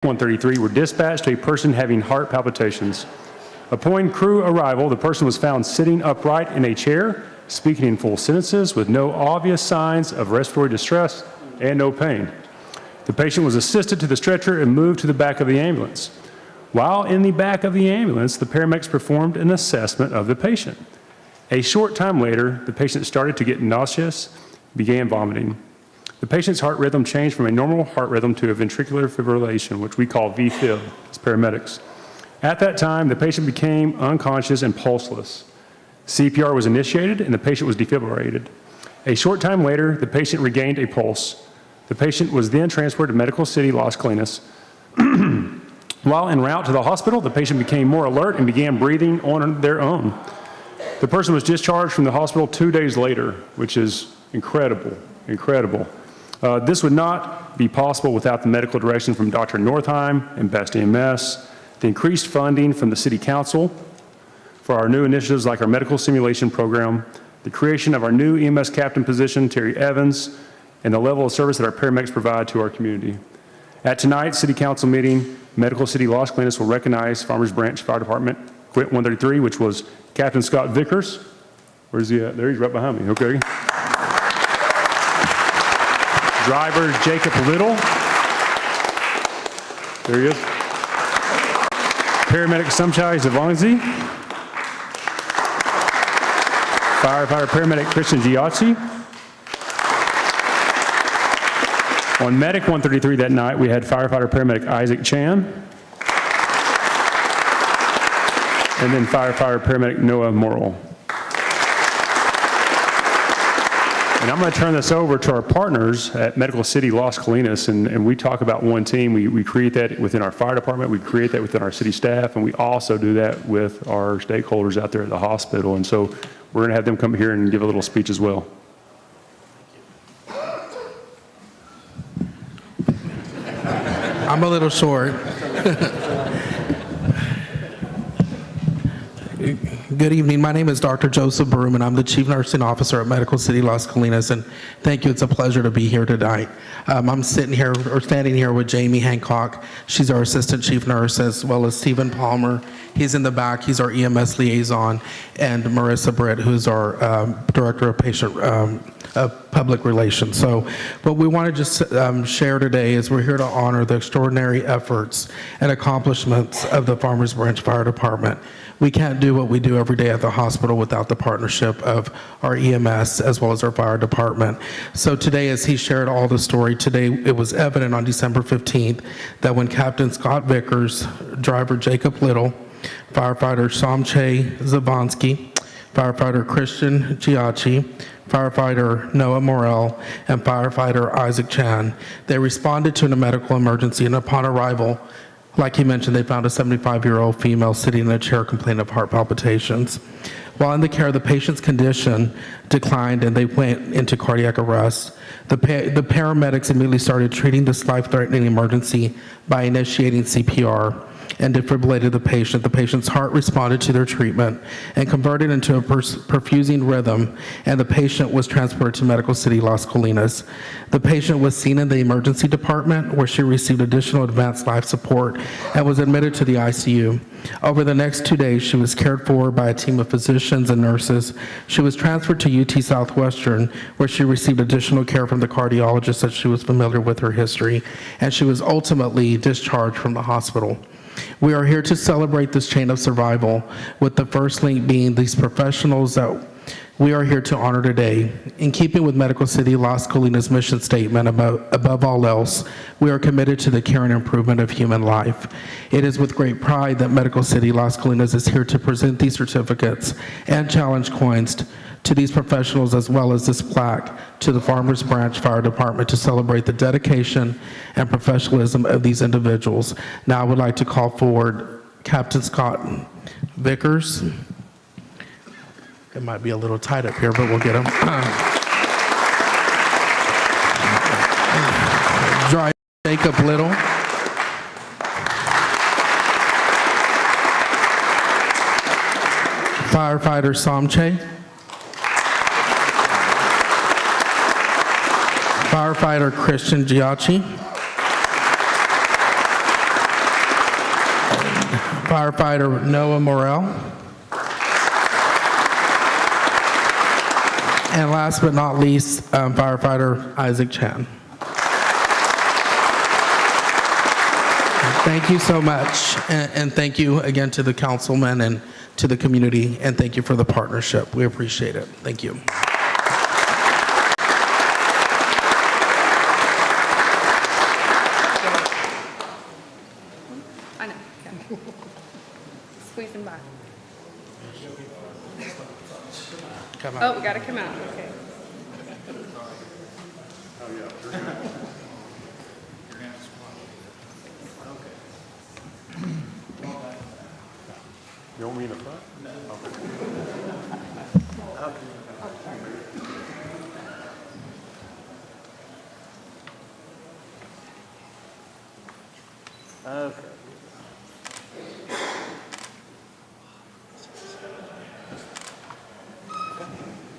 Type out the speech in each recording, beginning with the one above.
133 were dispatched to a person having heart palpitations. Upon crew arrival, the person was found sitting upright in a chair, speaking in full sentences with no obvious signs of respiratory distress and no pain. The patient was assisted to the stretcher and moved to the back of the ambulance. While in the back of the ambulance, the paramedics performed an assessment of the patient. A short time later, the patient started to get nauseous, began vomiting. The patient's heart rhythm changed from a normal heart rhythm to a ventricular fibrillation, which we call VFib as paramedics. At that time, the patient became unconscious and pulseless. CPR was initiated and the patient was defibrillated. A short time later, the patient regained a pulse. The patient was then transported to Medical City Las Colinas. While en route to the hospital, the patient became more alert and began breathing on their own. The person was discharged from the hospital 2 days later, which is incredible. This would not be possible without the medical direction from Dr. Northeim and Best EMS, the increased funding from the City Council for our new initiatives like our medical simulation program, the creation of our new EMS captain position, Terry Evans, and the level of service that our paramedics provide to our community. At tonight's City Council meeting, Medical City Las Colinas will recognize Farmers Branch Fire Department, Quint 133, which was Captain Scott Vickers. Where's he at? There, he's right behind me, okay. Driver Jacob Little. There he is. Paramedic Sumchai Zavanzi. Firefighter Paramedic Christian Giacci. On Medic 133 that night, we had Firefighter Paramedic Isaac Chan. And then Firefighter Paramedic Noah Morrill. And I'm going to turn this over to our partners at Medical City Las Colinas, and we talk about one team. We create that within our fire department, we create that within our city staff, and we also do that with our stakeholders out there at the hospital. And so we're going to have them come here and give a little speech as well. I'm a little short. Good evening. My name is Dr. Joseph Broom, and I'm the Chief Nursing Officer at Medical City Las Colinas, and thank you. It's a pleasure to be here tonight. I'm standing here with Jamie Hancock. She's our Assistant Chief Nurse, as well as Stephen Palmer. He's in the back. He's our EMS liaison, and Marissa Britt, who's our Director of Patient Public Relations. So what we want to just share today is we're here to honor the extraordinary efforts and accomplishments of the Farmers Branch Fire Department. We can't do what we do every day at the hospital without the partnership of our EMS as well as our fire department. So today, as he shared all the story, today it was evident on December 15th that when Captain Scott Vickers, driver Jacob Little, firefighter Somche Zabansky, firefighter Christian Giacci, firefighter Noah Morrill, and firefighter Isaac Chan, they responded to a medical emergency, and upon arrival, like he mentioned, they found a 75-year-old female sitting in a chair complaining of heart palpitations. While in the care, the patient's condition declined and they went into cardiac arrest. The paramedics immediately started treating this life-threatening emergency by initiating CPR and defibrillated the patient. The patient's heart responded to their treatment and converted into a perfusing rhythm, and the patient was transported to Medical City Las Colinas. The patient was seen in the emergency department, where she received additional advanced life support and was admitted to the ICU. Over the next 2 days, she was cared for by a team of physicians and nurses. She was transferred to UT Southwestern, where she received additional care from the cardiologist as she was familiar with her history, and she was ultimately discharged from the hospital. We are here to celebrate this chain of survival, with the first link being these professionals that we are here to honor today. In keeping with Medical City Las Colinas' mission statement, above all else, we are committed to the care and improvement of human life. It is with great pride that Medical City Las Colinas is here to present these certificates and challenge coins to these professionals, as well as this plaque to the Farmers Branch Fire Department to celebrate the dedication and professionalism of these individuals. Now I would like to call forward Captain Scott Vickers. It might be a little tight up here, but we'll get him. Driver Jacob Little. Firefighter Somche. Firefighter Christian Giacci. Firefighter Noah Morrell. And last but not least, Firefighter Isaac Chan. Thank you so much, and thank you again to the councilman and to the community, and thank you for the partnership. We appreciate it. Thank you. I know. Yeah. Squeezing by. Come on. Oh, we gotta come out. Okay. You want me in the front? Okay.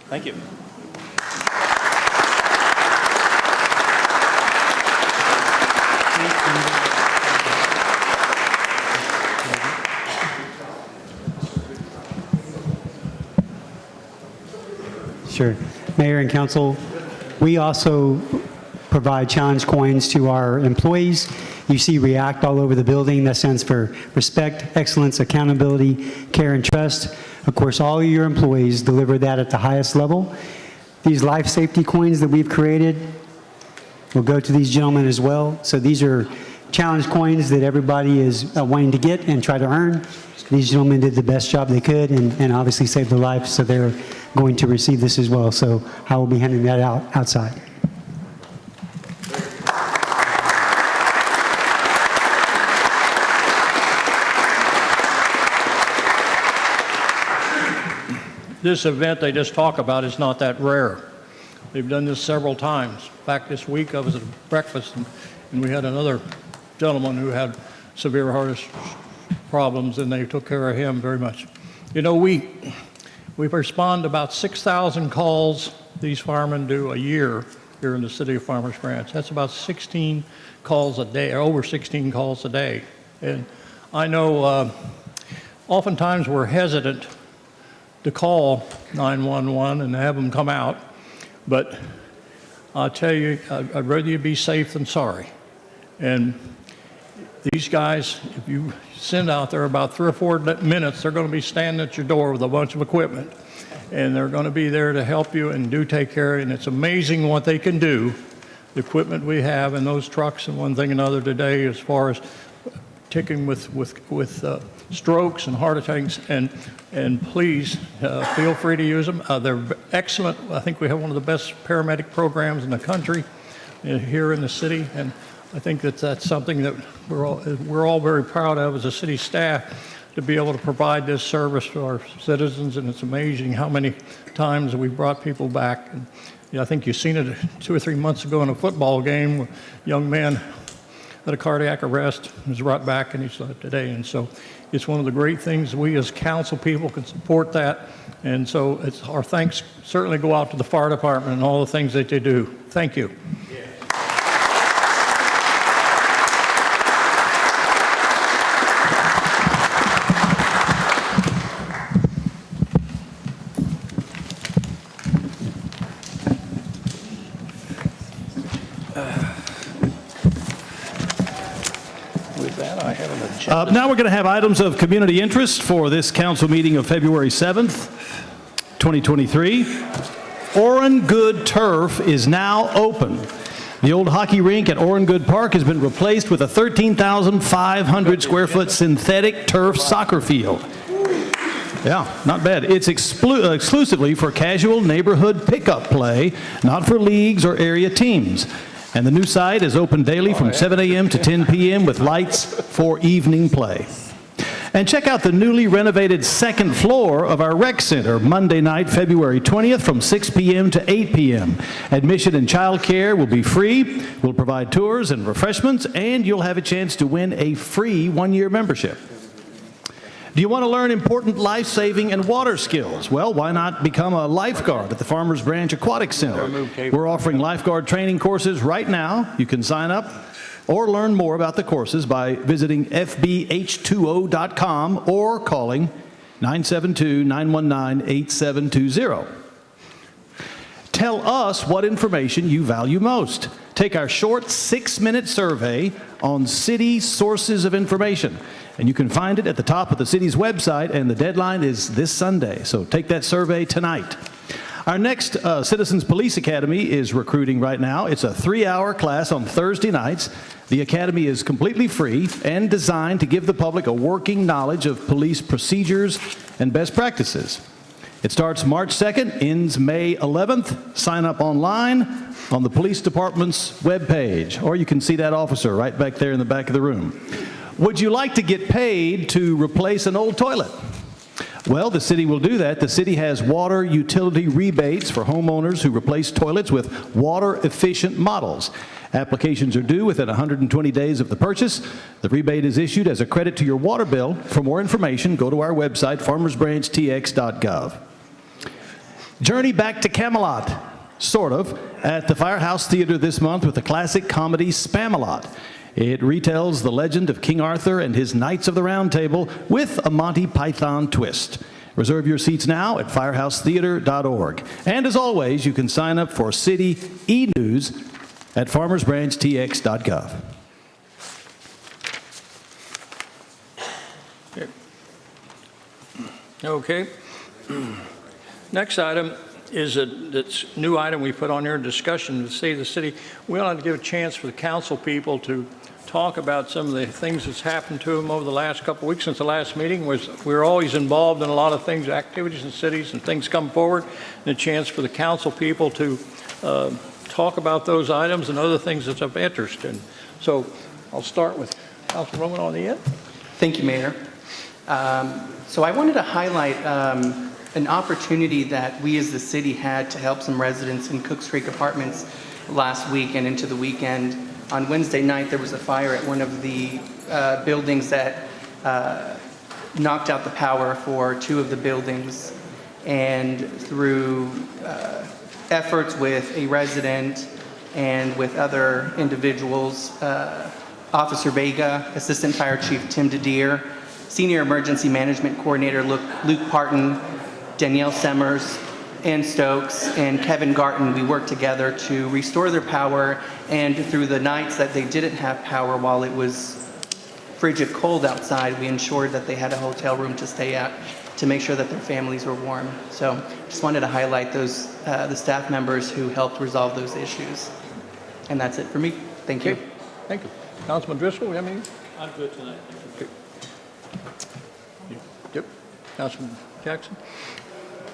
Thank you. Sure. Mayor and council, we also provide challenge coins to our employees. You see REACT all over the building. That stands for respect, excellence, accountability, care, and trust. Of course, all of your employees deliver that at the highest level. These life safety coins that we've created will go to these gentlemen as well. So these are challenge coins that everybody is wanting to get and try to earn. These gentlemen did the best job they could and obviously saved their life, so they're going to receive this as well. So I will be handing that out outside. This event they just talk about is not that rare. They've done this several times. In fact, this week I was at breakfast and we had another gentleman who had severe heart problems, and they took care of him very much. You know, we respond to about 6,000 calls these firemen do a year here in the city of Farmers Branch. That's about 16 calls a day, or over 16 calls a day. And I know oftentimes we're hesitant to call 911 and have them come out, but I'll tell you, I'd rather you be safe than sorry. And these guys, if you send out there about 3 or 4 minutes, they're going to be standing at your door with a bunch of equipment, and they're going to be there to help you and do take care of you. And it's amazing what they can do, the equipment we have in those trucks and one thing another today as far as ticking with strokes and heart attacks, and please feel free to use them. They're excellent. I think we have one of the best paramedic programs in the country here in the city, and I think that's something that we're all very proud of as a city staff, to be able to provide this service to our citizens. And it's amazing how many times we've brought people back. And I think you've seen it 2 or 3 months ago in a football game, where a young man had a cardiac arrest, was brought back, and he's alive today. And so it's one of the great things we as council people can support that. And so it's our thanks certainly go out to the fire department and all the things that they do. Thank you. With that, I have an agenda. Now we're going to have items of community interest for this council meeting of February 7th, 2023. Orrin Good Turf is now open. The old hockey rink at Orrin Good Park has been replaced with a 13,500 square foot synthetic turf soccer field. Yeah, not bad. It's exclusively for casual neighborhood pickup play, not for leagues or area teams. And the new site is open daily from 7 a.m. to 10 p.m. with lights for evening play. And check out the newly renovated second floor of our rec center Monday night, February 20th from 6 p.m. to 8 p.m. Admission and child care will be free. We'll provide tours and refreshments, and you'll have a chance to win a free one-year membership. Do you want to learn important life-saving and water skills? Well, why not become a lifeguard at the Farmers Branch Aquatic Center? We're offering lifeguard training courses right now. You can sign up or learn more about the courses by visiting fbh2o.com or calling 972-919-8720. Tell us what information you value most. Take our short 6-minute survey on city sources of information. And you can find it at the top of the city's website, and the deadline is this Sunday. So take that survey tonight. Our next Citizens Police Academy is recruiting right now. It's a 3-hour class on Thursday nights. The academy is completely free and designed to give the public a working knowledge of police procedures and best practices. It starts March 2nd, ends May 11th. Sign up online on the police department's webpage, or you can see that officer right back there in the back of the room. Would you like to get paid to replace an old toilet? Well, the city will do that. The city has water utility rebates for homeowners who replace toilets with water-efficient models. Applications are due within 120 days of the purchase. The rebate is issued as a credit to your water bill. For more information, go to our website, farmersbranchtx.gov. Journey back to Camelot, sort of, at the Firehouse Theater this month with the classic comedy Spamalot. It retells the legend of King Arthur and his Knights of the Round Table with a Monty Python twist. Reserve your seats now at firehousetheater.org. And as always, you can sign up for City e-News at farmersbranchtx.gov. Okay. Next item is this new item we put on here, discussion to see the city. We want to give a chance for the council people to talk about some of the things that's happened to them over the last couple of weeks since the last meeting. We're always involved in a lot of things, activities in cities, and things come forward, and a chance for the council people to talk about those items and other things that's of interest. And so I'll start with Councilwoman on the end. Thank you, Mayor. So I wanted to highlight an opportunity that we as the city had to help some residents in Cooks Creek Apartments last week and into the weekend. On Wednesday night, there was a fire at one of the buildings that knocked out the power for 2 of the buildings. And through efforts with a resident and with other individuals, Officer Vega, Assistant Fire Chief Tim DeDeer, Senior Emergency Management Coordinator Luke Parton, Danielle Semmers, Ann Stokes, and Kevin Garton, we worked together to restore their power, and through the nights that they didn't have power while it was frigid cold outside, we ensured that they had a hotel room to stay at to make sure that their families were warm. So just wanted to highlight those, the staff members who helped resolve those issues. And that's it for me. Thank you. Okay. Thank you. Councilman Driscoll, you have any? I'm good tonight. Okay. Yep. Councilman Jackson?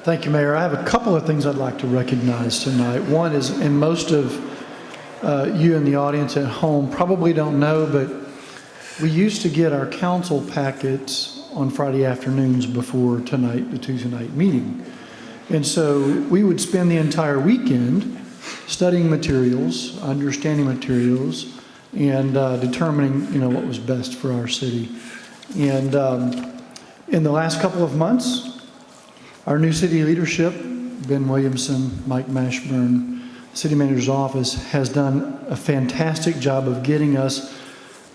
Thank you, Mayor. I have a couple of things I'd like to recognize tonight. One is, and most of you in the audience at home probably don't know, but we used to get our council packets on Friday afternoons before tonight, the Tuesday night meeting. And so we would spend the entire weekend studying materials, understanding materials, and determining, what was best for our city. And in the last couple of months, our new city leadership, Ben Williamson, Mike Mashburn, City Manager's office, has done a fantastic job of getting us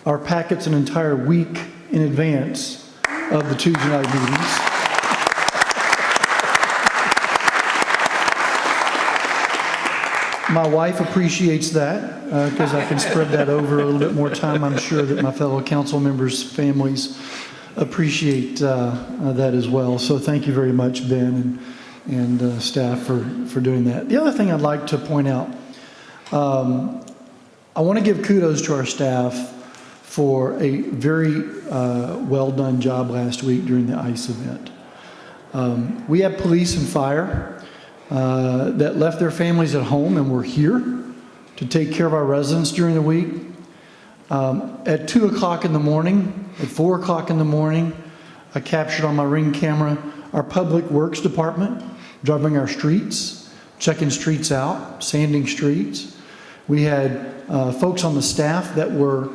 our packets an entire week in advance of the Tuesday night meetings. My wife appreciates that because I can spread that over a little bit more time. I'm sure that my fellow council members' families appreciate that as well. So thank you very much, Ben and staff for doing that. The other thing I'd like to point out, I want to give kudos to our staff for a very well done job last week during the ICE event. We had police and fire that left their families at home and were here to take care of our residents during the week. At 2 o'clock in the morning, at 4 o'clock in the morning, I captured on my Ring camera our Public Works Department driving our streets, checking streets out, sanding streets. We had folks on the staff that were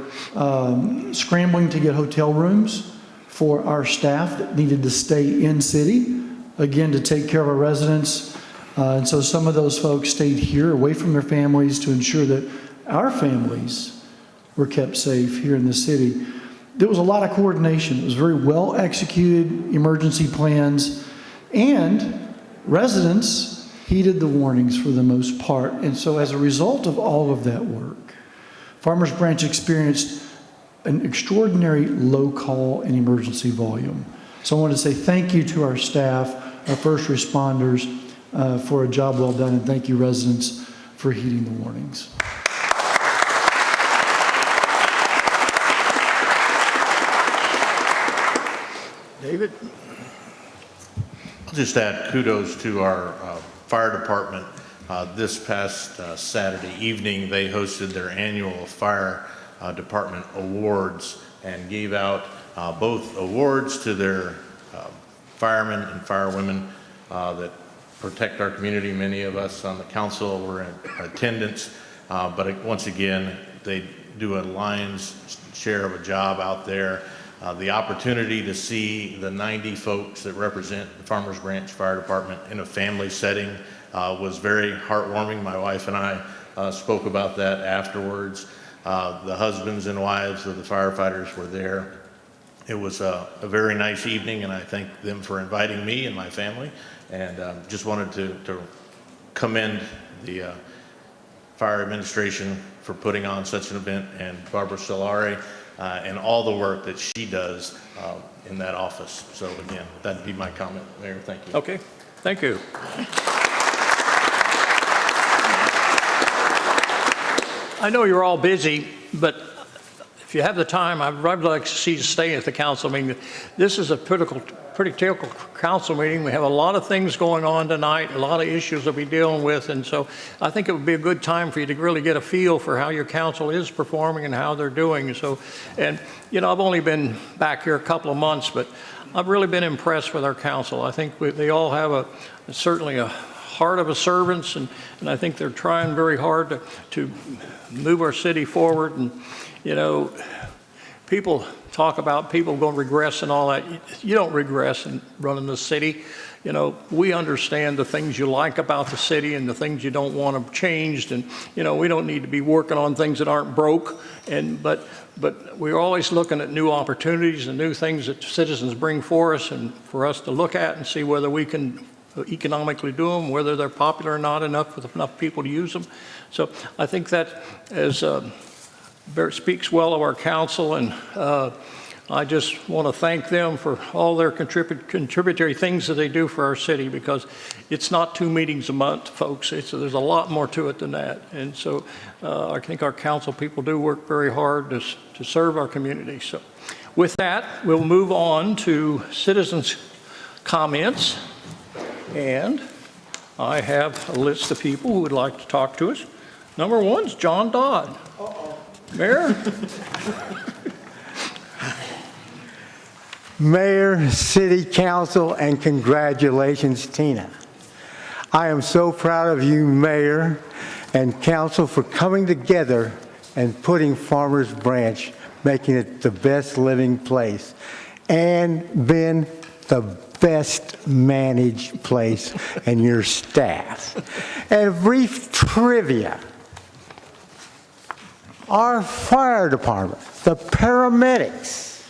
scrambling to get hotel rooms for our staff that needed to stay in city, again, to take care of our residents. And so some of those folks stayed here away from their families to ensure that our families were kept safe here in the city. There was a lot of coordination. It was very well executed emergency plans, and residents heeded the warnings for the most part. And so as a result of all of that work, Farmers Branch experienced an extraordinary low call and emergency volume. So I want to say thank you to our staff, our first responders, for a job well done, and thank you residents for heeding the warnings. David? I'll just add kudos to our fire department. This past Saturday evening, they hosted their annual fire department awards and gave out both awards to their firemen and firewomen that protect our community. Many of us on the council were in attendance, but once again, they do a lion's share of a job out there. The opportunity to see the 90 folks that represent the Farmers Branch Fire Department in a family setting was very heartwarming. My wife and I spoke about that afterwards. The husbands and wives of the firefighters were there. It was a very nice evening, and I thank them for inviting me and my family, and just wanted to commend the fire administration for putting on such an event, and Barbara Solari and all the work that she does in that office. So again, that'd be my comment, Mayor. Thank you. Okay, thank you. I know you're all busy, but if you have the time, I'd like to see you stay at the council meeting. This is a pretty critical council meeting. We have a lot of things going on tonight, a lot of issues that we're dealing with, and so I think it would be a good time for you to really get a feel for how your council is performing and how they're doing. So, and you know, I've only been back here a couple of months, but I've really been impressed with our council. I think they all have certainly a heart of a servants, and I think they're trying very hard to move our city forward. And you know, people talk about people going to regress and all that. You don't regress in running the city. You know, we understand the things you like about the city and the things you don't want them changed. And, you know, we don't need to be working on things that aren't broke. But we're always looking at new opportunities and new things that citizens bring for us, and for us to look at and see whether we can economically do them, whether they're popular or not enough with enough people to use them. So I think that speaks well of our council, and I just want to thank them for all their contributory things that they do for our city, because it's not 2 meetings a month, folks. There's a lot more to it than that. And so I think our council people do work very hard to serve our community. So with that, we'll move on to citizens' comments. And I have a list of people who would like to talk to us. Number 1 is John Dodd. Mayor? Mayor, City Council, and congratulations, Tina. I am so proud of you, Mayor and Council, for coming together and putting Farmers Branch, making it the best living place, and being the best managed place, and your staff. And a brief trivia. Our fire department, the paramedics,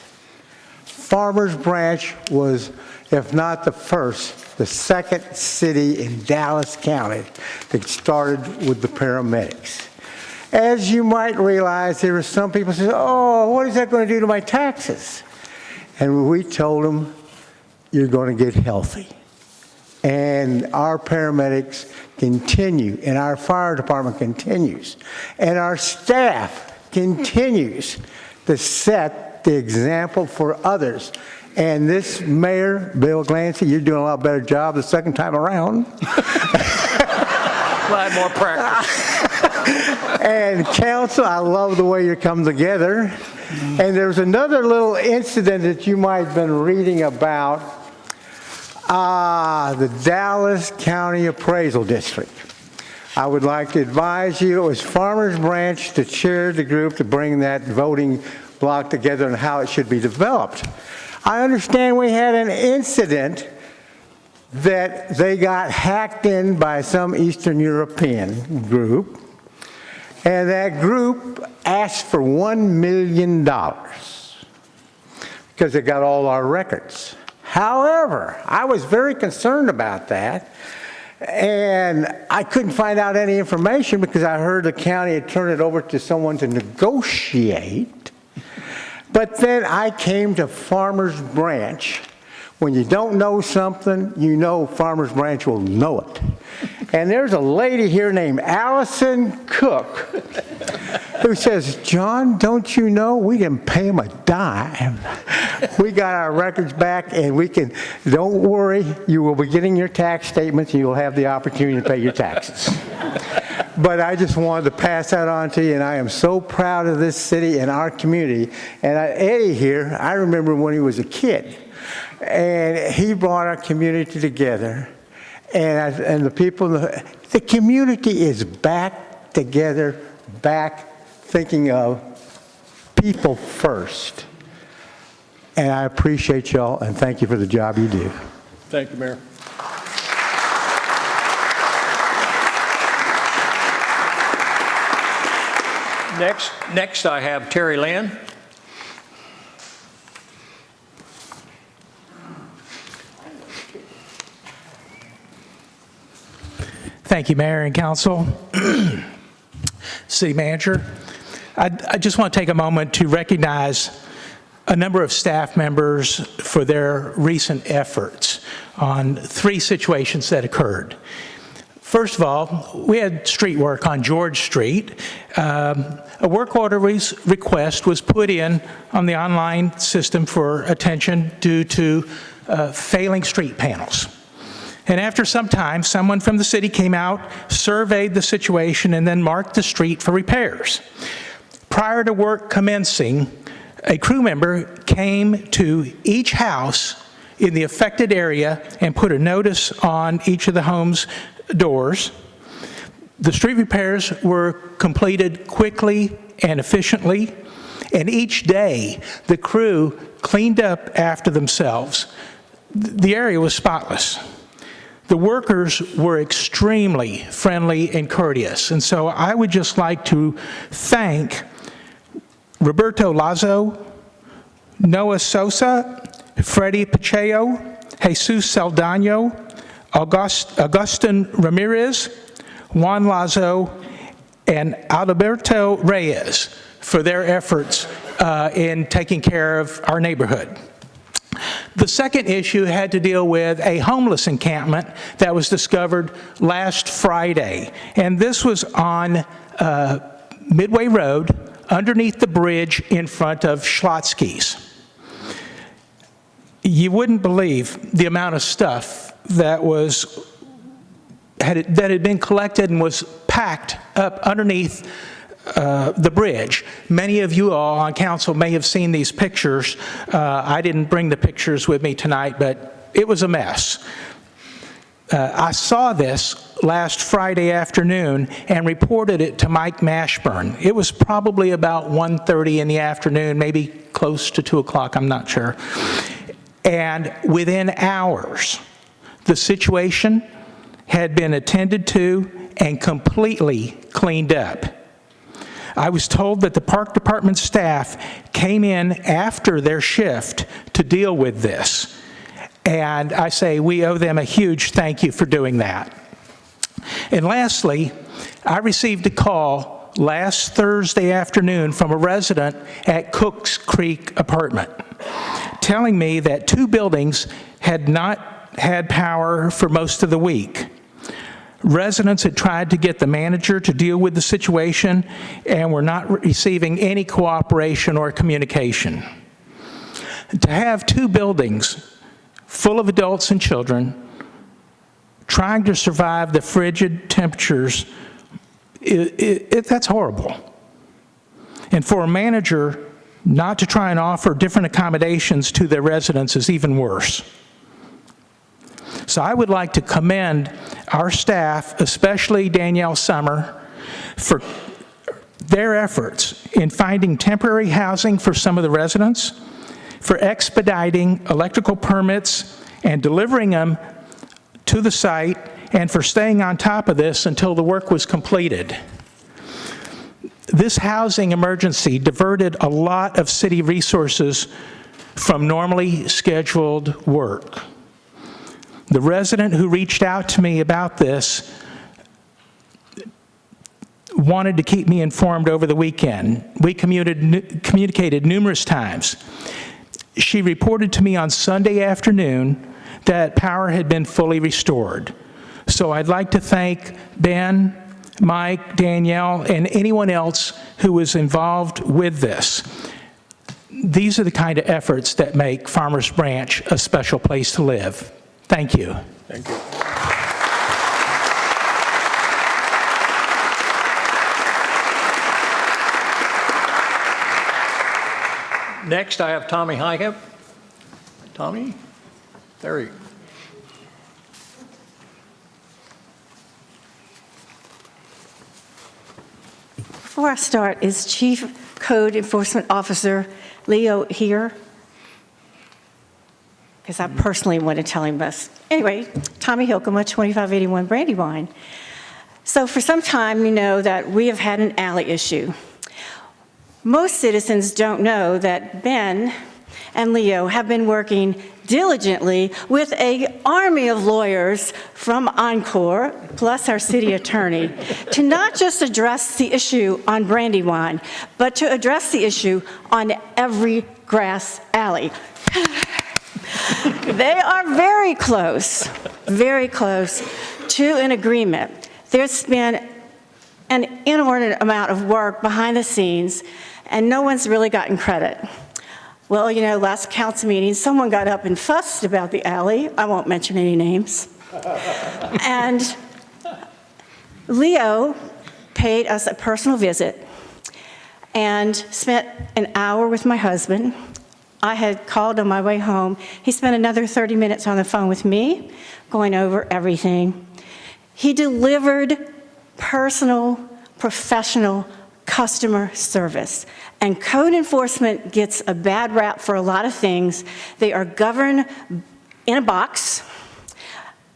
Farmers Branch was, if not the first, the second city in Dallas County that started with the paramedics. As you might realize, there were some people who said, oh, what is that going to do to my taxes? And we told them, you're going to get healthy. And our paramedics continue, and our fire department continues, and our staff continues to set the example for others. And this Mayor, Bill Glancy, you're doing a lot better job the second time around. Glad more practice. And Council, I love the way you come together. And there's another little incident that you might have been reading about, the Dallas County Appraisal District. I would like to advise you, it was Farmers Branch that chaired the group to bring that voting block together and how it should be developed. I understand we had an incident that they got hacked in by some Eastern European group, And that group asked for $1 million because they got all our records. However, I was very concerned about that, and I couldn't find out any information because I heard the county had turned it over to someone to negotiate. But then I came to Farmers Branch. When you don't know something, you know Farmers Branch will know it. And there's a lady here named Allison Cook who says, John, don't you know we didn't pay him a dime? We got our records back, and we can, don't worry, you will be getting your tax statements and you'll have the opportunity to pay your taxes. But I just wanted to pass that on to you, and I am so proud of this city and our community. And Eddie here, I remember when he was a kid, and he brought our community together. And the people, the community is back together, back thinking of people first. And I appreciate y'all, and thank you for the job you do. Thank you, Mayor. Next I have Terry Lynn. Thank you, Mayor and Council. City Manager, I just want to take a moment to recognize a number of staff members for their recent efforts on 3 situations that occurred. First of all, we had street work on George Street. A work order request was put in on the online system for attention due to failing street panels. And after some time, someone from the city came out, surveyed the situation, and then marked the street for repairs. Prior to work commencing, a crew member came to each house in the affected area and put a notice on each of the homes' doors. The street repairs were completed quickly and efficiently, and each day the crew cleaned up after themselves. The area was spotless. The workers were extremely friendly and courteous, and so I would just like to thank Roberto Lazo, Noah Sosa, Freddie Pacheco, Jesus Saldano, Augustin Ramirez, Juan Lazo, and Alberto Reyes for their efforts in taking care of our neighborhood. The second issue had to deal with a homeless encampment that was discovered last Friday. And this was on Midway Road, underneath the bridge in front of Schlotsky's. You wouldn't believe the amount of stuff that had been collected and was packed up underneath the bridge. Many of you all on council may have seen these pictures. I didn't bring the pictures with me tonight, but it was a mess. I saw this last Friday afternoon and reported it to Mike Mashburn. It was probably about 1:30 in the afternoon, maybe close to 2 o'clock, I'm not sure. And within hours, the situation had been attended to and completely cleaned up. I was told that the park department staff came in after their shift to deal with this. And I say we owe them a huge thank you for doing that. And lastly, I received a call last Thursday afternoon from a resident at Cooks Creek Apartment telling me that 2 buildings had not had power for most of the week. Residents had tried to get the manager to deal with the situation and were not receiving any cooperation or communication. To have 2 buildings full of adults and children trying to survive the frigid temperatures, that's horrible. And for a manager not to try and offer different accommodations to their residents is even worse. So I would like to commend our staff, especially Danielle Summer, for their efforts in finding temporary housing for some of the residents, for expediting electrical permits and delivering them to the site, and for staying on top of this until the work was completed. This housing emergency diverted a lot of city resources from normally scheduled work. The resident who reached out to me about this wanted to keep me informed over the weekend. We communicated numerous times. She reported to me on Sunday afternoon that power had been fully restored. So I'd like to thank Ben, Mike, Danielle, and anyone else who was involved with this. These are the kind of efforts that make Farmers Branch a special place to live. Thank you. Thank you. Next, I have Tommy Highcamp. Tommy? There you go. Before I start, is Chief Code Enforcement Officer Leo here? Because I personally want to tell him this. Anyway, Tommy Hilkema, 2581 Brandywine. So for some time, you know that we have had an alley issue. Most citizens don't know that Ben and Leo have been working diligently with an army of lawyers from Encore, plus our city attorney, to not just address the issue on Brandywine, but to address the issue on every grass alley. They are very close to an agreement. There's been an inordinate amount of work behind the scenes, and no one's really gotten credit. Well, you know, last council meeting, someone got up and fussed about the alley. I won't mention any names. And Leo paid us a personal visit and spent an hour with my husband. I had called on my way home. He spent another 30 minutes on the phone with me, going over everything. He delivered personal, professional customer service. And code enforcement gets a bad rap for a lot of things. They are governed in a box,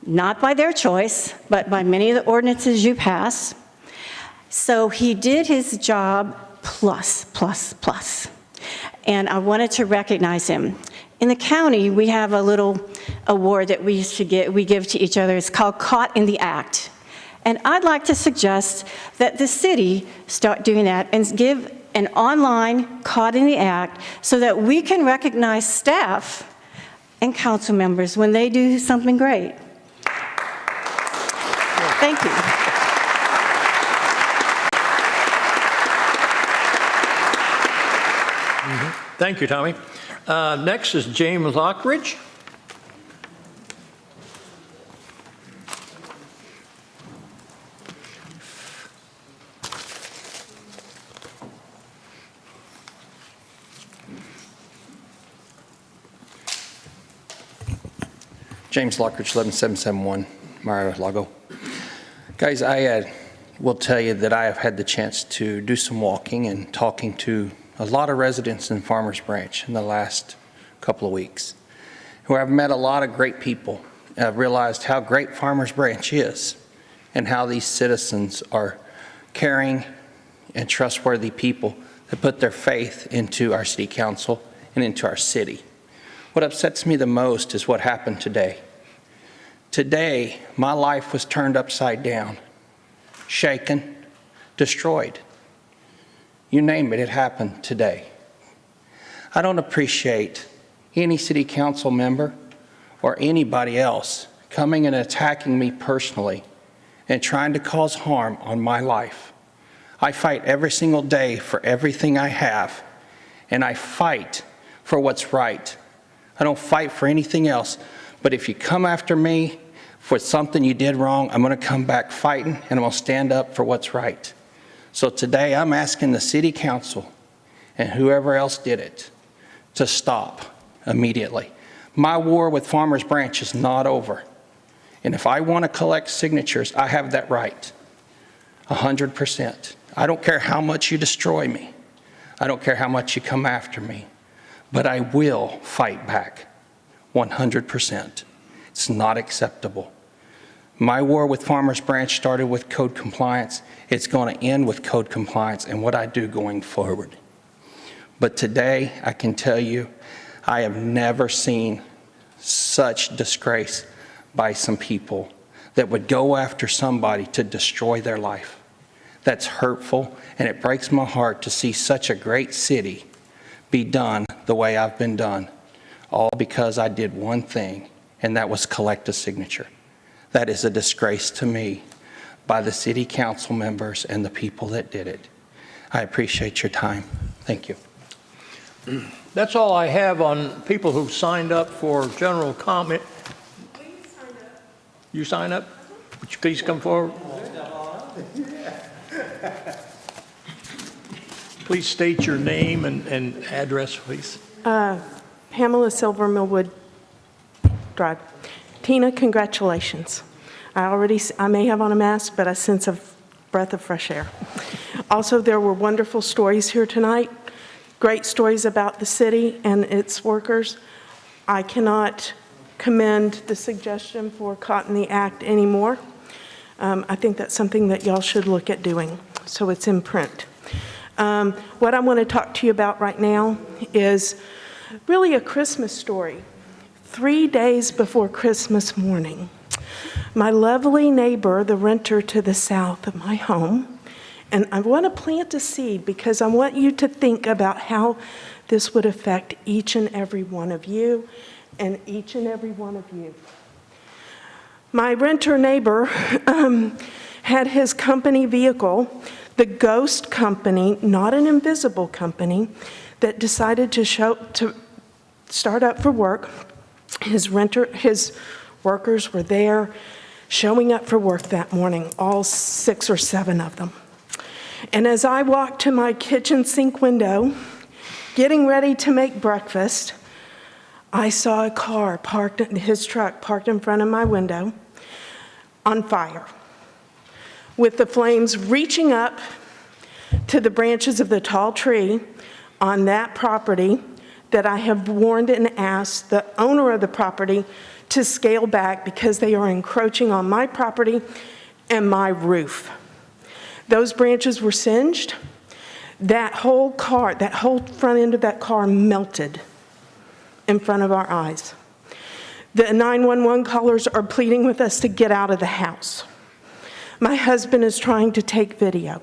not by their choice, but by many of the ordinances you pass. So he did his job plus. And I wanted to recognize him. In the county, we have a little award that we give to each other. It's called Caught in the Act. And I'd like to suggest that the city start doing that and give an online Caught in the Act so that we can recognize staff and council members when they do something great. Thank you. Thank you, Tommy. Next is James Lockridge. James Lockridge, 11771 Mar-a-Lago. Guys, I will tell you that I have had the chance to do some walking and talking to a lot of residents in Farmers Branch in the last couple of weeks, where I've met a lot of great people. I've realized how great Farmers Branch is and how these citizens are caring and trustworthy people that put their faith into our city council and into our city. What upsets me the most is what happened today. Today, my life was turned upside down, shaken, destroyed. You name it, it happened today. I don't appreciate any city council member or anybody else coming and attacking me personally and trying to cause harm on my life. I fight every single day for everything I have, and I fight for what's right. I don't fight for anything else, but if you come after me for something you did wrong, I'm going to come back fighting, and I'm going to stand up for what's right. So today I'm asking the city council and whoever else did it to stop immediately. My war with Farmers Branch is not over. And if I want to collect signatures, I have that right, 100%. I don't care how much you destroy me. I don't care how much you come after me. But I will fight back 100%. It's not acceptable. My war with Farmers Branch started with code compliance. It's going to end with code compliance and what I do going forward. But today, I can tell you, I have never seen such disgrace by some people that would go after somebody to destroy their life. That's hurtful, and it breaks my heart to see such a great city be done the way I've been done, all because I did one thing, and that was collect a signature. That is a disgrace to me by the city council members and the people that did it. I appreciate your time. Thank you. That's all I have on people who signed up for general comment. You sign up? Would you please come forward? Please state your name and address, please. Pamela Silver, Millwood Drive. Tina, congratulations. I may have on a mask, but I sense a breath of fresh air. Also, there were wonderful stories here tonight, great stories about the city and its workers. I cannot commend the suggestion for Caught in the Act anymore. I think that's something that y'all should look at doing, so it's in print. What I want to talk to you about right now is really a Christmas story. 3 days before Christmas morning, my lovely neighbor, the renter to the south of my home, and I want to plant a seed because I want you to think about how this would affect each and every one of you and each and every one of you. My renter neighbor had his company vehicle, the Ghost Company, not an invisible company, that decided to start up for work. His workers were there showing up for work that morning, all 6 or 7 of them. And as I walked to my kitchen sink window, getting ready to make breakfast, I saw a car his truck parked in front of my window on fire, with the flames reaching up to the branches of the tall tree on that property that I have warned and asked the owner of the property to scale back because they are encroaching on my property and my roof. Those branches were singed. That whole front end of that car melted in front of our eyes. The 911 callers are pleading with us to get out of the house. My husband is trying to take video.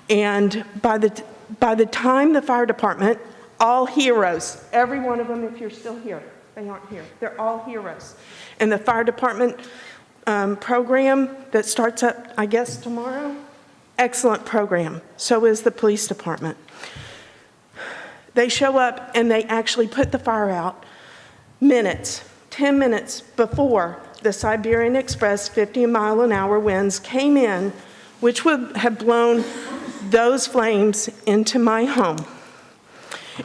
And by the time the fire department, all heroes, every one of them, if you're still here, they aren't here, they're all heroes. And the fire department program that starts up, I guess, tomorrow, excellent program. So is the police department. They show up and they actually put the fire out 10 minutes before the Siberian Express 50-mile-an-hour winds came in, which would have blown those flames into my home.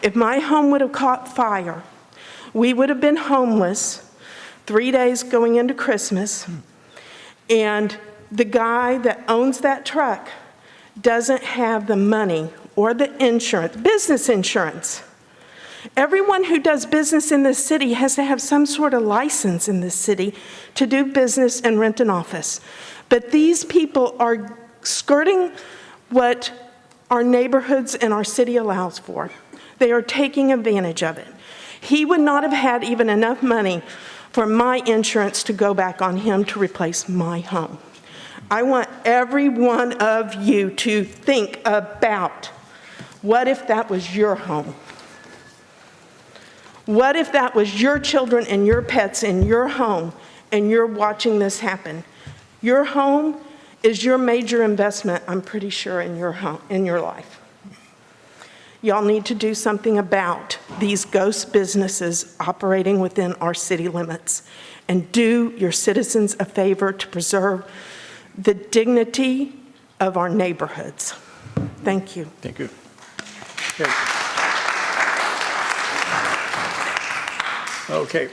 If my home would have caught fire, we would have been homeless 3 days going into Christmas, and the guy that owns that truck doesn't have the money or the insurance, business insurance. Everyone who does business in this city has to have some sort of license in this city to do business and rent an office. But these people are skirting what our neighborhoods and our city allows for. They are taking advantage of it. He would not have had even enough money for my insurance to go back on him to replace my home. I want every one of you to think about, what if that was your home? What if that was your children and your pets in your home and you're watching this happen? Your home is your major investment, I'm pretty sure, in your home, in your life. Y'all need to do something about these ghost businesses operating within our city limits, and do your citizens a favor to preserve the dignity of our neighborhoods. Thank you. Thank you. Okay.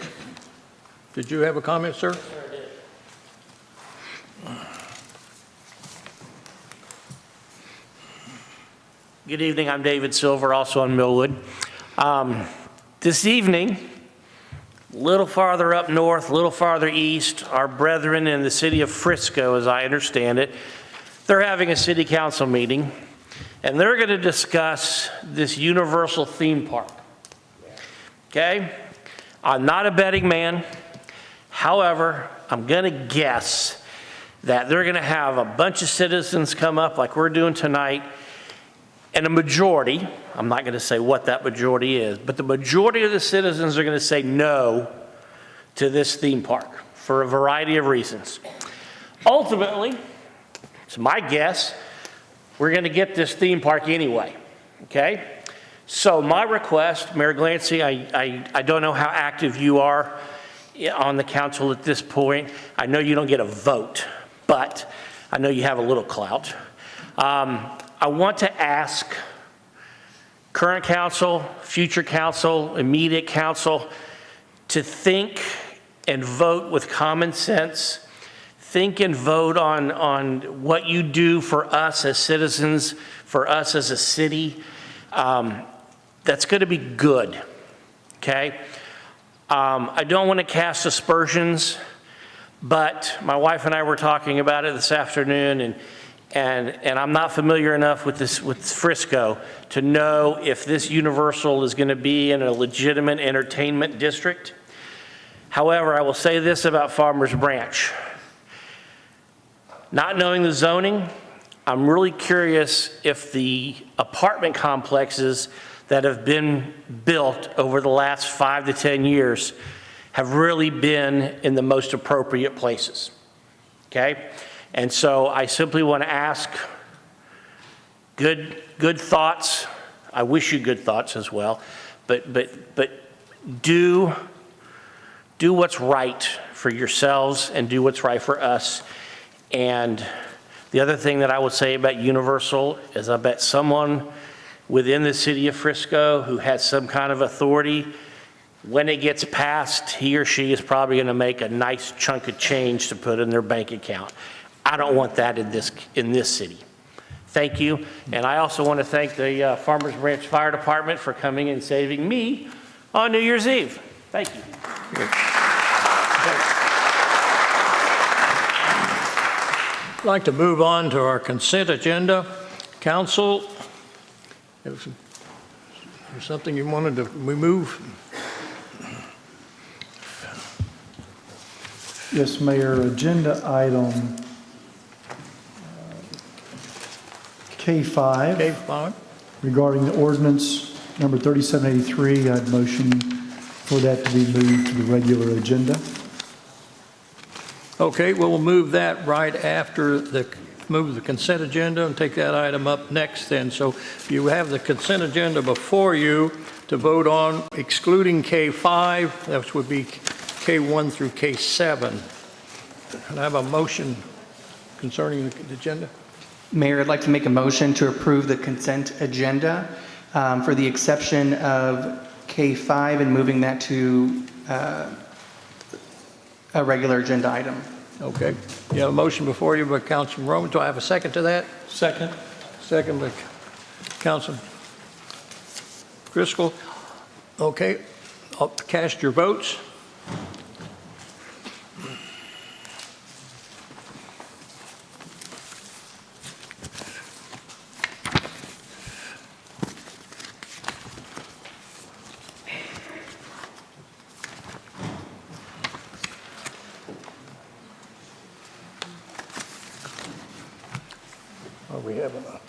Did you have a comment, sir? Good evening, I'm David Silver, also on Millwood. This evening, A little farther up north, a little farther east, our brethren in the city of Frisco, as I understand it, they're having a city council meeting, and they're going to discuss this Universal theme park. Okay? I'm not a betting man. However, I'm going to guess that they're going to have a bunch of citizens come up like we're doing tonight, and a majority, I'm not going to say what that majority is, but the majority of the citizens are going to say no to this theme park for a variety of reasons. Ultimately, it's my guess, we're going to get this theme park anyway, okay? So my request, Mayor Glancy, I don't know how active you are on the council at this point. I know you don't get a vote, but I know you have a little clout. I want to ask current council, future council, immediate council to think and vote with common sense. Think and vote on what you do for us as citizens, for us as a city. That's going to be good, okay? I don't want to cast aspersions, but my wife and I were talking about it this afternoon, and I'm not familiar enough with Frisco to know if this Universal is going to be in a legitimate entertainment district. However, I will say this about Farmers Branch. Not knowing the zoning, I'm really curious if the apartment complexes that have been built over the last 5 to 10 years have really been in the most appropriate places, okay? And so I simply want to ask good thoughts. I wish you good thoughts as well, but do what's right for yourselves and do what's right for us. And the other thing that I would say about Universal is I bet someone within the city of Frisco who has some kind of authority, when it gets passed, he or she is probably going to make a nice chunk of change to put in their bank account. I don't want that in this city. Thank you. And I also want to thank the Farmers Branch Fire Department for coming and saving me on New Year's Eve. Thank you. I'd like to move on to our consent agenda. Council, there's something you wanted to remove? Yes, Mayor, agenda item K5. K5. Regarding the ordinance number 3783, I'd motion for that to be moved to the regular agenda. Okay, well, we'll move that right after move the consent agenda and take that item up next then. So you have the consent agenda before you to vote on, excluding K5, that would be K1 through K7. Can I have a motion concerning the agenda? Mayor, I'd like to make a motion to approve the consent agenda for the exception of K5 and moving that to a regular agenda item. Okay. You have a motion before you by Councilman Roman. Do I have a second to that? Second. Second by Councilman Driscoll. Okay. I'll cast your votes. Are we having a...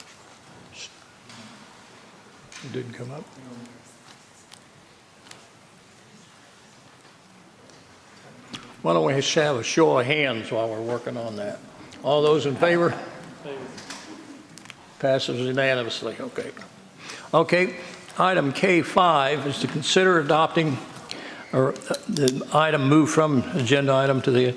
It didn't come up? Why don't we just have a show of hands while we're working on that? All those in favor? Passes unanimously, okay. Okay, item K5 is to consider adopting, or the item moved from agenda item to the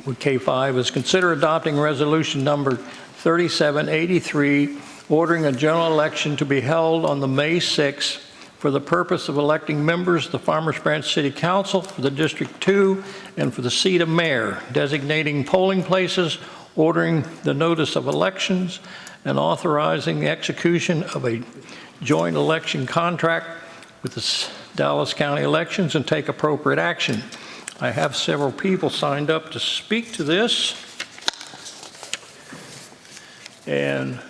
K5 is consider adopting resolution number 3783, ordering a general election to be held on the May 6th for the purpose of electing members of the Farmers Branch City Council for the District 2 and for the seat of mayor, designating polling places, ordering the notice of elections, and authorizing the execution of a joint election contract with Dallas County elections and take appropriate action. I have several people signed up to speak to this. And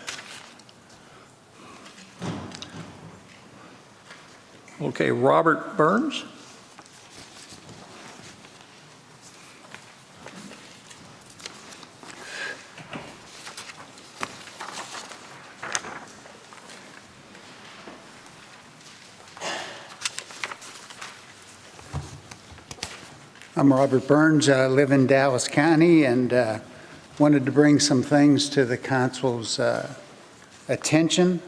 okay, Robert Burns. I'm Robert Burns. I live in Dallas County and wanted to bring some things to the council's attention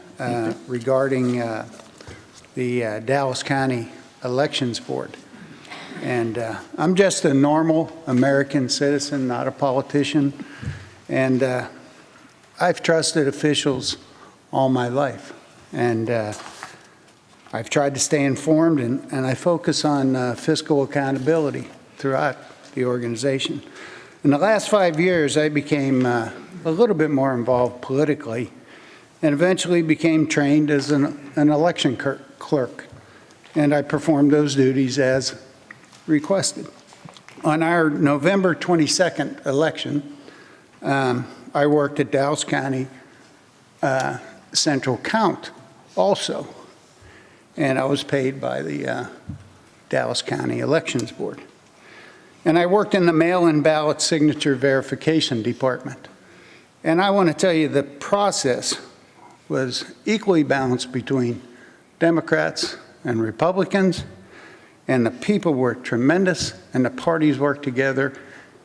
regarding the Dallas County Elections Board. And I'm just a normal American citizen, not a politician. And I've trusted officials all my life. And I've tried to stay informed, and I focus on fiscal accountability throughout the organization. In the last 5 years, I became a little bit more involved politically and eventually became trained as an election clerk. And I performed those duties as requested. On our November 22nd election, I worked at Dallas County Central Count also. And I was paid by the Dallas County Elections Board. And I worked in the mail-in ballot signature verification department. And I want to tell you the process was equally balanced between Democrats and Republicans, and the people were tremendous, and the parties worked together,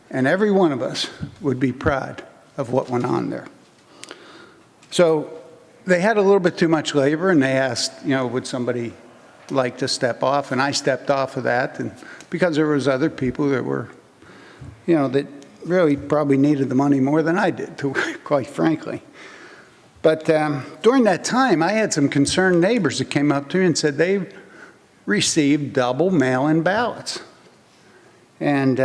and every one of us would be proud of what went on there. So they had a little bit too much labor, and they asked, would somebody like to step off? And I stepped off of that, and because there was other people that were, that really probably needed the money more than I did, quite frankly. But during that time, I had some concerned neighbors that came up to me and said they received double mail-in ballots. And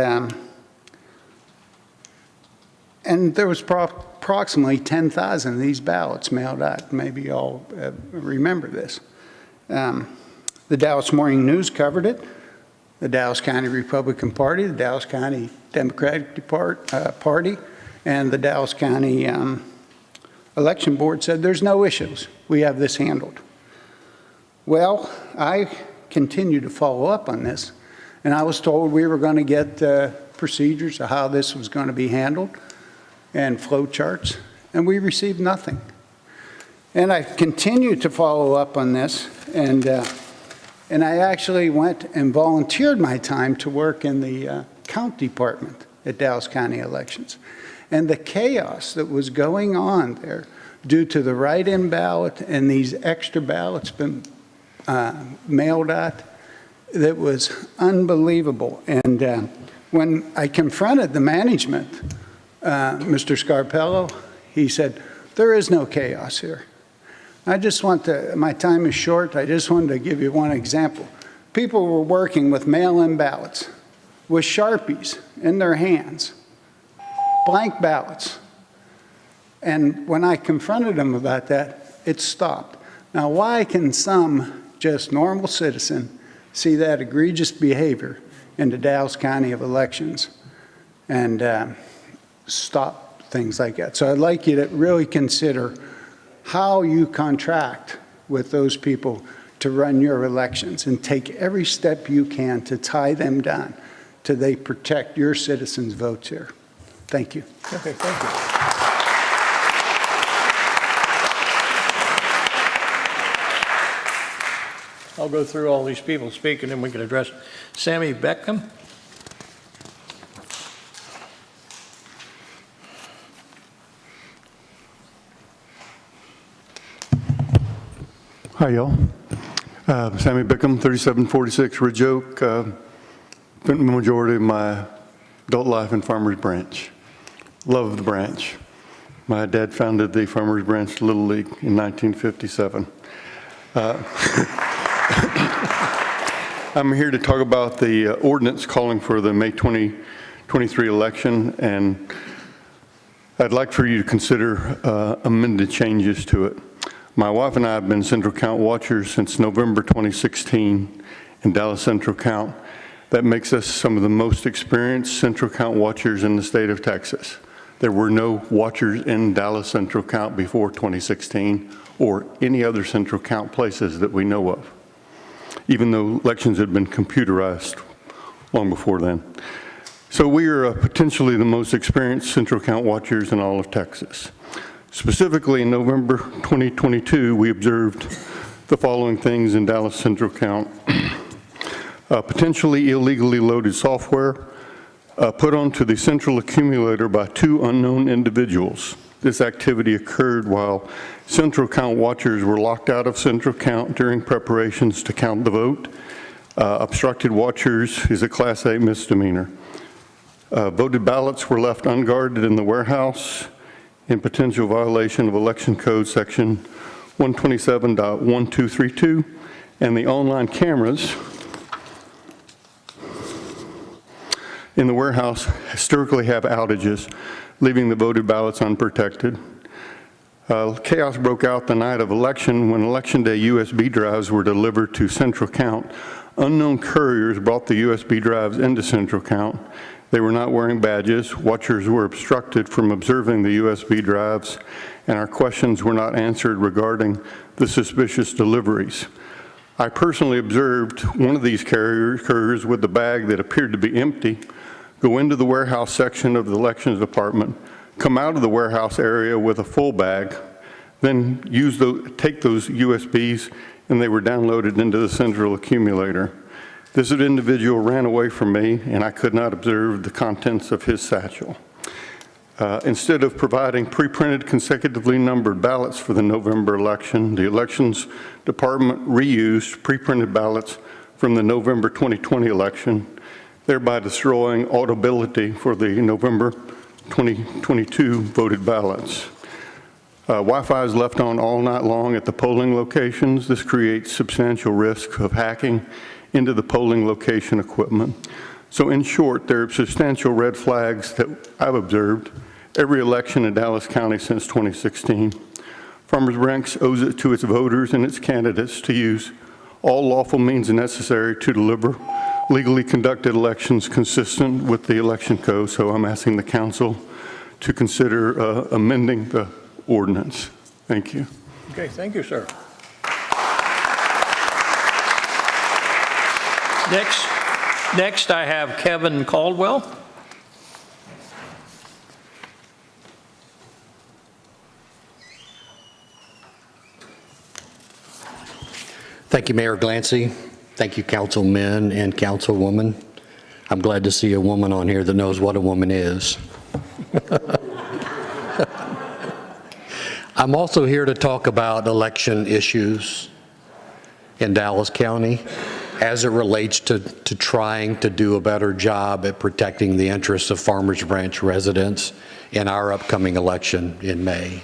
there was approximately 10,000 of these ballots mailed out. Maybe you all remember this. The Dallas Morning News covered it. The Dallas County Republican Party, the Dallas County Democratic Party, and the Dallas County Election Board said there's no issues. We have this handled. Well, I continued to follow up on this, and I was told we were going to get procedures of how this was going to be handled and flow charts, and we received nothing. And I continued to follow up on this, and I actually went and volunteered my time to work in the count department at Dallas County Elections. And the chaos that was going on there due to the write-in ballot and these extra ballots been mailed out, that was unbelievable. And when I confronted the management, Mr. Scarpello, he said, there is no chaos here. I just want to, my time is short, I just wanted to give you one example. People were working with mail-in ballots with Sharpies in their hands, blank ballots. And when I confronted them about that, it stopped. Now, why can some just normal citizen see that egregious behavior in the Dallas County of elections and stop things like that? So I'd like you to really consider how you contract with those people to run your elections and take every step you can to tie them down till they protect your citizens' votes here. Thank you. Okay, thank you. I'll go through all these people speaking, and we can address Sammy Beckham. Hi, y'all. Sammy Bickham, 3746 Ridge Oak. Spent the majority of my adult life in Farmers Branch. Love the branch. My dad founded the Farmers Branch Little League in 1957. I'm here to talk about the ordinance calling for the May 2023 election, and I'd like for you to consider amended changes to it. My wife and I have been Central Count watchers since November 2016, in Dallas Central Count. That makes us some of the most experienced Central Count watchers in the state of Texas. There were no watchers in Dallas Central Count before 2016 or any other Central Count places that we know of, even though elections had been computerized long before then. So we are potentially the most experienced Central Count watchers in all of Texas. Specifically, in November 2022, we observed the following things in Dallas Central Count. Potentially illegally loaded software put onto the central accumulator by 2 unknown individuals. This activity occurred while Central Count watchers were locked out of Central Count during preparations to count the vote. Obstructed watchers is a Class A misdemeanor. Voted ballots were left unguarded in the warehouse in potential violation of Election Code Section 127.1232, and the online cameras in the warehouse historically have outages, leaving the voted ballots unprotected. Chaos broke out the night of election when Election Day USB drives were delivered to Central Count. Unknown couriers brought the USB drives into Central Count. They were not wearing badges. Watchers were obstructed from observing the USB drives, and our questions were not answered regarding the suspicious deliveries. I personally observed one of these couriers with the bag that appeared to be empty go into the warehouse section of the elections department, come out of the warehouse area with a full bag, then take those USBs, and they were downloaded into the central accumulator. This individual ran away from me, and I could not observe the contents of his satchel. Instead of providing pre-printed consecutively numbered ballots for the November election, the elections department reused pre-printed ballots from the November 2020 election, thereby destroying auditability for the November 2022 voted ballots. Wi-Fi is left on all night long at the polling locations. This creates substantial risk of hacking into the polling location equipment. So in short, there are substantial red flags that I've observed every election in Dallas County since 2016. Farmers Branch owes it to its voters and its candidates to use all lawful means necessary to deliver legally conducted elections consistent with the election code. So I'm asking the council to consider amending the ordinance. Thank you. Okay, thank you, sir. Next, I have Kevin Caldwell. Thank you, Mayor Glancy. Thank you, councilmen and councilwoman. I'm glad to see a woman on here that knows what a woman is. I'm also here to talk about election issues in Dallas County as it relates to trying to do a better job at protecting the interests of Farmers Branch residents in our upcoming election in May.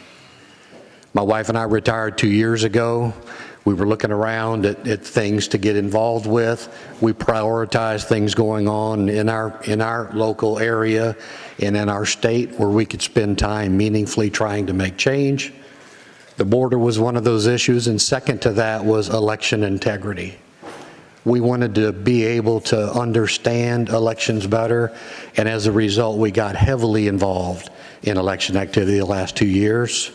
My wife and I retired 2 years ago. We were looking around at things to get involved with. We prioritized things going on in our local area and in our state where we could spend time meaningfully trying to make change. The border was one of those issues, and second to that was election integrity. We wanted to be able to understand elections better, and as a result, we got heavily involved in election activity the last 2 years.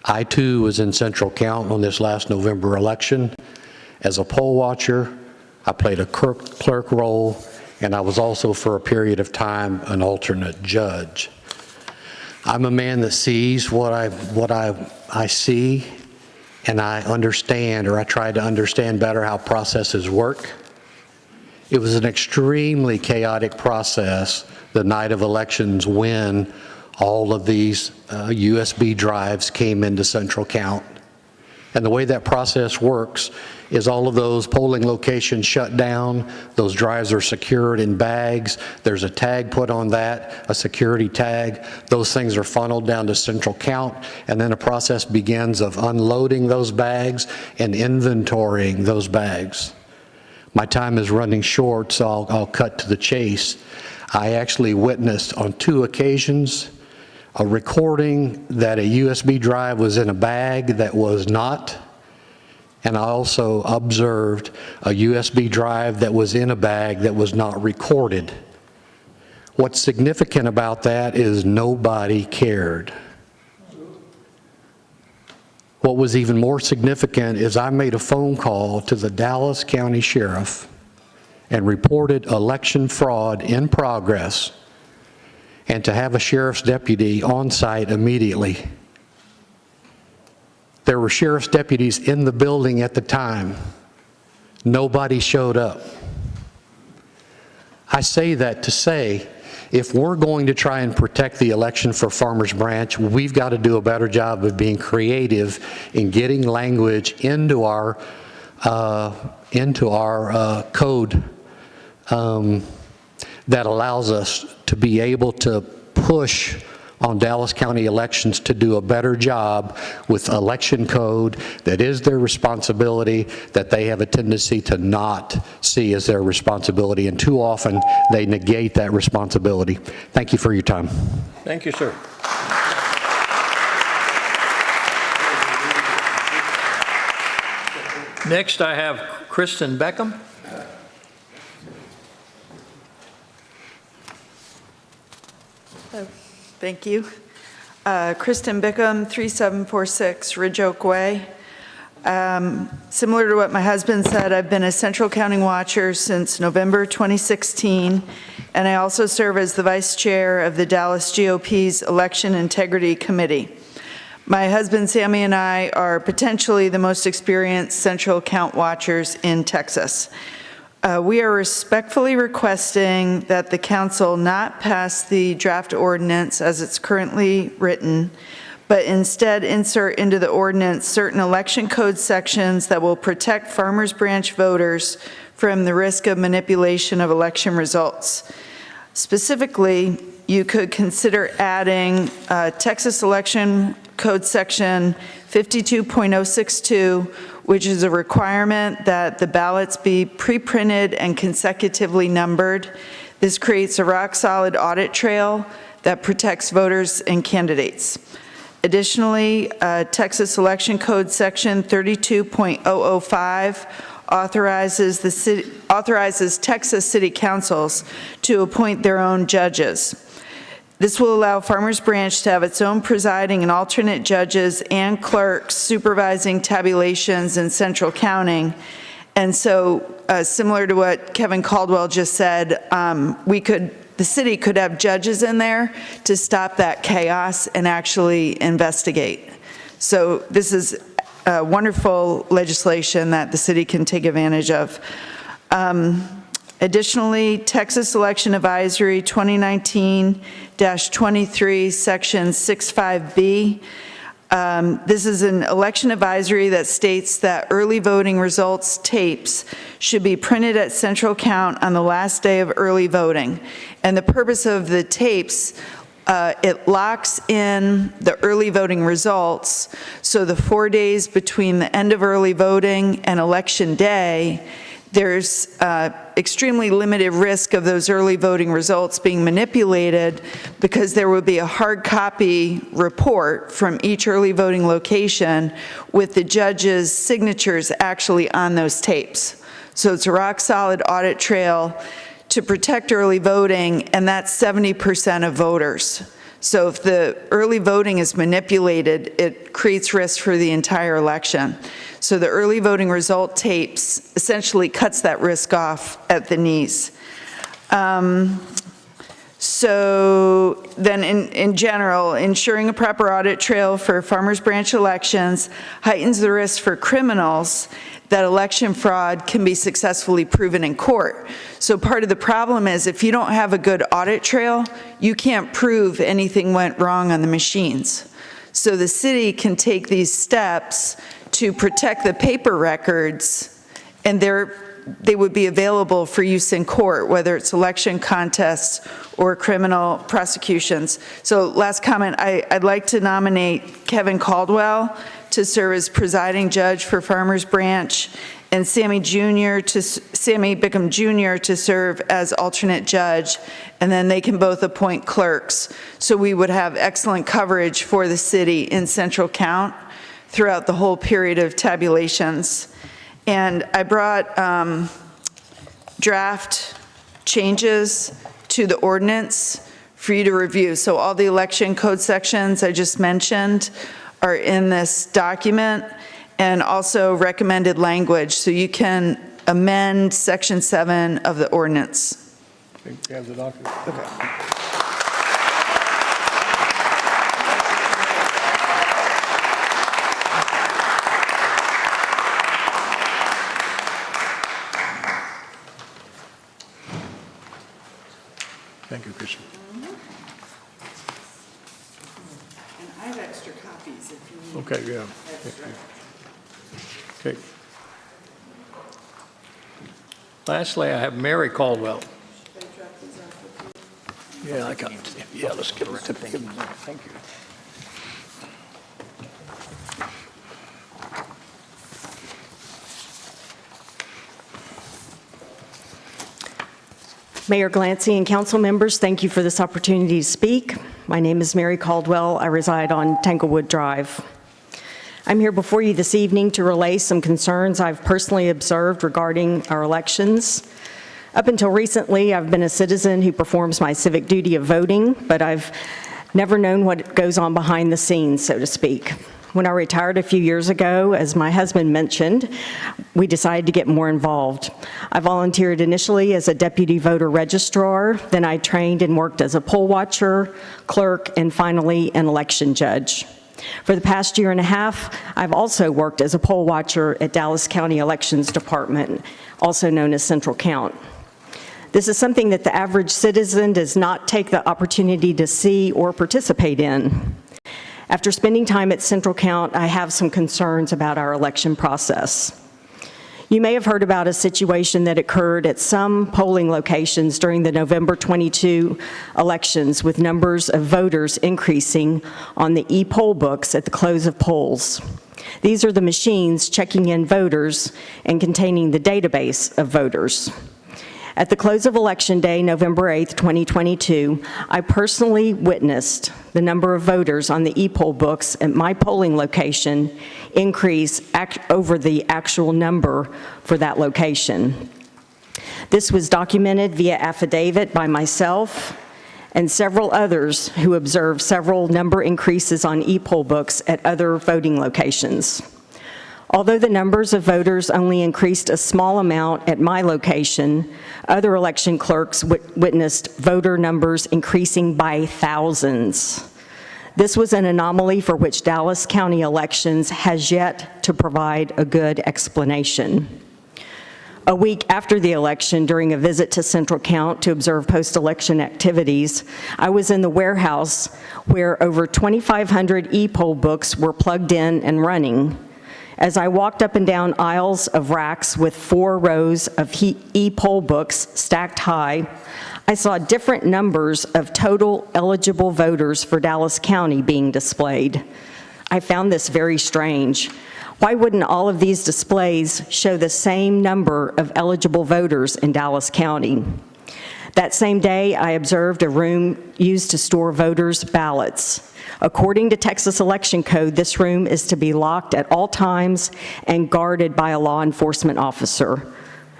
I, too, was in Central Count on this last November election. As a poll watcher, I played a clerk role, and I was also, for a period of time, an alternate judge. I'm a man that sees what I see, and I understand, or I try to understand better how processes work. It was an extremely chaotic process the night of elections when all of these USB drives came into Central Count. And the way that process works is all of those polling locations shut down, those drives are secured in bags, there's a tag put on that, a security tag, those things are funneled down to Central Count, and then a process begins of unloading those bags and inventorying those bags. My time is running short, so I'll cut to the chase. I actually witnessed on 2 occasions a recording that a USB drive was in a bag that was not, and I also observed a USB drive that was in a bag that was not recorded. What's significant about that is nobody cared. What was even more significant is I made a phone call to the Dallas County Sheriff and reported election fraud in progress, and to have a sheriff's deputy on site immediately. There were sheriff's deputies in the building at the time. Nobody showed up. I say that to say, if we're going to try and protect the election for Farmers Branch, we've got to do a better job of being creative in getting language into our code that allows us to be able to push on Dallas County elections to do a better job with election code that is their responsibility, that they have a tendency to not see as their responsibility, and too often they negate that responsibility. Thank you for your time. Thank you, sir. Next, I have Kristen Beckham. Thank you. Kristen Bickham, 3746 Ridge Oak Way. Similar to what my husband said, I've been a Central County Watcher since November 2016, and I also serve as the Vice Chair of the Dallas GOP's Election Integrity Committee. My husband Sammy and I are potentially the most experienced Central Count Watchers in Texas. We are respectfully requesting that the council not pass the draft ordinance as it's currently written, but instead insert into the ordinance certain election code sections that will protect Farmers Branch voters from the risk of manipulation of election results. Specifically, you could consider adding Texas Election Code Section 52.062, which is a requirement that the ballots be pre-printed and consecutively numbered. This creates a rock-solid audit trail that protects voters and candidates. Additionally, Texas Election Code Section 32.005 authorizes Texas city councils to appoint their own judges. This will allow Farmers Branch to have its own presiding and alternate judges and clerks supervising tabulations and central counting. And so, similar to what Kevin Caldwell just said, the city could have judges in there to stop that chaos and actually investigate. So this is wonderful legislation that the city can take advantage of. Additionally, Texas Election Advisory 2019-23, Section 65B. This is an election advisory that states that early voting results tapes should be printed at Central Count on the last day of early voting. And the purpose of the tapes, it locks in the early voting results, so the 4 days between the end of early voting and election day, there's extremely limited risk of those early voting results being manipulated, because there will be a hard copy report from each early voting location with the judges' signatures actually on those tapes. So it's a rock-solid audit trail to protect early voting, and that's 70% of voters. So if the early voting is manipulated, it creates risk for the entire election. So the early voting result tapes essentially cuts that risk off at the knees. So then in general, ensuring a proper audit trail for Farmers Branch elections heightens the risk for criminals that election fraud can be successfully proven in court. So part of the problem is, if you don't have a good audit trail, you can't prove anything went wrong on the machines. So the city can take these steps to protect the paper records, and they would be available for use in court, whether it's election contests or criminal prosecutions. So last comment, I'd like to nominate Kevin Caldwell to serve as presiding judge for Farmers Branch, and Sammy Bickham Jr. to serve as alternate judge, and then they can both appoint clerks. So we would have excellent coverage for the city in Central Count, throughout the whole period of tabulations. And I brought draft changes to the ordinance for you to review. So all the election code sections I just mentioned are in this document, and also recommended language, so you can amend Section 7 of the ordinance. You have the document. Okay. Thank you, Christian. And I have extra copies if you need. Okay, yeah. Okay. Lastly, I have Mary Caldwell. Yeah, I got it. Yeah, let's give her a tip. Thank you. Mayor Glancy and council members, thank you for this opportunity to speak. My name is Mary Caldwell. I reside on Tanglewood Drive. I'm here before you this evening to relay some concerns I've personally observed regarding our elections. Up until recently, I've been a citizen who performs my civic duty of voting, but I've never known what goes on behind the scenes, so to speak. When I retired a few years ago, as my husband mentioned, we decided to get more involved. I volunteered initially as a deputy voter registrar, then I trained and worked as a poll watcher, clerk, and finally an election judge. For the past year and a half, I've also worked as a poll watcher at Dallas County Elections Department, also known as Central Count. This is something that the average citizen does not take the opportunity to see or participate in. After spending time at Central Count, I have some concerns about our election process. You may have heard about a situation that occurred at some polling locations during the November 22 elections, with numbers of voters increasing on the e-poll books at the close of polls. These are the machines checking in voters and containing the database of voters. At the close of Election Day, November 8, 2022, I personally witnessed the number of voters on the e-poll books at my polling location increase over the actual number for that location. This was documented via affidavit by myself and several others who observed several number increases on e-poll books at other voting locations. Although the numbers of voters only increased a small amount at my location, other election clerks witnessed voter numbers increasing by thousands. This was an anomaly for which Dallas County Elections has yet to provide a good explanation. A week after the election, during a visit to Central Count to observe post-election activities, I was in the warehouse where over 2,500 e-poll books were plugged in and running. As I walked up and down aisles of racks with 4 rows of e-poll books stacked high, I saw different numbers of total eligible voters for Dallas County being displayed. I found this very strange. Why wouldn't all of these displays show the same number of eligible voters in Dallas County? That same day, I observed a room used to store voters' ballots. According to Texas Election Code, this room is to be locked at all times and guarded by a law enforcement officer.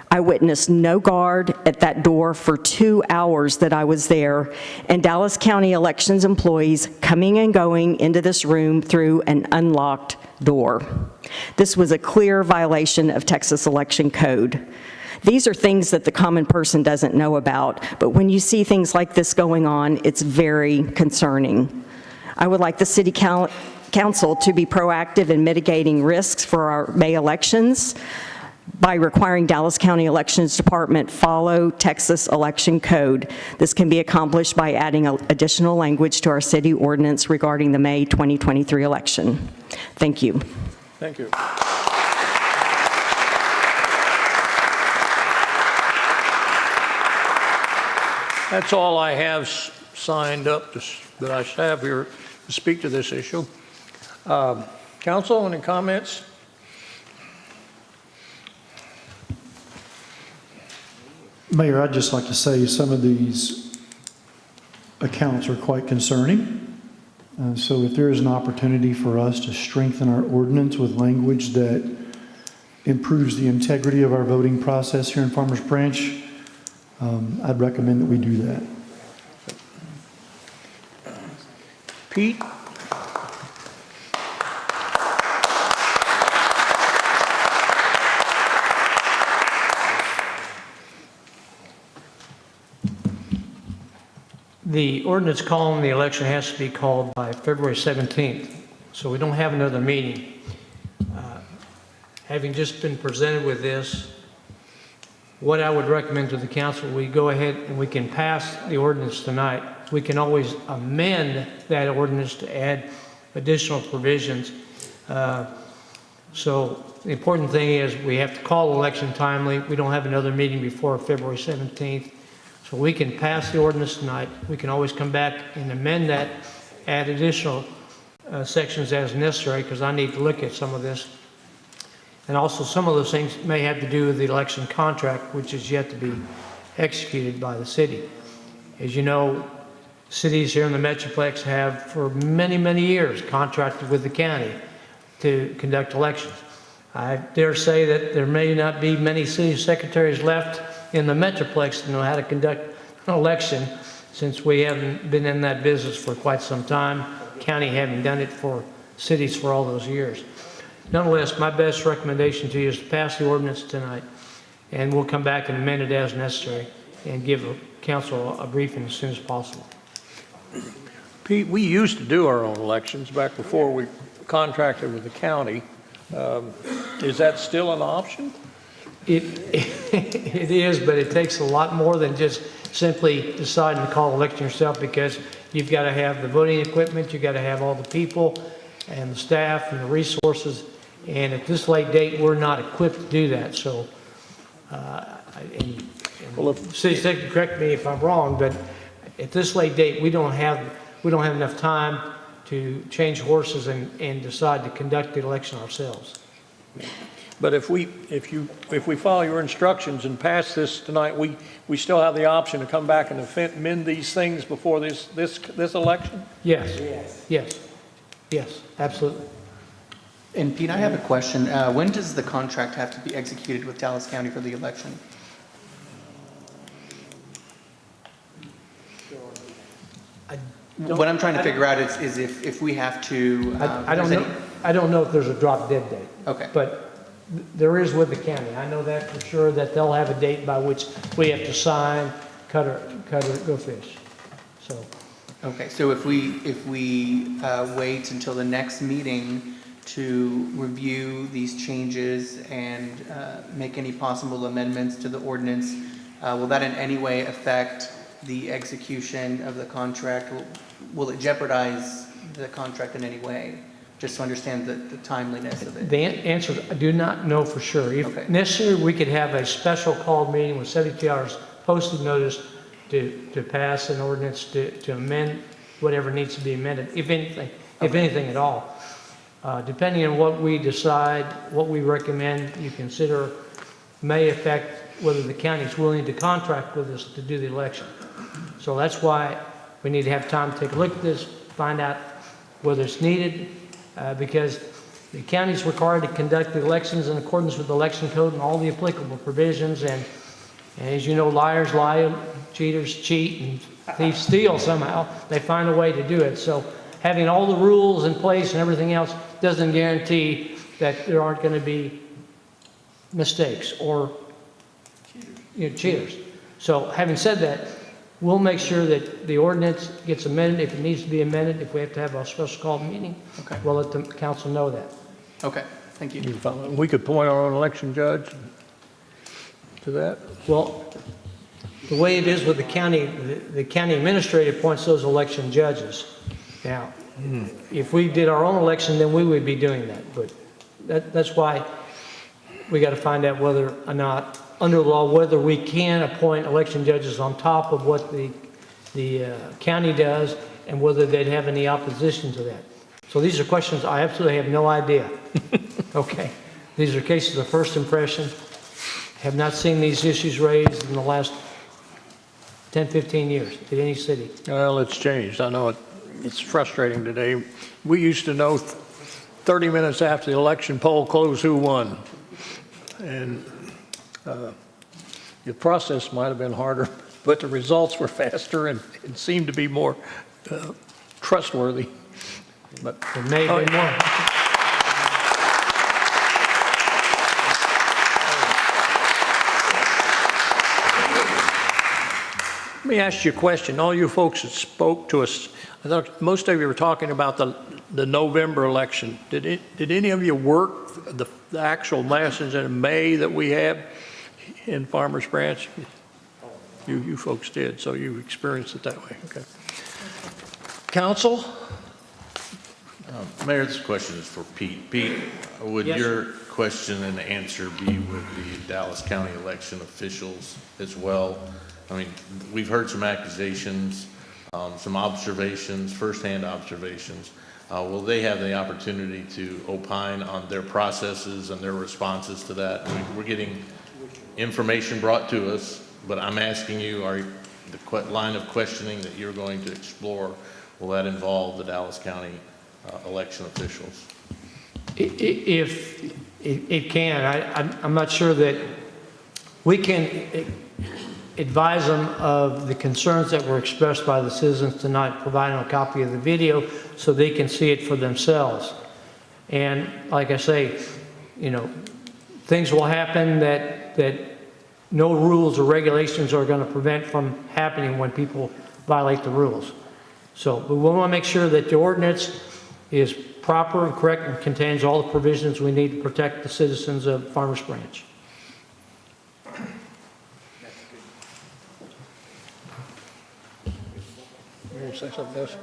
I witnessed no guard at that door for 2 hours that I was there, and Dallas County Elections employees coming and going into this room through an unlocked door. This was a clear violation of Texas Election Code. These are things that the common person doesn't know about, but when you see things like this going on, it's very concerning. I would like the City Council to be proactive in mitigating risks for our May elections by requiring Dallas County Elections Department follow Texas Election Code. This can be accomplished by adding additional language to our city ordinance regarding the May 2023 election. Thank you. Thank you. That's all I have signed up that I have here to speak to this issue. Council, any comments? Mayor, I'd just like to say some of these accounts are quite concerning. So if there is an opportunity for us to strengthen our ordinance with language that improves the integrity of our voting process here in Farmers Branch, I'd recommend that we do that. Pete? The ordinance calling the election has to be called by February 17th, so we don't have another meeting. Having just been presented with this, what I would recommend to the council, we go ahead and we can pass the ordinance tonight. We can always amend that ordinance to add additional provisions. So the important thing is we have to call election timely. We don't have another meeting before February 17th. So we can pass the ordinance tonight. We can always come back and amend that, add additional sections as necessary, because I need to look at some of this. And also some of those things may have to do with the election contract, which is yet to be executed by the city. As you know, cities here in the Metroplex have for many, many years contracted with the county to conduct elections. I dare say that there may not be many city secretaries left in the Metroplex to know how to conduct an election, since we haven't been in that business for quite some time, county having done it for cities for all those years. Nonetheless, my best recommendation to you is to pass the ordinance tonight, and we'll come back and amend it as necessary and give the council a briefing as soon as possible. Pete, we used to do our own elections back before we contracted with the county. Is that still an option? It is, but it takes a lot more than just simply deciding to call election yourself, because you've got to have the voting equipment, you've got to have all the people and the staff and the resources. And at this late date, we're not equipped to do that. So, well, if city secretary, correct me if I'm wrong, but at this late date, we don't have enough time to change horses and decide to conduct the election ourselves. But if we follow your instructions and pass this tonight, we still have the option to come back and amend these things before this election? Yes, absolutely. And Pete, I have a question. When does the contract have to be executed with Dallas County for the election? What I'm trying to figure out is if we have to. I don't know if there's a drop dead date. Okay. But there is with the county. I know that for sure, that they'll have a date by which we have to sign, cut or go fish. So. Okay, so if we wait until the next meeting to review these changes and make any possible amendments to the ordinance, will that in any way affect the execution of the contract? Will it jeopardize the contract in any way? Just to understand the timeliness of it. The answer is I do not know for sure. If necessary, we could have a special called meeting with 72 hours posted notice to pass an ordinance to amend whatever needs to be amended, if anything at all. Depending on what we decide, what we recommend you consider may affect whether the county is willing to contract with us to do the election. So that's why we need to have time to take a look at this, find out whether it's needed, because the county is required to conduct the elections in accordance with the election code and all the applicable provisions. And as you know, liars lie, cheaters cheat, and thieves steal somehow. They find a way to do it. So having all the rules in place and everything else doesn't guarantee that there aren't going to be mistakes or cheaters. So having said that, we'll make sure that the ordinance gets amended if it needs to be amended. If we have to have a special call meeting, we'll let the council know that. Okay, thank you. We could appoint our own election judge to that? Well, the way it is with the county administrator appoints those election judges. Now, if we did our own election, then we would be doing that. But that's why we got to find out whether or not, under law, whether we can appoint election judges on top of what the county does, and whether they'd have any opposition to that. So these are questions I absolutely have no idea. Okay, these are cases of first impression. Have not seen these issues raised in the last 10, 15 years in any city. Well, it's changed. I know it it's frustrating today. We used to know 30 minutes after the election poll closed who won. And the process might have been harder, but the results were faster and seemed to be more trustworthy. But It may have been one. Let me ask you a question. All you folks that spoke to us, I thought most of you were talking about the November election. Did any of you work the actual elections in May that we had in Farmers Branch? You folks did, so you experienced it that way. Okay. Council? Mayor, this question is for Pete. Pete, would Yes, your question and answer be with the Dallas County election officials as well? I mean, we've heard some accusations, some observations, firsthand observations. Will they have the opportunity to opine on their processes and their responses to that? We're getting information brought to us, but I'm asking you, the line of questioning that you're going to explore, will that involve the Dallas County election officials? If it can, I'm not sure that we can advise them of the concerns that were expressed by the citizens tonight, providing a copy of the video so they can see it for themselves. And like I say, you know, things will happen that no rules or regulations are going to prevent from happening when people violate the rules. So we want to make sure that the ordinance is proper and correct and contains all the provisions we need to protect the citizens of Farmers Branch. Say something else?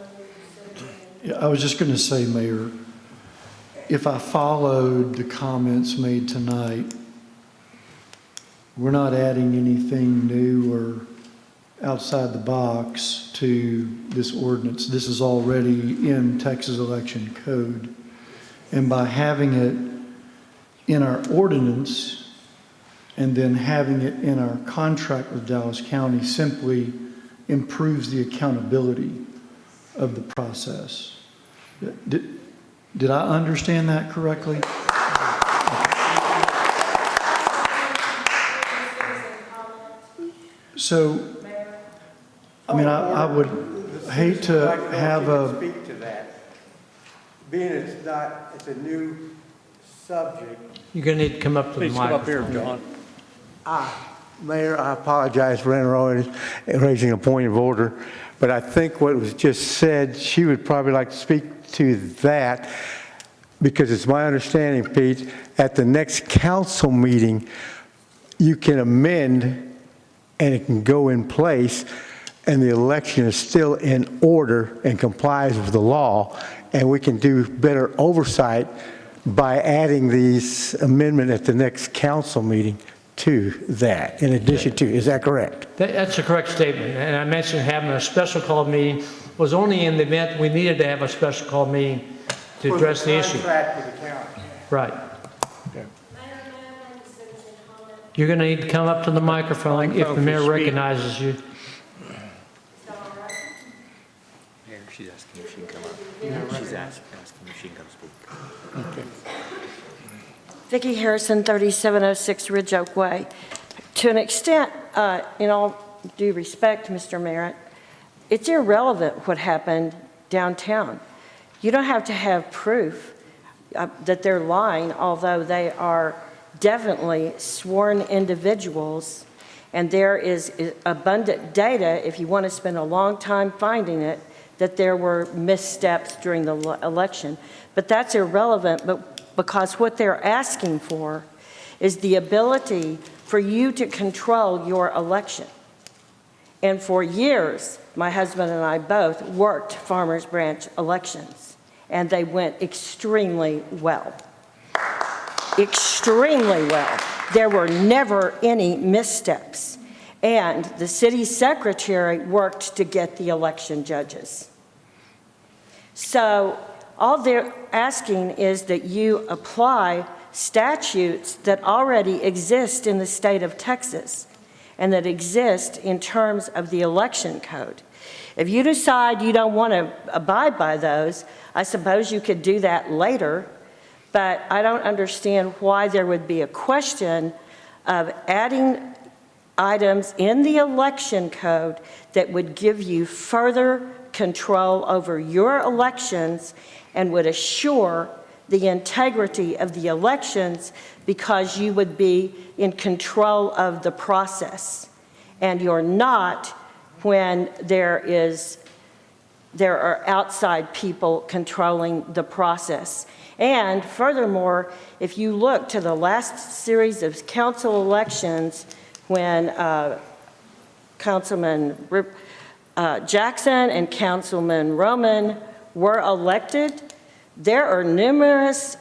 Yeah, I was just going to say, Mayor, if I followed the comments made tonight, we're not adding anything new or outside the box to this ordinance. This is already in Texas Election Code. And by having it in our ordinance and then having it in our contract with Dallas County simply improves the accountability of the process. Did I understand that correctly? So, I mean, I would hate to have a... Speak to that. Being it's a new subject. You're going to need to come up to the Please come up here, microphone. John. Mayor, I apologize for raising a point of order, but I think what was just said, she would probably like to speak to that, because it's my understanding, Pete, at the next council meeting, you can amend and it can go in place, and the election is still in order and complies with the law, and we can do better oversight by adding these amendment at the next council meeting to that, in addition to, is that correct? That's a correct statement. And I mentioned having a special call meeting was only in the event we needed to have a special call meeting to address the issue. Right. Okay. You're going to need to come up to the microphone if the mayor Speak. recognizes you. Mayor, she's asking if she can come up. She's asking if she can come speak. Okay. Vicki Harrison, 3706 Ridge Oak Way. To an extent, in all due respect, Mr. Merritt, it's irrelevant what happened downtown. You don't have to have proof that they're lying, although they are definitely sworn individuals, and there is abundant data, if you want to spend a long time finding it, that there were missteps during the election. But that's irrelevant, because what they're asking for is the ability for you to control your election. And for years, my husband and I both worked Farmers Branch elections, and they went extremely well. Extremely well. There were never any missteps. And the city secretary worked to get the election judges. So all they're asking is that you apply statutes that already exist in the state of Texas and that exist in terms of the election code. If you decide you don't want to abide by those, I suppose you could do that later, but I don't understand why there would be a question of adding items in the election code that would give you further control over your elections and would assure the integrity of the elections, because you would be in control of the process. And you're not when there are outside people controlling the process. And furthermore, if you look to the last series of council elections when Councilman Jackson and Councilman Roman were elected, there are numerous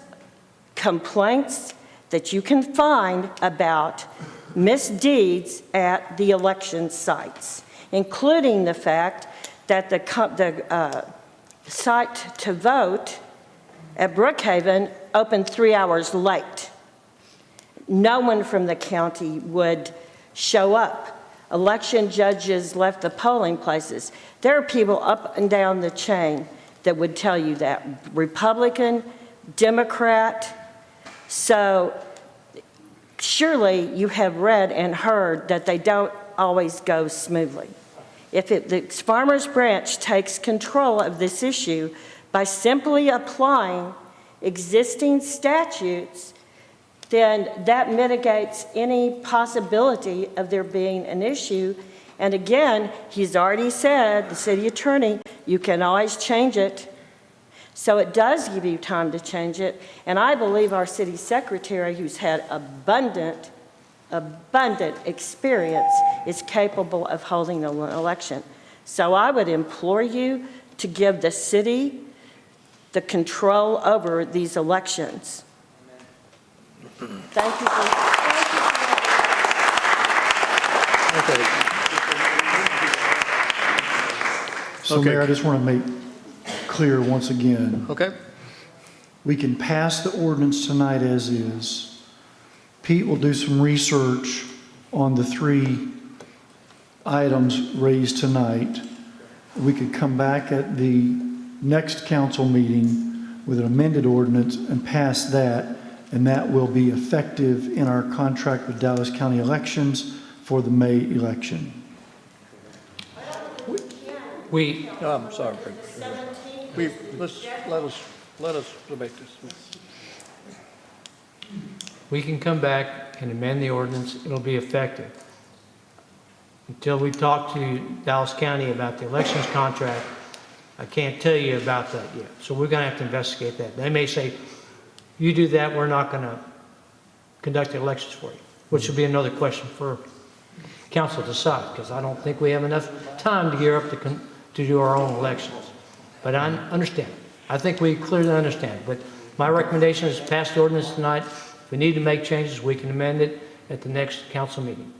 complaints that you can find about misdeeds at the election sites, including the fact that the site to vote at Brookhaven opened 3 hours late. No one from the county would show up. Election judges left the polling places. There are people up and down the chain that would tell you that. Republican, Democrat. So surely you have read and heard that they don't always go smoothly. If the Farmers Branch takes control of this issue by simply applying existing statutes, then that mitigates any possibility of there being an issue. And again, he's already said, the city attorney, you can always change it. So it does give you time to change it. And I believe our city secretary, who's had abundant experience, is capable of holding an election. So I would implore you to give the city the control over these elections. Thank you So Mayor, I just want to make clear once again. Okay. We can pass the ordinance tonight as is. Pete will do some research on the 3 items raised tonight. We could come back at the next council meeting with an amended ordinance and pass that, and that will be effective in our contract with Dallas County Elections for the May election. I'm sorry. Let us debate this. We can come back and amend the ordinance, it'll be effective. Until we talk to Dallas County about the elections contract, I can't tell you about that yet. So we're gonna have to investigate that. They may say, you do that, we're not gonna conduct the elections for you, which would be another question for council to decide, because I don't think we have enough time to gear up to do our own elections. But I understand. I think we clearly understand. But my recommendation is pass the ordinance tonight. If we need to make changes, we can amend it at the next council meeting.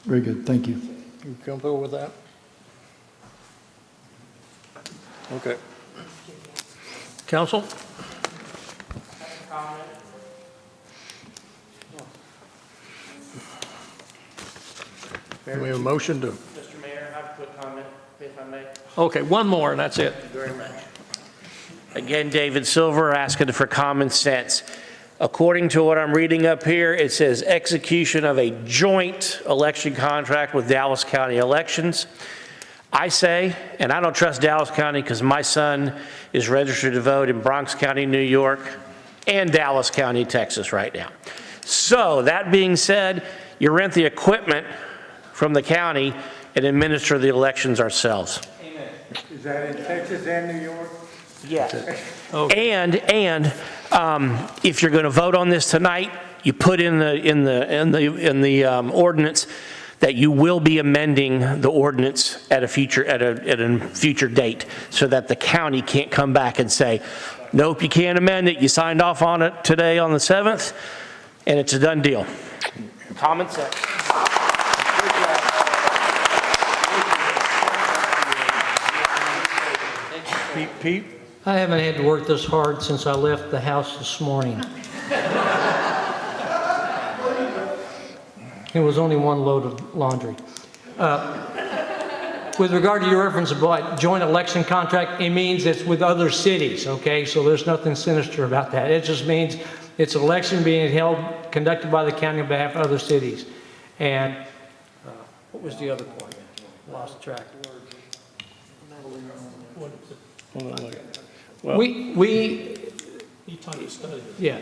Very good, thank you. You comfortable with that? Okay. Council? We have a motion to... Mr. Mayor, I have a quick comment, if I may. Okay, one more, and that's it. Thank you very much. Again, David Silver asking for common sense. According to what I'm reading up here, it says execution of a joint election contract with Dallas County Elections. I say, and I don't trust Dallas County because my son is registered to vote in Bronx County, New York, and Dallas County, Texas right now. So that being said, you rent the equipment from the county and administer the elections ourselves. Amen. Is that in Texas and New York? Yes. And if you're going to vote on this tonight, you put in the ordinance that you will be amending the ordinance at a future date, so that the county can't come back and say, nope, you can't amend it. You signed off on it today on the 7th, and it's a done deal. Common sense. Pete? I haven't had to work this hard since I left the house this morning. It was only one load of laundry. With regard to your reference about joint election contract, it means it's with other cities, okay? So there's nothing sinister about that. It just means it's an election being held, conducted by the county on behalf of other cities. And what was the other point? Lost track. Yeah.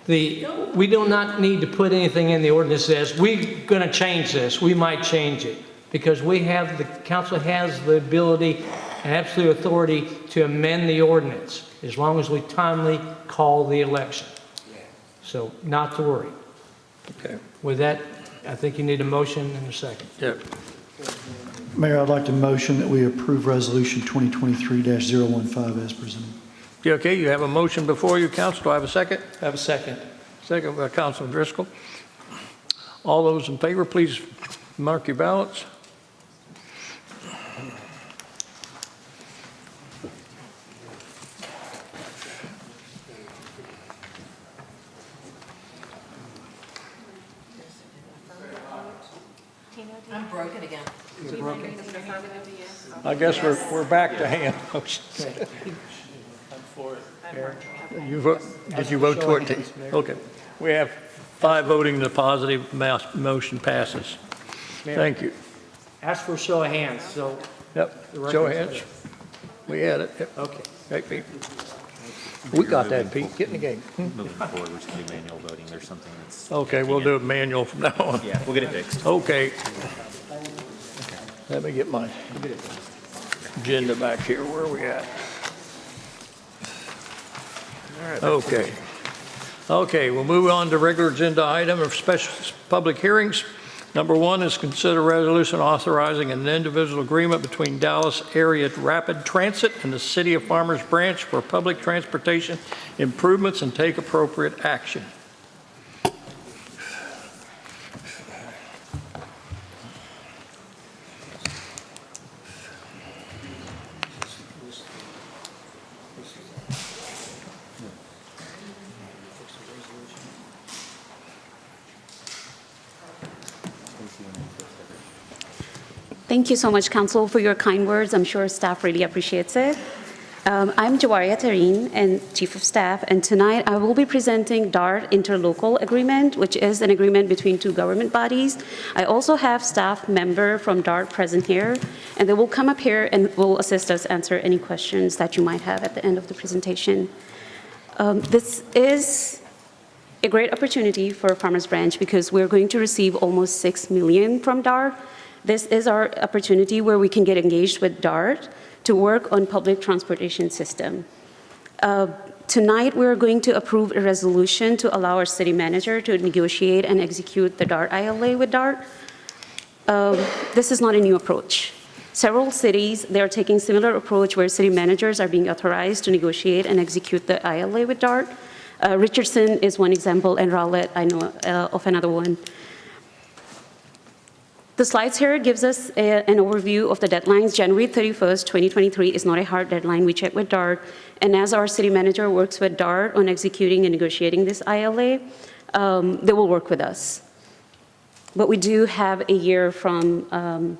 We do not need to put anything in the ordinance that says, we're going to change this, we might change it. Because the council has the ability and absolute authority to amend the ordinance, as long as we timely call the election. So, not to worry. Okay. With that, I think you need a motion and a second. Yeah. Mayor, I'd like to motion that we approve Resolution 2023-015 as presented. Yeah, okay, you have a motion before you, council. Do I have a second? I have a second. Second by Councilman Driscoll. All those in favor, please mark your ballots. I'm broken again. I guess we're back to hand motions. Did you vote for it? Okay. We have 5 voting in the positive, motion passes. Thank you. Ask for a show of hands, so. Yep, the show of record's hands. We had it. Yep. Okay. Hey, Pete. We got that, Pete. Get in the game. Moving forward, we should do manual voting. There's something that's. Okay, we'll do it manual from now on. Yeah, we'll get it fixed. Okay. Let me get my agenda back here. Where are we at? Okay. Okay, we'll move on to regular agenda item of special public hearings. Number 1 is consider resolution authorizing an individual agreement between Dallas Area Rapid Transit and the City of Farmers Branch for public transportation improvements and take appropriate action. Thank you so much, Council, for your kind words. I'm sure staff really appreciates it. I'm Jawaria Tareen, and Chief of Staff, and tonight I will be presenting DART Interlocal Agreement, which is an agreement between 2 government bodies. I also have staff member from DART present here, and they will come up here and will assist us answer any questions that you might have at the end of the presentation. This is a great opportunity for Farmers Branch because we're going to receive almost $6 million from DART. This is our opportunity where we can get engaged with DART to work on public transportation system. Tonight, we're going to approve a resolution to allow our city manager to negotiate and execute the DART ILA with DART. This is not a new approach. Several cities, they are taking similar approach where city managers are being authorized to negotiate and execute the ILA with DART. Richardson is one example, and Rowlett, I know of another one. The slides here gives us an overview of the deadlines. January 31st, 2023 is not a hard deadline. We checked with DART. And as our city manager works with DART on executing and negotiating this ILA, they will work with us. But we do have a year from,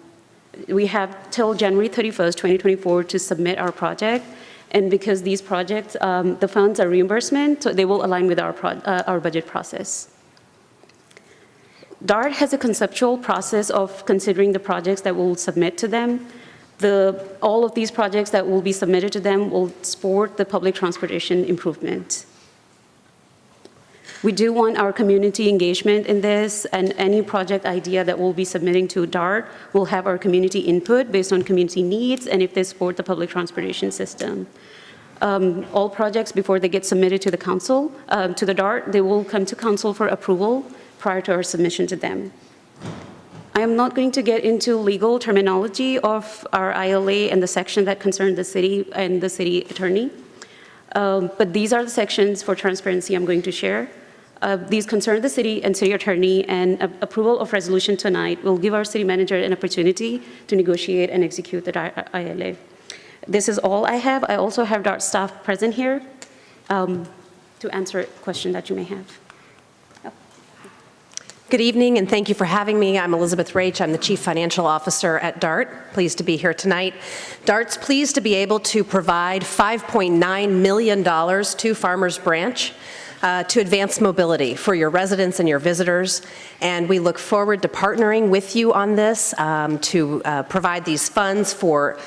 we have till January 31st, 2024 to submit our project. And because these projects, the funds are reimbursement, so they will align with our budget process. DART has a conceptual process of considering the projects that we'll submit to them. All of these projects that will be submitted to them will support the public transportation improvement. We do want our community engagement in this, and any project idea that we'll be submitting to DART will have our community input based on community needs and if they support the public transportation system. All projects, before they get submitted to the council, to the DART, they will come to council for approval prior to our submission to them. I am not going to get into legal terminology of our ILA and the section that concern the city and the city attorney, but these are the sections for transparency I'm going to share. These concern the city and city attorney, and approval of resolution tonight will give our city manager an opportunity to negotiate and execute the ILA. This is all I have. I also have DART staff present here to answer a question that you may have. Good evening, and thank you for having me. I'm Elizabeth Raich. I'm the Chief Financial Officer at DART. Pleased to be here tonight. DART's pleased to be able to provide $5.9 million to Farmers Branch to advance mobility for your residents and your visitors. And we look forward to partnering with you on this to provide these funds for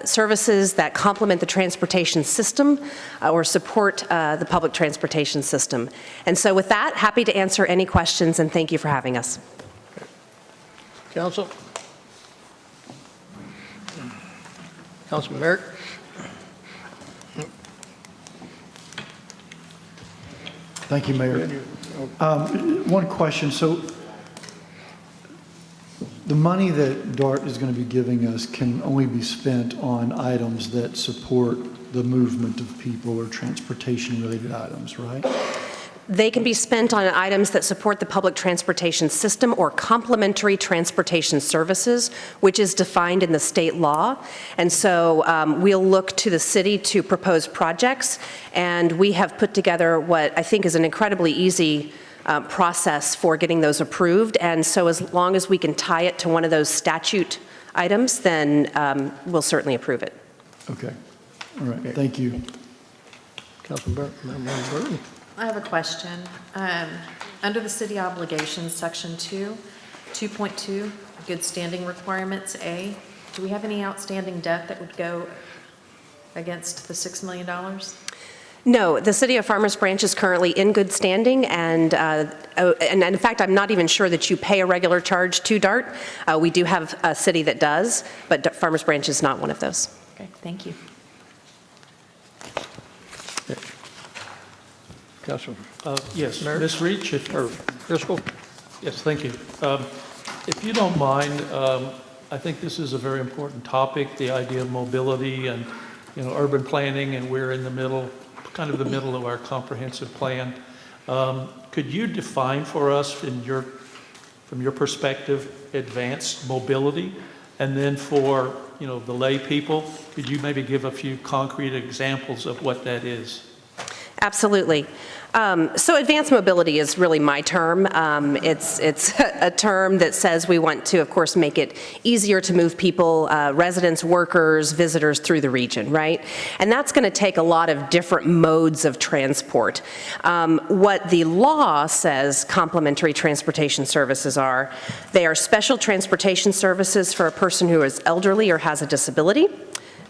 services that complement the transportation system or support the public transportation system. And so with that, happy to answer any questions, and thank you for having us. Council? Councilman Merrick? Thank you, Mayor. One question. So the money that DART is going to be giving us can only be spent on items that support the movement of people or transportation-related items, right? They can be spent on items that support the public transportation system or complementary transportation services, which is defined in the state law. And so we'll look to the city to propose projects, and we have put together what I think is an incredibly easy process for getting those approved. And so as long as we can tie it to one of those statute items, then we'll certainly approve it. Okay. All right. Thank you. Councilman Burton. I have a question. Under the city obligations, section 2.2, good standing requirements, A, do we have any outstanding debt that would go against the $6 million? No, the city of Farmers Branch is currently in good standing, and in fact, I'm not even sure that you pay a regular charge to DART. We do have a city that does, but Farmers Branch is not one of those. Okay, thank you. Councilman. Yes, Merrick? Ms. Reach, Or Driscoll? Yes, thank you. If you don't mind, I think this is a very important topic, the idea of mobility and, urban planning, and we're in the middle, kind of the middle of our comprehensive plan. Could you define for us, from your perspective, advanced mobility? And then for, the lay people, could you maybe give a few concrete examples of what that is? Absolutely. So advanced mobility is really my term. It's a term that says we want to, of course, make it easier to move people, residents, workers, visitors through the region, right? And that's going to take a lot of different modes of transport. What the law says complementary transportation services are, they are special transportation services for a person who is elderly or has a disability,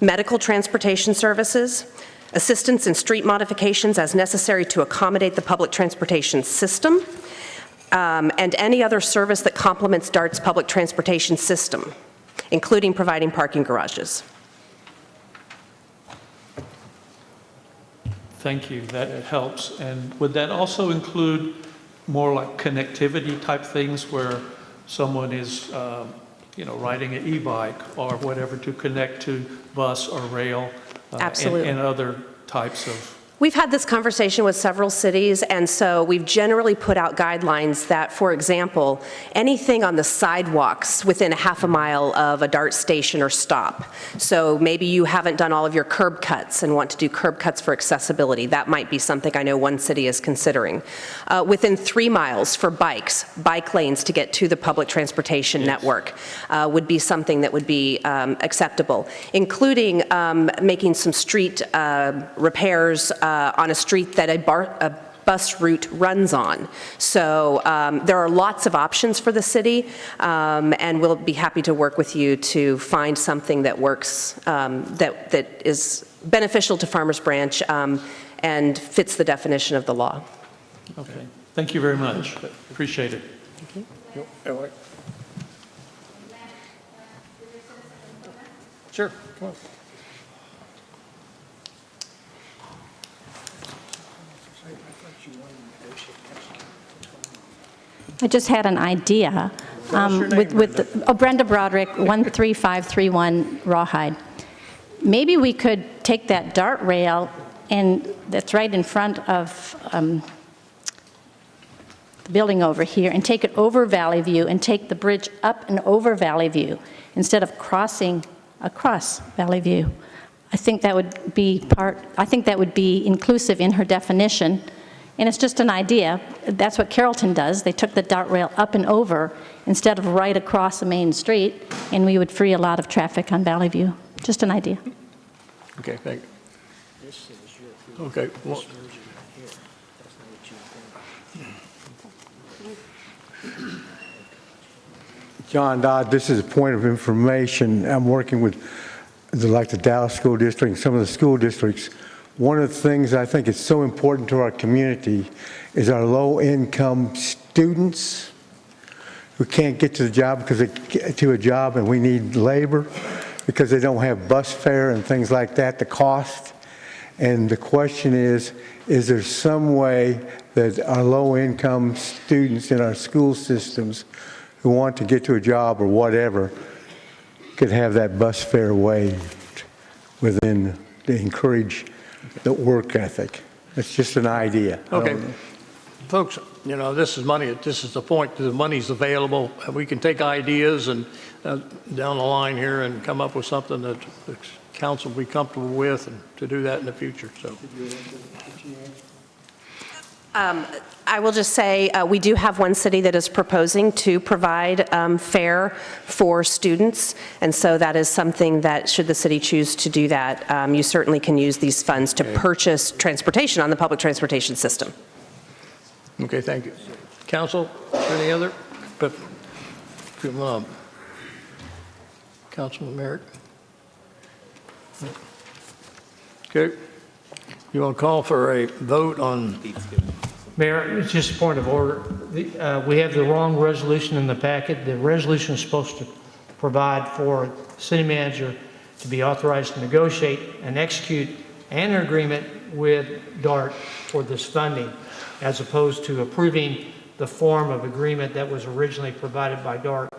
medical transportation services, assistance in street modifications as necessary to accommodate the public transportation system, and any other service that complements DART's public transportation system, including providing parking garages. Thank you, that helps. And would that also include more like connectivity type things where someone is, riding an e-bike or whatever to connect to bus or rail? Absolutely. And other types of... We've had this conversation with several cities, and so we've generally put out guidelines that, for example, anything on the sidewalks within a half a mile of a DART station or stop. So maybe you haven't done all of your curb cuts and want to do curb cuts for accessibility. That might be something I know one city is considering. Within 3 miles for bikes, bike lanes to get to the public transportation network would be something that would be acceptable, including making some street repairs on a street that a bus route runs on. So there are lots of options for the city, and we'll be happy to work with you to find something that works, that is beneficial to Farmers Branch and fits the definition of the law. Okay. Thank you very much. Appreciate it. Thank you. Sure. Come on. I just had an idea. Brenda Broderick, 13531 Rawhide. Maybe we could take that DART rail, and that's right in front of the building over here, and take it over Valley View and take the bridge up and over Valley View instead of crossing across Valley View. I think that would be inclusive in her definition, And it's just an idea. That's what Carrollton does. They took the DART rail up and over instead of right across the main street, and we would free a lot of traffic on Valley View. Just an idea. Okay, thank you. Okay. Well, John Dodd, this is a point of information. I'm working with the Dallas School District and some of the school districts. One of the things I think is so important to our community is our low-income students who can't get to the job because they get to a job and we need labor because they don't have bus fare and things like that to cost. And the question is there some way that our low-income students in our school systems who want to get to a job or whatever could have that bus fare waived within to encourage the work ethic? It's just an idea. Okay. Folks, you know, this is money. This is the point. The money's available. We can take ideas and down the line here and come up with something that the council will be comfortable with, and to do that in the future. So. I will just say we do have one city that is proposing to provide fare for students, and so that is something that, should the city choose to do that, you certainly can use these funds to purchase transportation on the public transportation system. Okay, thank you. Council, any other? But, Councilman Merritt. Okay. You want to call for a vote on? Mayor, it's just a point of order. We have the wrong resolution in the packet. The resolution is supposed to provide for the city manager to be authorized to negotiate and execute an agreement with DART for this funding, as opposed to approving the form of agreement that was originally provided by DART.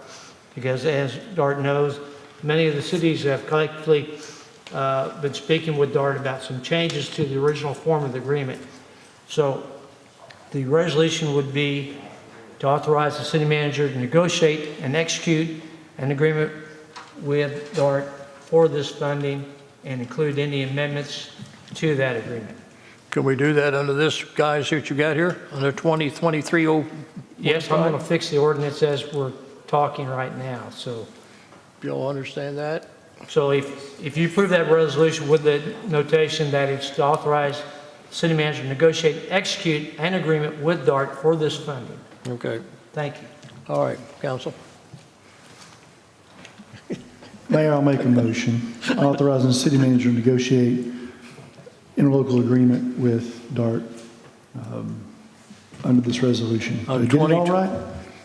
Because as DART knows, many of the cities have collectively been speaking with DART about some changes to the original form of the agreement. So the resolution would be to authorize the city manager to negotiate and execute an agreement with DART for this funding and include any amendments to that agreement. Can we do that under this, guys, that you got here, under 2023-0? Yes, I'm going to fix the ordinance as we're talking right now, so. You'll understand that? So if you approve that resolution with the notation that it's to authorize city manager to negotiate, execute an agreement with DART for this funding. Okay. Thank you. All right, council. Mayor, I'll make a motion authorizing the city manager to negotiate interlocal agreement with DART under this resolution. Did I get it all right?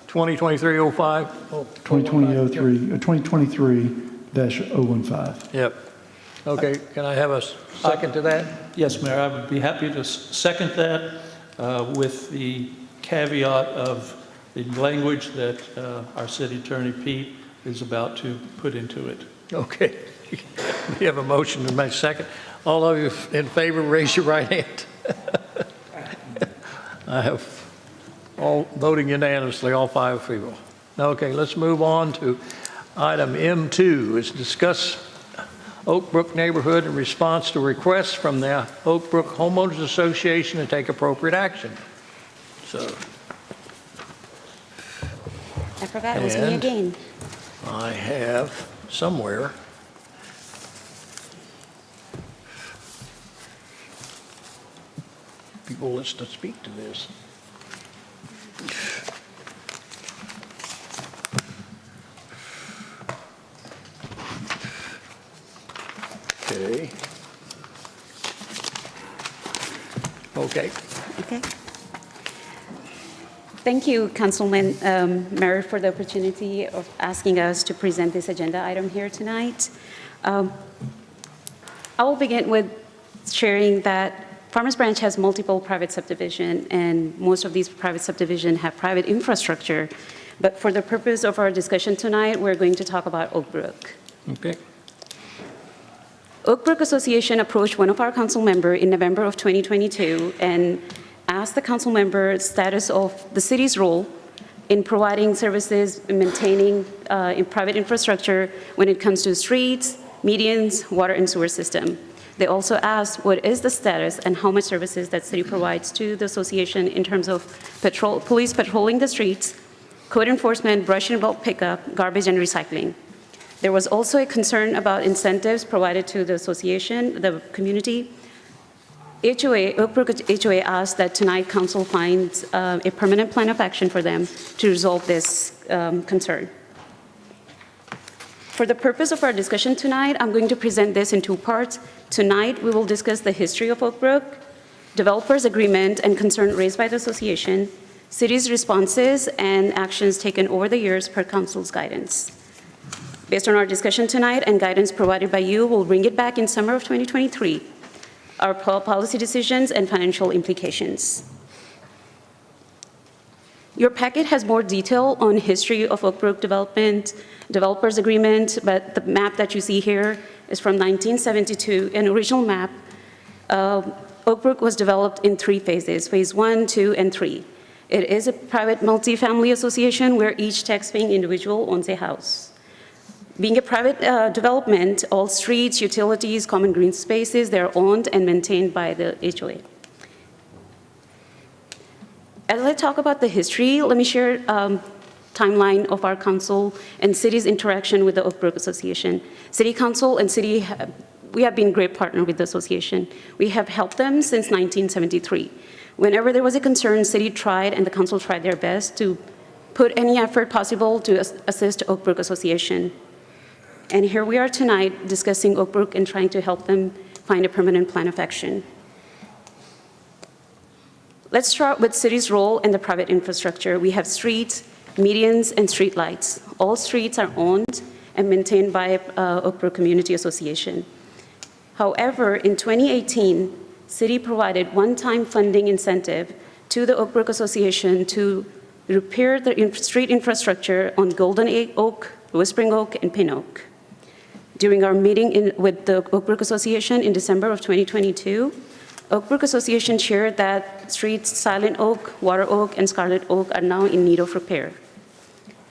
2023-05? 2023-015. Yep. Okay, can I have a second to that? Yes, Mayor, I would be happy to second that with the caveat of the language that our city attorney, Pete, is about to put into it. Okay. We have a motion to make second. All of you in favor, raise your right hand. I have all voting unanimously, all 5 people. Okay, let's move on to item M2. It's discuss Oak Brook neighborhood in response to requests from the Oak Brook Homeowners Association to take appropriate action. So. I forgot it was me again. I have somewhere people list to speak to this. Okay. Okay. Okay. Thank you, Councilman Merritt, for the opportunity of asking us to present this agenda item here tonight. I will begin with sharing that Farmers Branch has multiple private subdivisions, and most of these private subdivisions have private infrastructure. But for the purpose of our discussion tonight, we're going to talk about Oak Brook. Okay. Oak Brook Association approached one of our council members in November of 2022 and asked the council member status of the city's role in providing services and maintaining in private infrastructure when it comes to streets, medians, water and sewer system. They also asked what is the status and how much services that city provides to the association in terms of police patrolling the streets, code enforcement, brush and bulk pickup, garbage and recycling. There was also a concern about incentives provided to the association, the community. Oak Brook HOA asked that tonight council finds a permanent plan of action for them to resolve this concern. For the purpose of our discussion tonight, I'm going to present this in two parts. Tonight, we will discuss the history of Oak Brook, developers agreement and concern raised by the association, city's responses and actions taken over the years per council's guidance. Based on our discussion tonight and guidance provided by you, we'll bring it back in summer of 2023, our policy decisions and financial implications. Your packet has more detail on history of Oak Brook development, developers agreement, but the map that you see here is from 1972, an original map. Oak Brook was developed in 3 phases, phase 1, 2, and 3. It is a private multifamily association where each tax-paying individual owns a house. Being a private development, all streets, utilities, common green spaces, they're owned and maintained by the HOA. As I talk about the history, let me share timeline of our council and city's interaction with the Oak Brook Association. City Council and city, we have been great partner with the association. We have helped them since 1973. Whenever there was a concern, city tried and the council tried their best to put any effort possible to assist Oak Brook Association. And here we are tonight discussing Oak Brook and trying to help them find a permanent plan of action. Let's start with city's role in the private infrastructure. We have streets, medians, and street lights. All streets are owned and maintained by Oak Brook Community Association. However, in 2018, city provided one-time funding incentive to the Oak Brook Association to repair the street infrastructure on Golden Oak, Whispering Oak, and Pin Oak. During our meeting with the Oak Brook Association in December of 2022, Oak Brook Association shared that streets Silent Oak, Water Oak, and Scarlet Oak are now in need of repair.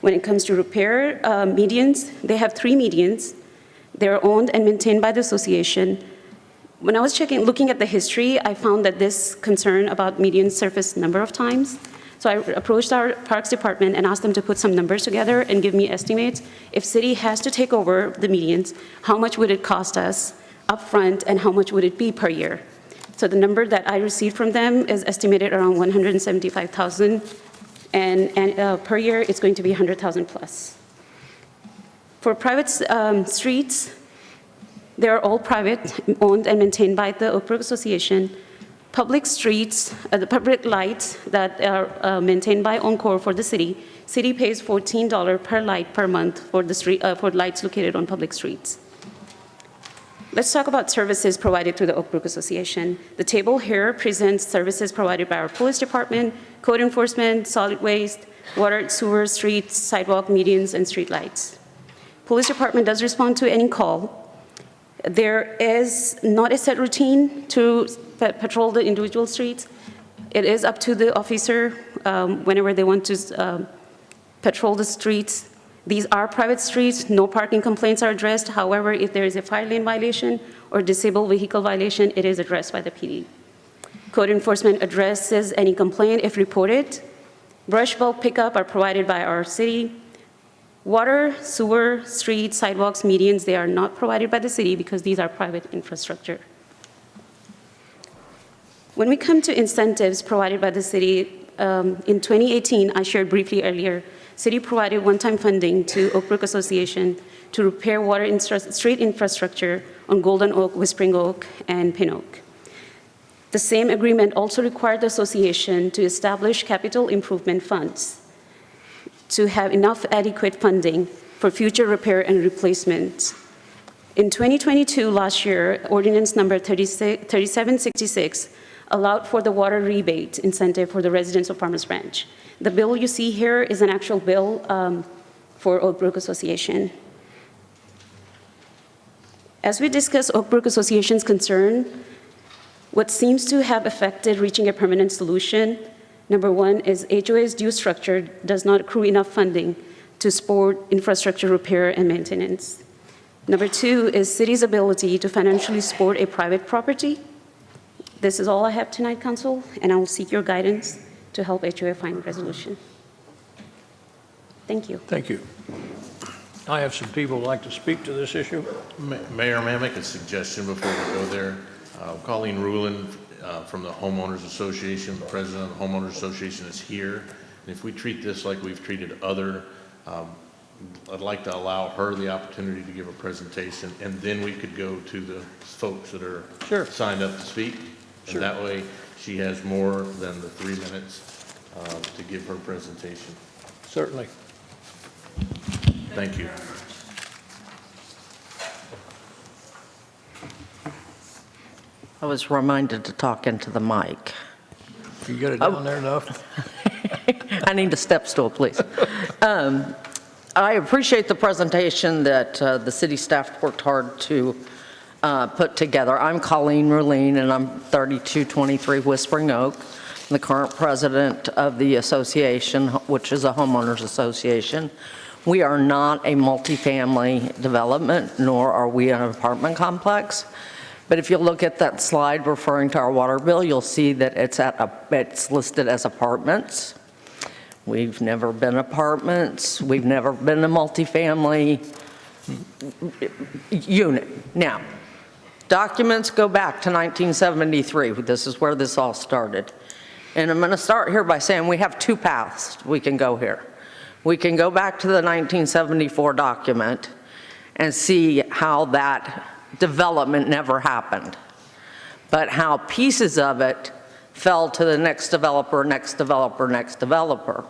When it comes to repair medians, they have 3 medians. They're owned and maintained by the association. When I was looking at the history, I found that this concern about medians surfaced a number of times. So I approached our Parks Department and asked them to put some numbers together and give me estimates. If city has to take over the medians, how much would it cost us upfront and how much would it be per year? So the number that I received from them is estimated around $175,000, and per year it's going to be $100,000 plus. For private streets, they're all private, owned and maintained by the Oak Brook Association. Public streets, the public lights that are maintained by Encore for the city pays $14 per light per month for the street, for lights located on public streets. Let's talk about services provided through the Oak Brook Association. The table here presents services provided by our police department, code enforcement, solid waste, water, sewer, streets, sidewalk, medians, and street lights. Police department does respond to any call. There is not a set routine to patrol the individual streets. It is up to the officer whenever they want to patrol the streets. These are private streets, no parking complaints are addressed. However, if there is a fire lane violation or disabled vehicle violation, it is addressed by the PD. Code enforcement addresses any complaint if reported. Brush bulk pickup are provided by our city. Water, sewer, streets, sidewalks, medians, they are not provided by the city because these are private infrastructure. When we come to incentives provided by the city, in 2018, I shared briefly earlier, city provided one-time funding to Oak Brook Association to repair street infrastructure on Golden Oak, Whispering Oak, and Pin Oak. The same agreement also required the association to establish capital improvement funds to have enough adequate funding for future repair and replacement. In 2022, last year, ordinance number 3766 allowed for the water rebate incentive for the residents of Farmers Branch. The bill you see here is an actual bill for Oak Brook Association. As we discuss Oak Brook Association's concern, what seems to have affected reaching a permanent solution, number one is HOA's due structure does not accrue enough funding to support infrastructure repair and maintenance. Number 2 is city's ability to financially support a private property. This is all I have tonight, Council, and I will seek your guidance to help HOA find resolution. Thank you. Thank you. I have some people who'd like to speak to this issue. Mayor, may I make a suggestion before we go there? Colleen Rulin from the Homeowners Association, the president of the Homeowners Association, is here. And if we treat this like we've treated other, I'd like to allow her the opportunity to give a presentation, and then we could go to the folks that are signed up to speak. And that way, she has more than the 3 minutes to give her presentation. Certainly. Thank you. I was reminded to talk into the mic. You get it down there enough? I need a step stool, please. I appreciate the presentation that the city staff worked hard to put together. I'm Colleen Rulin, and I'm 3223 Whispering Oak. I'm the current president of the association, which is a homeowners association. We are not a multifamily development, nor are we an apartment complex. But if you look at that slide referring to our water bill, you'll see that it's listed as apartments. We've never been apartments. We've never been a multifamily unit. Now, documents go back to 1973. This is where this all started. And I'm going to start here by saying we have two paths we can go here. We can go back to the 1974 document and see how that development never happened, but how pieces of it fell to the next developer, next developer, next developer.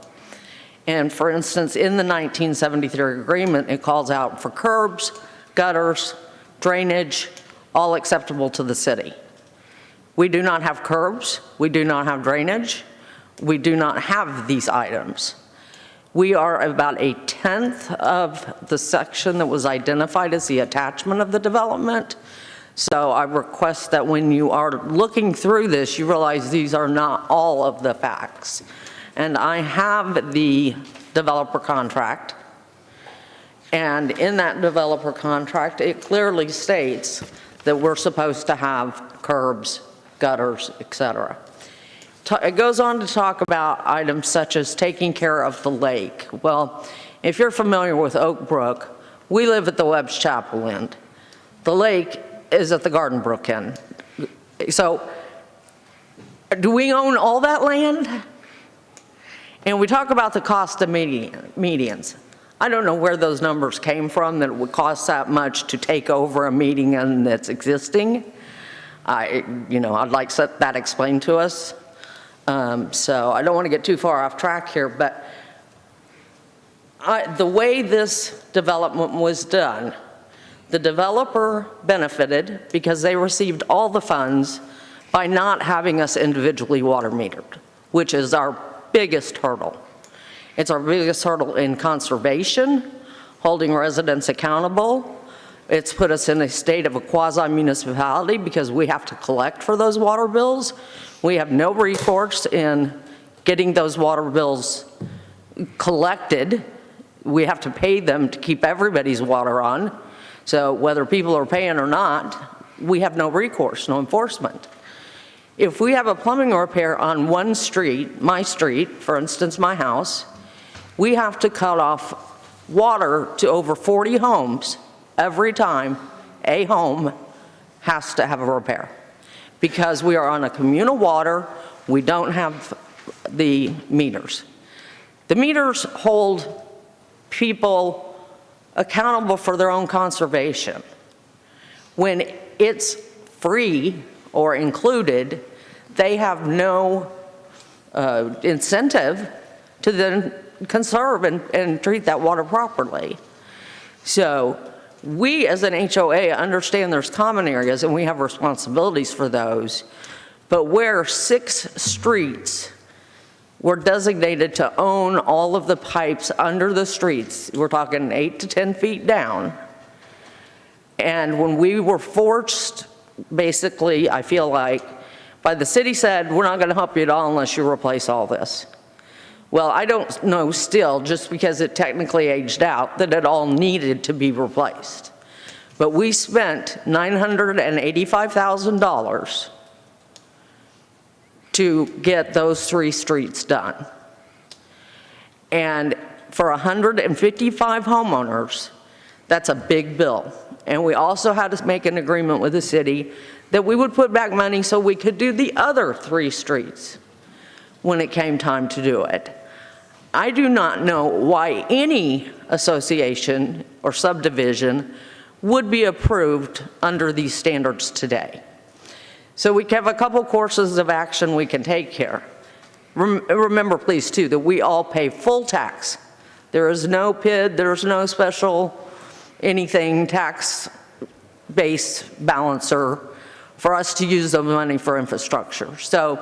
And for instance, in the 1973 agreement, it calls out for curbs, gutters, drainage, all acceptable to the city. We do not have curbs, we do not have drainage, we do not have these items. We are about 1/10 of the section that was identified as the attachment of the development. So I request that when you are looking through this, you realize these are not all of the facts. And I have the developer contract. And in that developer contract, it clearly states that we're supposed to have curbs, gutters, etc. It goes on to talk about items such as taking care of the lake. Well, if you're familiar with Oak Brook, we live at the Webb's Chapel end. The lake is at the Garden Brook end. So, do we own all that land? And we talk about the cost of medians. I don't know where those numbers came from that it would cost that much to take over a median that's existing. I'd like that explained to us. So I don't want to get too far off track here, but the way this development was done, the developer benefited because they received all the funds by not having us individually water metered, which is our biggest hurdle. It's our biggest hurdle in conservation, holding residents accountable. It's put us in a state of a quasi-municipality because we have to collect for those water bills. We have no recourse in getting those water bills collected. We have to pay them to keep everybody's water on. So whether people are paying or not, we have no recourse, no enforcement. If we have a plumbing repair on one street, my street, for instance, my house, we have to cut off water to over 40 homes every time a home has to have a repair. Because we are on a communal water, we don't have the meters. The meters hold people accountable for their own conservation. When it's free or included, they have no incentive to then conserve and treat that water properly. So we as an HOA understand there's common areas and we have responsibilities for those, but where 6 streets were designated to own all of the pipes under the streets, we're talking 8 to 10 feet down, and when we were forced, basically, I feel like, by the city said, we're not going to help you at all unless you replace all this. Well, I don't know still, just because it technically aged out, that it all needed to be replaced. But we spent $985,000 to get those 3 streets done. And for 155 homeowners, that's a big bill. And we also had to make an agreement with the city that we would put back money so we could do the other 3 streets when it came time to do it. I do not know why any association or subdivision would be approved under these standards today. So we have a couple courses of action we can take here. Remember, please, too, that we all pay full tax. There is no PID, there's no special anything tax base balancer for us to use the money for infrastructure. So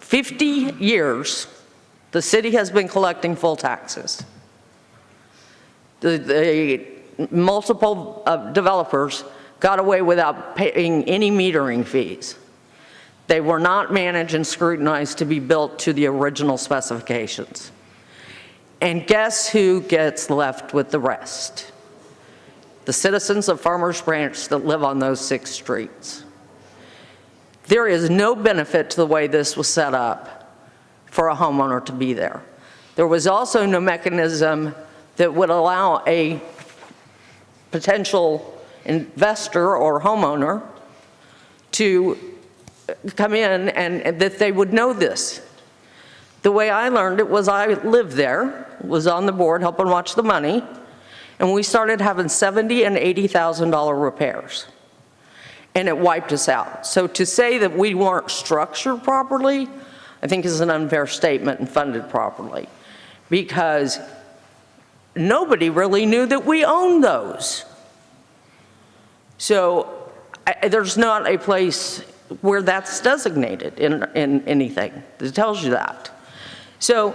50 years, the city has been collecting full taxes. The multiple developers got away without paying any metering fees. They were not managed and scrutinized to be built to the original specifications. And guess who gets left with the rest? The citizens of Farmers Branch that live on those 6 streets. There is no benefit to the way this was set up for a homeowner to be there. There was also no mechanism that would allow a potential investor or homeowner to come in and that they would know this. The way I learned it was I lived there, was on the board helping watch the money, and we started having $70,000 and $80,000 repairs. And it wiped us out. So to say that we weren't structured properly, I think is an unfair statement, and funded properly, because nobody really knew that we owned those. So there's not a place where that's designated in anything that tells you that. So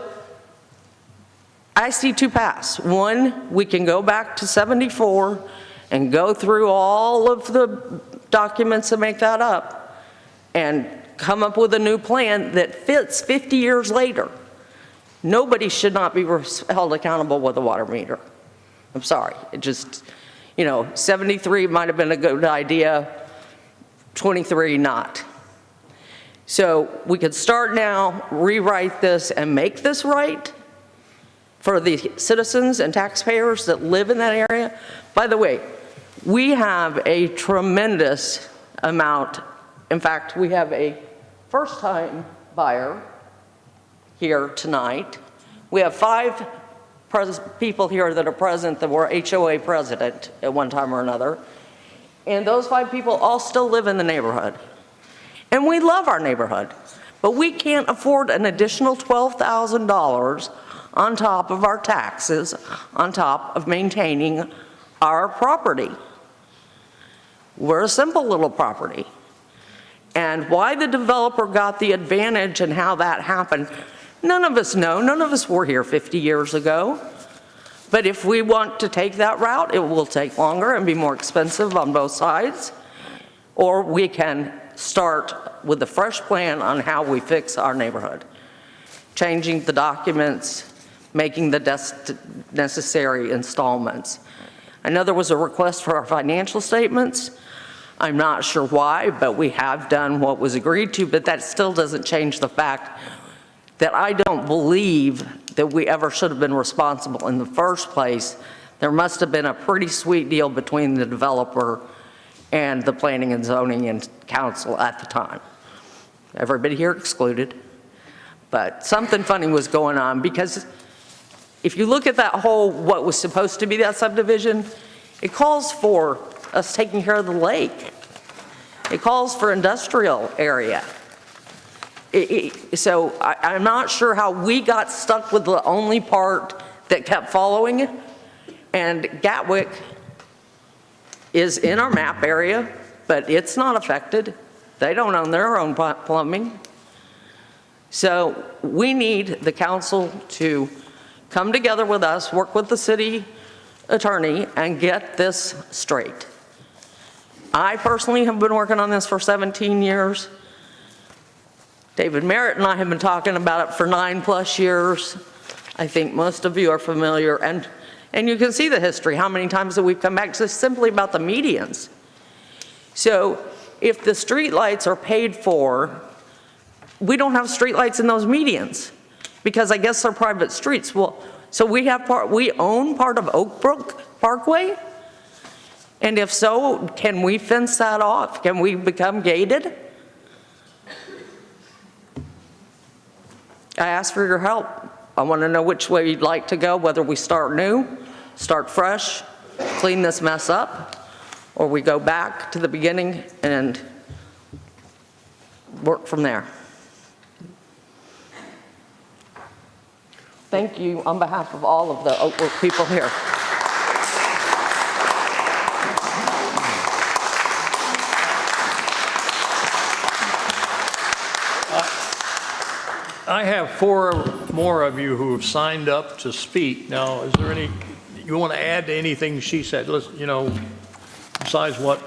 I see 2 paths. One, we can go back to 74 and go through all of the documents and make that up and come up with a new plan that fits 50 years later. Nobody should not be held accountable with a water meter. I'm sorry, it just, 73 might have been a good idea, 23 not. So we could start now, rewrite this and make this right for the citizens and taxpayers that live in that area. By the way, we have a tremendous amount. In fact, we have a first-time buyer here tonight. We have 5 people here that are present that were HOA president at one time or another. And those 5 people all still live in the neighborhood. And we love our neighborhood. But we can't afford an additional $12,000 on top of our taxes, on top of maintaining our property. We're a simple little property. And why the developer got the advantage and how that happened, none of us know. None of us were here 50 years ago. But if we want to take that route, it will take longer and be more expensive on both sides. Or we can start with a fresh plan on how we fix our neighborhood. Changing the documents, making the necessary installments. I know there was a request for our financial statements. I'm not sure why, but we have done what was agreed to, but that still doesn't change the fact that I don't believe that we ever should have been responsible in the first place. There must have been a pretty sweet deal between the developer and the Planning and Zoning and Council at the time. Everybody here excluded. But something funny was going on, because if you look at that whole, what was supposed to be that subdivision, it calls for us taking care of the lake. It calls for industrial area. So I'm not sure how we got stuck with the only part that kept following it. And Gatwick is in our map area, but it's not affected. They don't own their own plumbing. So we need the council to come together with us, work with the city attorney, and get this straight. I personally have been working on this for 17 years. David Merritt and I have been talking about it for 9+ years. I think most of you are familiar. And And you can see the history, how many times that we've come back to this simply about the medians. So if the streetlights are paid for, we don't have streetlights in those medians because I guess they're private streets. Well, so we own part of Oakbrook Parkway? And if so, can we fence that off? Can we become gated? I ask for your help. I want to know which way you'd like to go, whether we start new, start fresh, clean this mess up, or we go back to the beginning and work from there. Thank you on behalf of all of the Oakbrook people here. I have 4 more of you who have signed up to speak. Now, is there any, you want to add to anything she said? Listen, you know, besides what,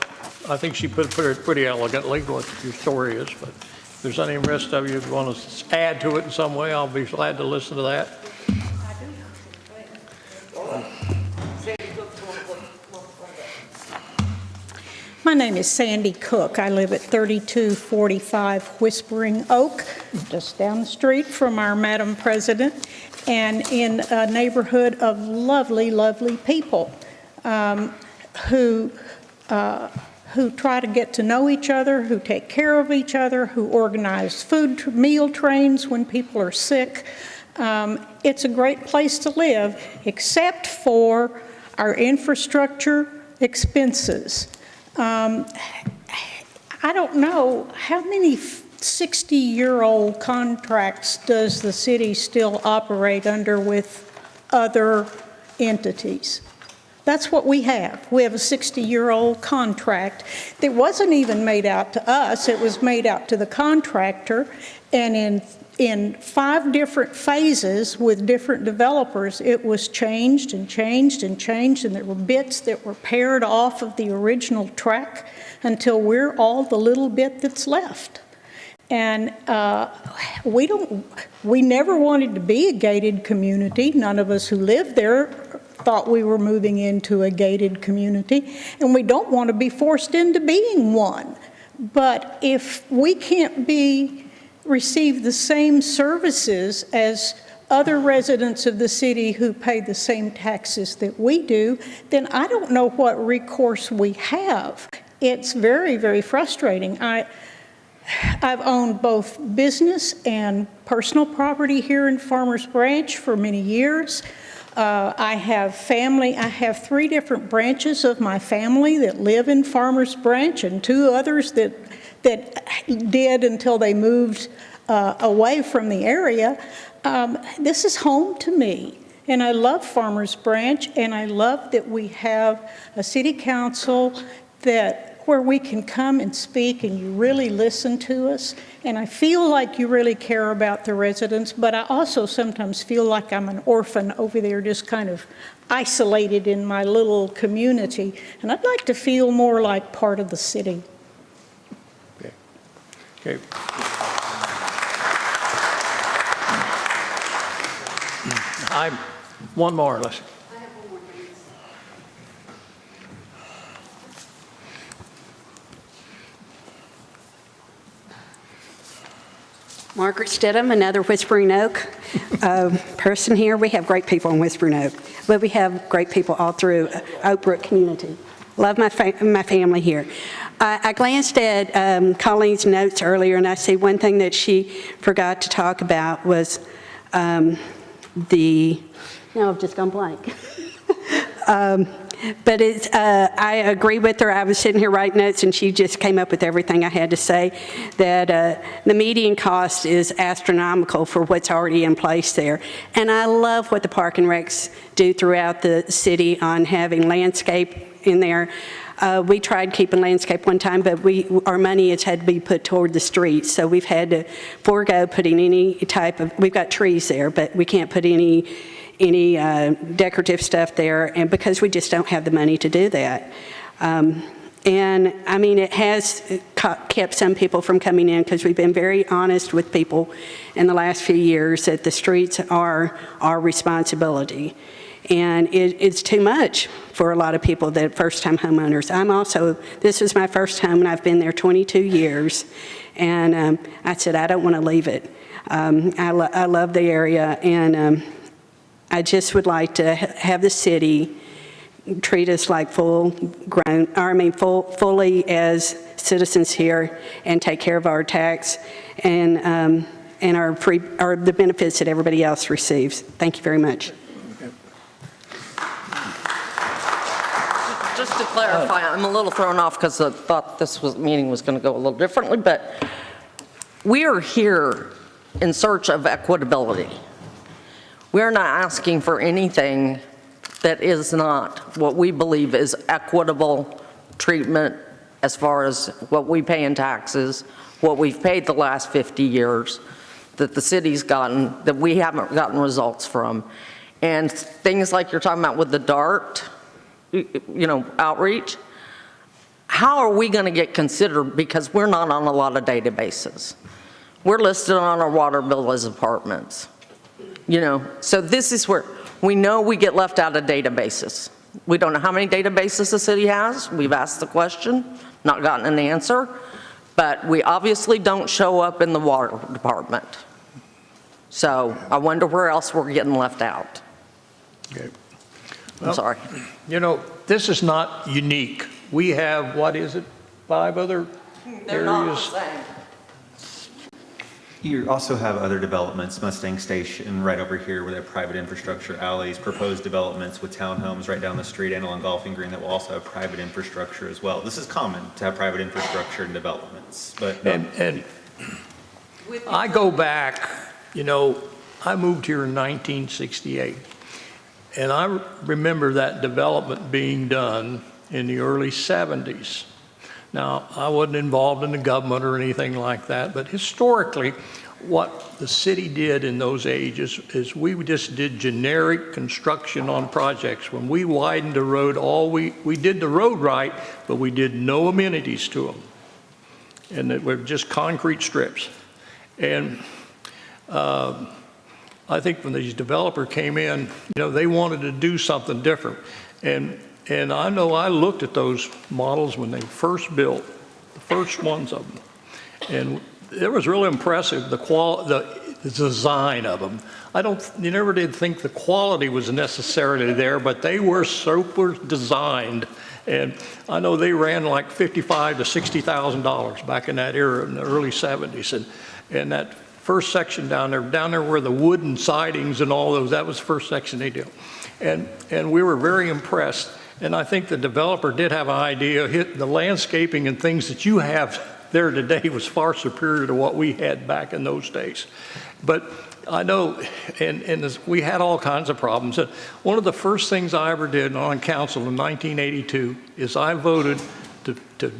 I think she put it pretty elegantly, what your story is, but if there's any rest of you who want to add to it in some way, I'll be glad to listen to that. My name is Sandy Cook. I live at 3245 Whispering Oak, just down the street from our Madam President, and in a neighborhood of lovely, lovely people who try to get to know each other, who take care of each other, who organize meal trains when people are sick. It's a great place to live, except for our infrastructure expenses. I don't know, how many 60-year-old contracts does the city still operate under with other entities? That's what we have. We have a 60-year-old contract that wasn't even made out to us. It was made out to the contractor, and in 5 different phases with different developers, it was changed and changed and changed, and there were bits that were paired off of the original track until we're all the little bit that's left. And we never wanted to be a gated community. None of us who lived there thought we were moving into a gated community, and we don't want to be forced into being one. But if we can't receive the same services as other residents of the city who pay the same taxes that we do, then I don't know what recourse we have. It's very, very frustrating. I've owned both business and personal property here in Farmers Branch for many years. I have family. I have 3 different branches of my family that live in Farmers Branch, and 2 others that did until they moved away from the area. This is home to me, and I love Farmers Branch, and I love that we have a city council where we can come and speak and you really listen to us. And I feel like you really care about the residents, but I also sometimes feel like I'm an orphan over there just kind of isolated in my little community. And I'd like to feel more like part of the city. Okay. One more, listen. Margaret Stidham, another Whispering Oak person here. We have great people in Whispering Oak, but we have great people all through Oakbrook community. Love my family here. I glanced at Colleen's notes earlier, and I see one thing that she forgot to talk about was now I've just gone blank. But I agree with her. I was sitting here writing notes, and she just came up with everything I had to say, that the median cost is astronomical for what's already in place there. And I love what the Park and Recs do throughout the city on having landscape in there. We tried keeping landscape one time, but our money has had to be put toward the streets, so we've had to forego putting any type of, we've got trees there, but we can't put any decorative stuff there, and because we just don't have the money to do that. And I mean, it has kept some people from coming in because we've been very honest with people in the last few years that the streets are our responsibility. And it's too much for a lot of people that first-time homeowners. This is my first home, and I've been there 22 years. And I said, I don't want to leave it. I love the area, and I just would like to have the city treat us like fully as citizens here, and take care of our tax and the benefits that everybody else receives. Thank you very much. Just to clarify, I'm a little thrown off because I thought this meeting was going to go a little differently, but we are here in search of equitability. We're not asking for anything that is not what we believe is equitable treatment as far as what we pay in taxes, what we've paid the last 50 years, that the city's gotten, that we haven't gotten results from. And things like you're talking about with the DART, outreach, how are we going to get considered, because we're not on a lot of databases. We're listed on our water bill as apartments. So this is where we know we get left out of databases. We don't know how many databases the city has. We've asked the question, not gotten an answer, but we obviously don't show up in the water department. So I wonder where else we're getting left out. Okay. I'm sorry. This is not unique. We have, 5 other They're not the areas? same. You also have other developments, Mustang Station right over here where they have private infrastructure alleys, proposed developments with townhomes right down the street, and along Golfing Green that will also have private infrastructure as well. This is common to have private infrastructure and developments, but no. And I go back, I moved here in 1968, and I remember that development being done in the early 70s. Now, I wasn't involved in the government or anything like that, but historically, what the city did in those ages is we just did generic construction on projects. When we widened the road, we did the road right, but we did no amenities to them. And it were just concrete strips. And I think when these developers came in, they wanted to do something different. And I know I looked at those models when they first built, the first ones of them, and it was really impressive, the design of them. You never did think the quality was necessarily there, but they were super designed. And I know they ran like $55,000 to $60,000 back in that era in the early 70s. And that first section down there where the wooden sidings and all those, that was the first section they did. And we were very impressed. And I think the developer did have an idea. The landscaping and things that you have there today was far superior to what we had back in those days. But I know, and we had all kinds of problems. One of the first things I ever did on council in 1982 is I voted to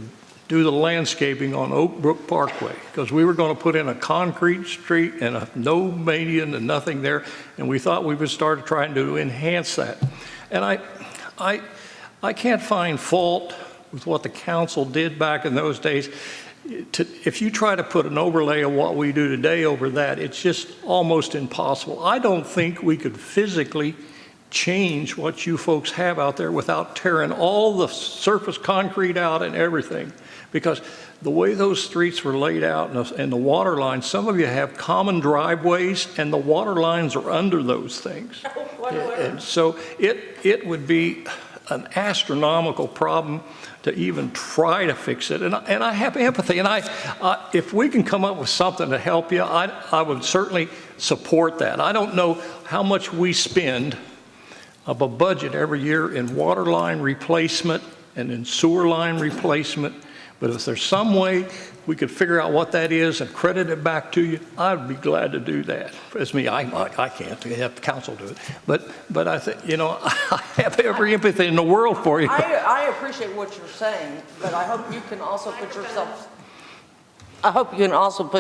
do the landscaping on Oak Brook Parkway, because we were going to put in a concrete street and no median and nothing there. And we thought we would start trying to enhance that. And I can't find fault with what the council did back in those days. If you try to put an overlay of what we do today over that, it's just almost impossible. I don't think we could physically change what you folks have out there without tearing all the surface concrete out and everything. Because the way those streets were laid out and the water lines, some of you have common driveways and the water lines are under those things. And so it would be an astronomical problem to even try to fix it. And I have empathy. And if we can come up with something to help you, I would certainly support that. I don't know how much we spend of a budget every year in water line replacement and in sewer line replacement. But if there's some way we could figure out what that is and credit it back to you, I'd be glad to do that. As me, I can't. I have the council do it. But I think, I have every empathy in the world for you. I appreciate what you're saying, but I hope you can also put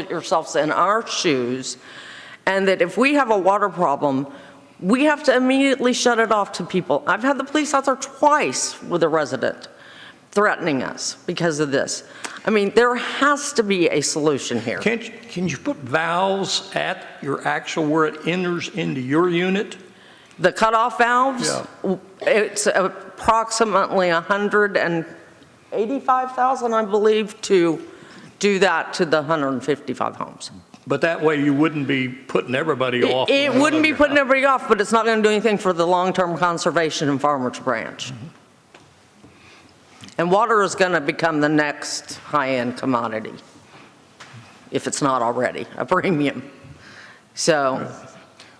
yourselves in our shoes, and that if we have a water problem, we have to immediately shut it off to people. I've had the police out there twice with a resident threatening us because of this. I mean, there has to be a solution here. Can you put valves at your where it enters into your unit? The cutoff valves, Yeah. it's approximately $185,000, I believe, to do that to the 155 homes. But that way you wouldn't be putting everybody off. It wouldn't be putting everybody off, but it's not going to do anything for the long-term conservation in Farmers Branch. And water is going to become the next high-end commodity, if it's not already, a premium. So,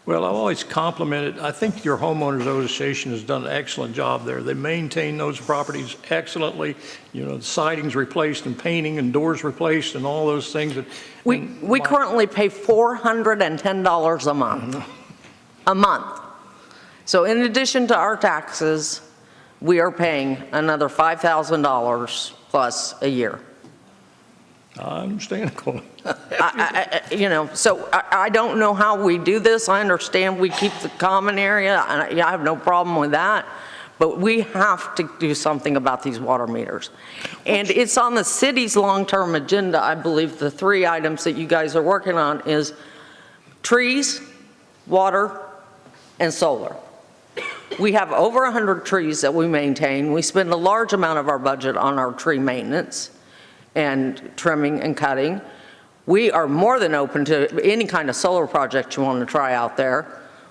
Well, I've always complimented, I think your homeowners association has done an excellent job there. They maintain those properties excellently. You know, the siding's replaced and painting and doors replaced and all those things. we currently pay $410 a month. A month. So in addition to our taxes, we are paying another $5,000 plus a year. Understandable. You know, so I don't know how we do this. I understand we keep the common area, and I have no problem with that, but we have to do something about these water meters. And it's on the city's long-term agenda. I believe the 3 items that you guys are working on is trees, water, and solar. We have over 100 trees that we maintain. We spend a large amount of our budget on our tree maintenance and trimming and cutting. We are more than open to any kind of solar project you want to try out there.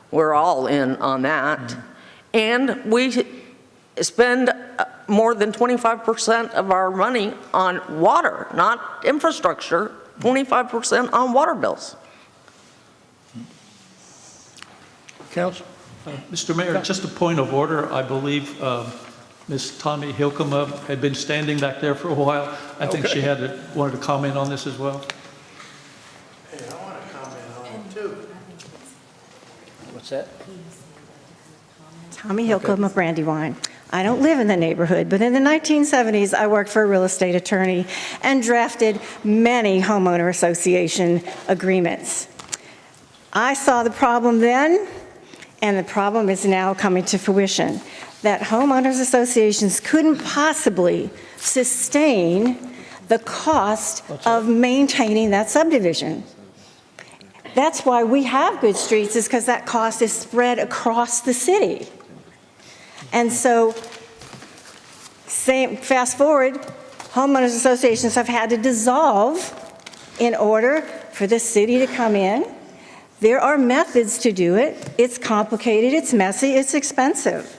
We're all in on that. And we spend more than 25% of our money on water, not infrastructure, 25% on water bills. Council? Mr. Mayor, just a point of order. I believe Ms. Tommy Hilkema had been standing back there for a while. I think she wanted to comment on this as well. Hey, I want to comment on it too. What's that? Tommy Hilcom of Brandywine. I don't live in the neighborhood, but in the 1970s, I worked for a real estate attorney and drafted many homeowner association agreements. I saw the problem then, and the problem is now coming to fruition, that homeowners associations couldn't possibly sustain the cost of maintaining that subdivision. That's why we have good streets, is because that cost is spread across the city. And so, fast forward, homeowners associations have had to dissolve in order for the city to come in. There are methods to do it. It's complicated, it's messy, it's expensive.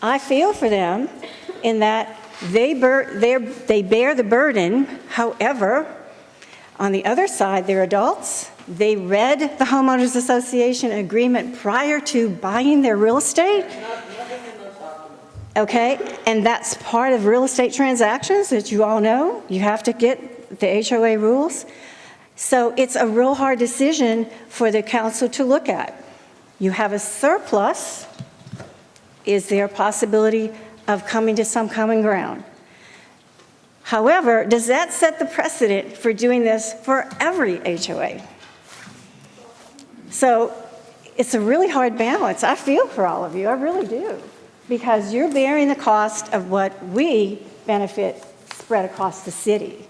I feel for them in that they bear the burden. However, on the other side, they're adults. They read the homeowners association agreement prior to buying their real estate. Okay, and that's part of real estate transactions that you all know. You have to get the HOA rules. So it's a real hard decision for the council to look at. You have a surplus. Is there a possibility of coming to some common ground? However, does that set the precedent for doing this for every HOA? So it's a really hard balance. I feel for all of you, I really do, because you're bearing the cost of what we benefit spread across the city.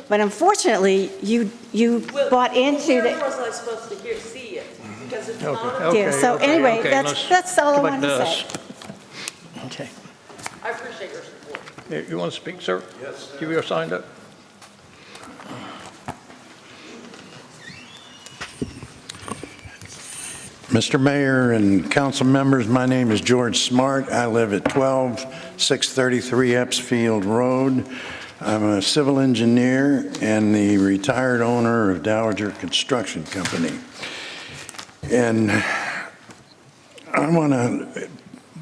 But unfortunately, you bought into the... Where was I supposed to see it? Because it's not... Okay, so anyway, that's all I wanted to say. Okay. I appreciate your support. You want to speak, sir? Yes. Give you a signed up. Mr. Mayor and council members, my name is George Smart. I live at 12633 Epsfield Road. I'm a civil engineer and the retired owner of Dowager Construction Company. And I want to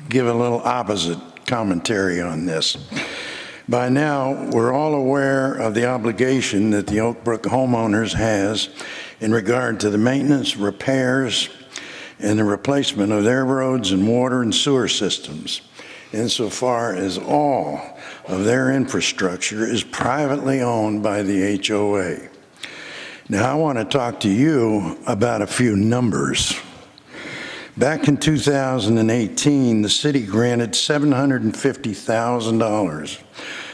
give a little opposite commentary on this. By now, we're all aware of the obligation that the Oak Brook homeowners has in regard to the maintenance, repairs, and the replacement of their roads and water and sewer systems, insofar as all of their infrastructure is privately owned by the HOA. Now, I want to talk to you about a few numbers. Back in 2018, the city granted $750,000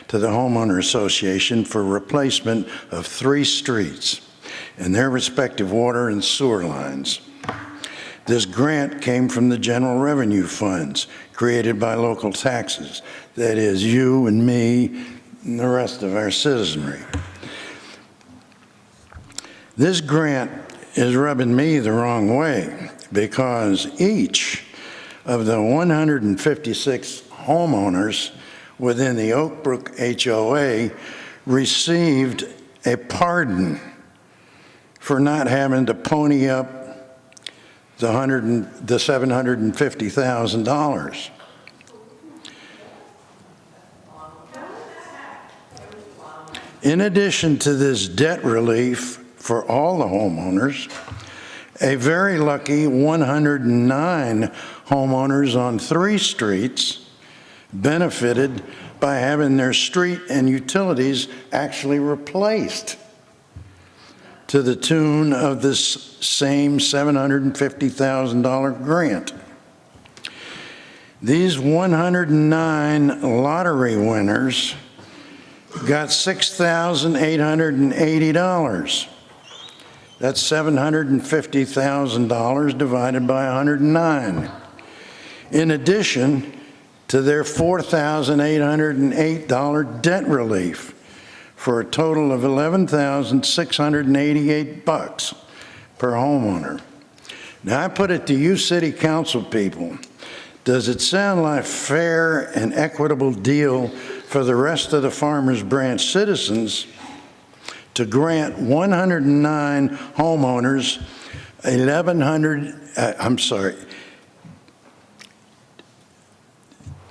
to the homeowner association for replacement of 3 streets and their respective water and sewer lines. This grant came from the general revenue funds created by local taxes. That is, you and me and the rest of our citizenry. This grant is rubbing me the wrong way because each of the 156 homeowners within the Oak Brook HOA received a pardon for not having to pony up the $750,000. In addition to this debt relief for all the homeowners, a very lucky 109 homeowners on 3 streets benefited by having their street and utilities actually replaced to the tune of this same $750,000 grant. These 109 lottery winners got $6,880. That's $750,000 divided by 109. In addition to their $4,808 debt relief, for a total of $11,688 per homeowner. Now, I put it to you city council people, does it sound like a fair and equitable deal for the rest of the Farmers Branch citizens to grant 109 homeowners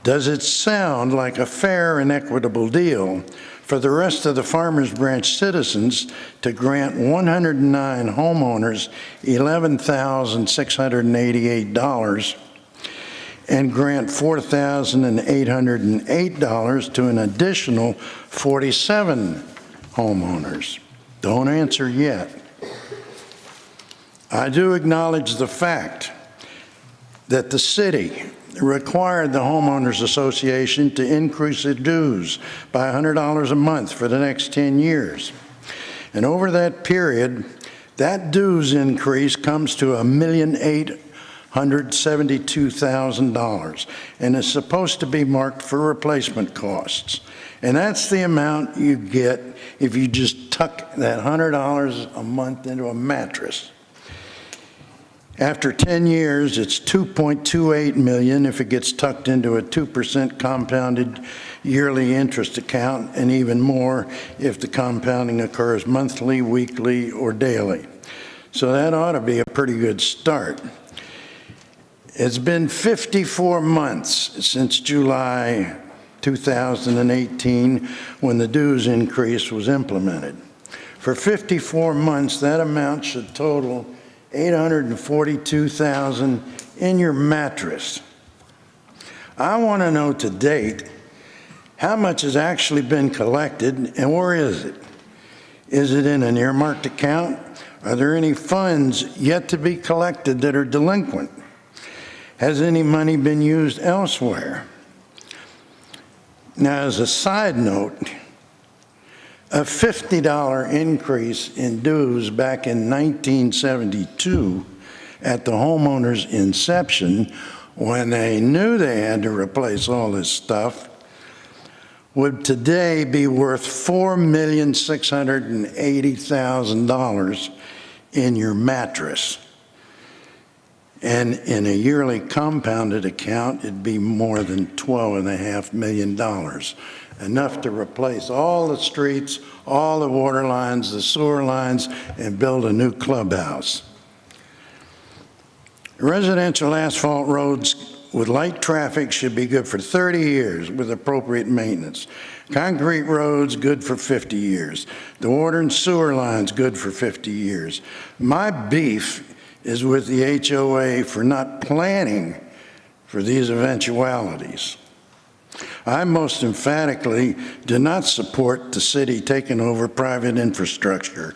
does it sound like a fair and equitable deal for the rest of the Farmers Branch citizens to grant 109 homeowners $11,688 and grant $4,808 to an additional 47 homeowners? Don't answer yet. I do acknowledge the fact that the city required the Homeowners Association to increase their dues by $100 a month for the next 10 years. And over that period, that dues increase comes to $1,872,000 and is supposed to be marked for replacement costs. And that's the amount you get if you just tuck that $100 a month into a mattress. After 10 years, it's $2.28 million if it gets tucked into a 2% compounded yearly interest account, and even more if the compounding occurs monthly, weekly, or daily. So that ought to be a pretty good start. It's been 54 months since July 2018 when the dues increase was implemented. For 54 months, that amount should total $842,000 in your mattress. I want to know to date how much has actually been collected and where is it? Is it in an earmarked account? Are there any funds yet to be collected that are delinquent? Has any money been used elsewhere? Now, as a side note, a $50 increase in dues back in 1972 at the homeowner's inception, when they knew they had to replace all this stuff, would today be worth $4,680,000 in your mattress. And in a yearly compounded account, it'd be more than $12.5 million. Enough to replace all the streets, all the water lines, the sewer lines, and build a new clubhouse. Residential asphalt roads with light traffic should be good for 30 years with appropriate maintenance. Concrete roads, good for 50 years. The water and sewer lines, good for 50 years. My beef is with the HOA for not planning for these eventualities. I most emphatically do not support the city taking over private infrastructure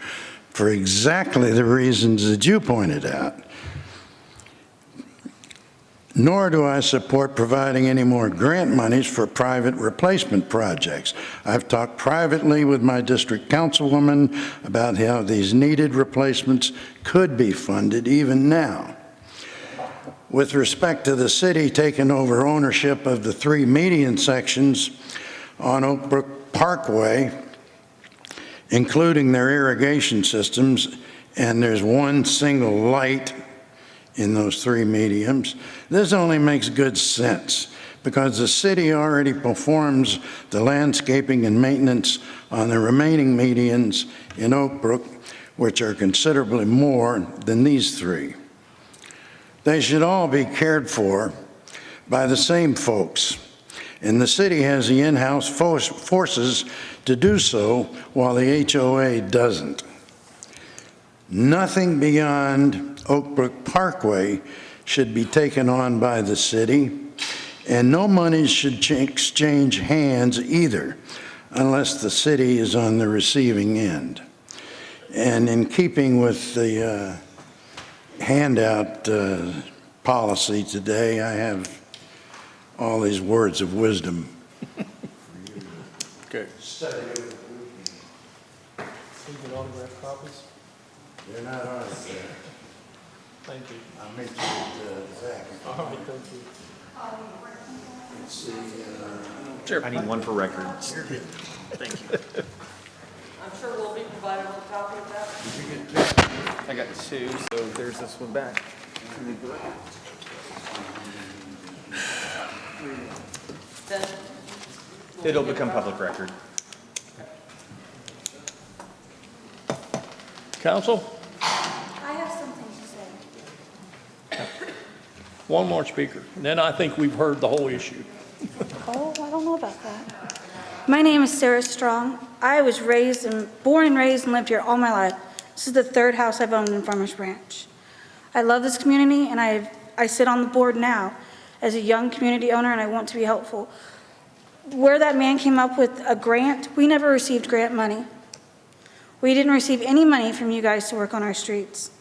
for exactly the reasons that you pointed out. Nor do I support providing any more grant monies for private replacement projects. I've talked privately with my district councilwoman about how these needed replacements could be funded even now. With respect to the city taking over ownership of the 3 median sections on Oak Brook Parkway, including their irrigation systems, and there's one single light in those 3 mediums, this only makes good sense because the city already performs the landscaping and maintenance on the remaining medians in Oak Brook, which are considerably more than these 3. They should all be cared for by the same folks, and the city has the in-house forces to do so while the HOA doesn't. Nothing beyond Oak Brook Parkway should be taken on by the city, and no money should exchange hands either, unless the city is on the receiving end. And in keeping with the handout policy today, I have all these words of wisdom. Okay. copies? They're not on it. Thank you. I'll meet you with Zach. All right, thank you. Let's see. Sure. I need one for records. Thank you. I'm sure we'll be provided with a copy of that. I got 2, so there's this one back. Then It'll become public record. Council, I have something to say. one more speaker, and then I think we've heard the whole issue. Oh, I don't know about that. My name is Sarah Strong. I was born and raised and lived here all my life. This is the 3rd house I've owned in Farmers Branch. I love this community, and I sit on the board now as a young community owner, and I want to be helpful. Where that man came up with a grant, we never received grant money. We didn't receive any money from you guys to work on our streets.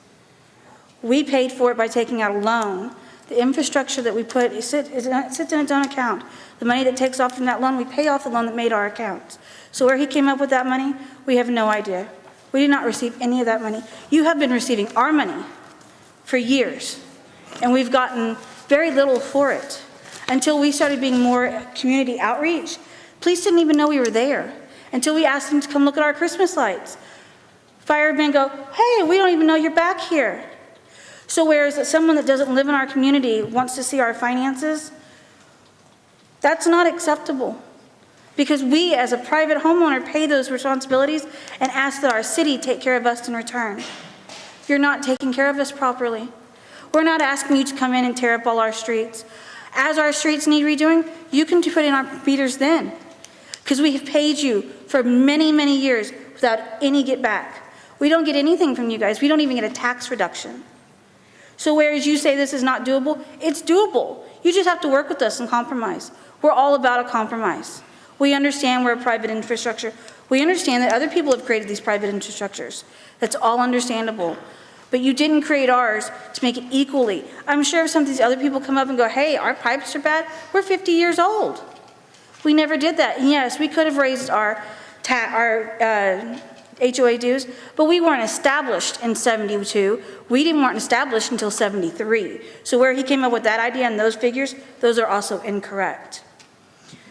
We paid for it by taking out a loan. The infrastructure that we put, it sits in its own account. The money that takes off from that loan, we pay off the loan that made our account. So where he came up with that money, we have no idea. We did not receive any of that money. You have been receiving our money for years, and we've gotten very little for it. Until we started being more community outreach, police didn't even know we were there until we asked them to come look at our Christmas lights. Firemen go, hey, we don't even know you're back here. So whereas someone that doesn't live in our community wants to see our finances, that's not acceptable. Because we, as a private homeowner, pay those responsibilities and ask that our city take care of us in return. You're not taking care of us properly. We're not asking you to come in and tear up all our streets. As our streets need redoing, you can put in our meters then. Because we have paid you for many, many years without any get back. We don't get anything from you guys. We don't even get a tax reduction. So whereas you say this is not doable, it's doable. You just have to work with us and compromise. We're all about a compromise. We understand we're a private infrastructure. We understand that other people have created these private infrastructures. That's all understandable. But you didn't create ours to make it equally. I'm sure if some of these other people come up and go, hey, our pipes are bad, we're 50 years old. We never did that. And yes, we could have raised our HOA dues, but we weren't established in 72. We weren't established until 73. So where he came up with that idea and those figures, those are also incorrect.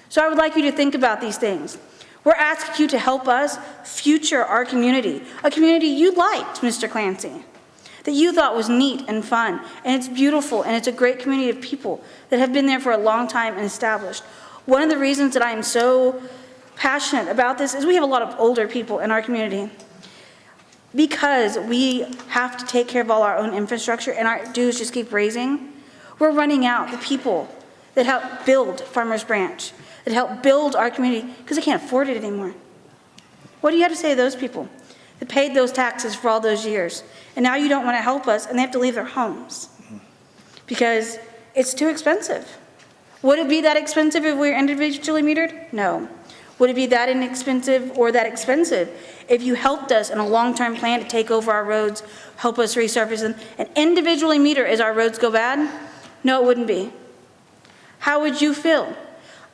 So I would like you to think about these things. We're asking you to help us future our community, a community you liked, Mr. Clancy, that you thought was neat and fun, and it's beautiful, and it's a great community of people that have been there for a long time and established. One of the reasons that I am so passionate about this is we have a lot of older people in our community. Because we have to take care of all our own infrastructure and our dues just keep raising, we're running out the people that help build Farmers Branch, that help build our community, because they can't afford it anymore. What do you have to say to those people that paid those taxes for all those years, and now you don't want to help us, and they have to leave their homes because it's too expensive? Would it be that expensive if we were individually metered? No. Would it be that inexpensive or that expensive if you helped us in a long-term plan to take over our roads, help us resurface them, and individually meter as our roads go bad? No, it wouldn't be. How would you feel?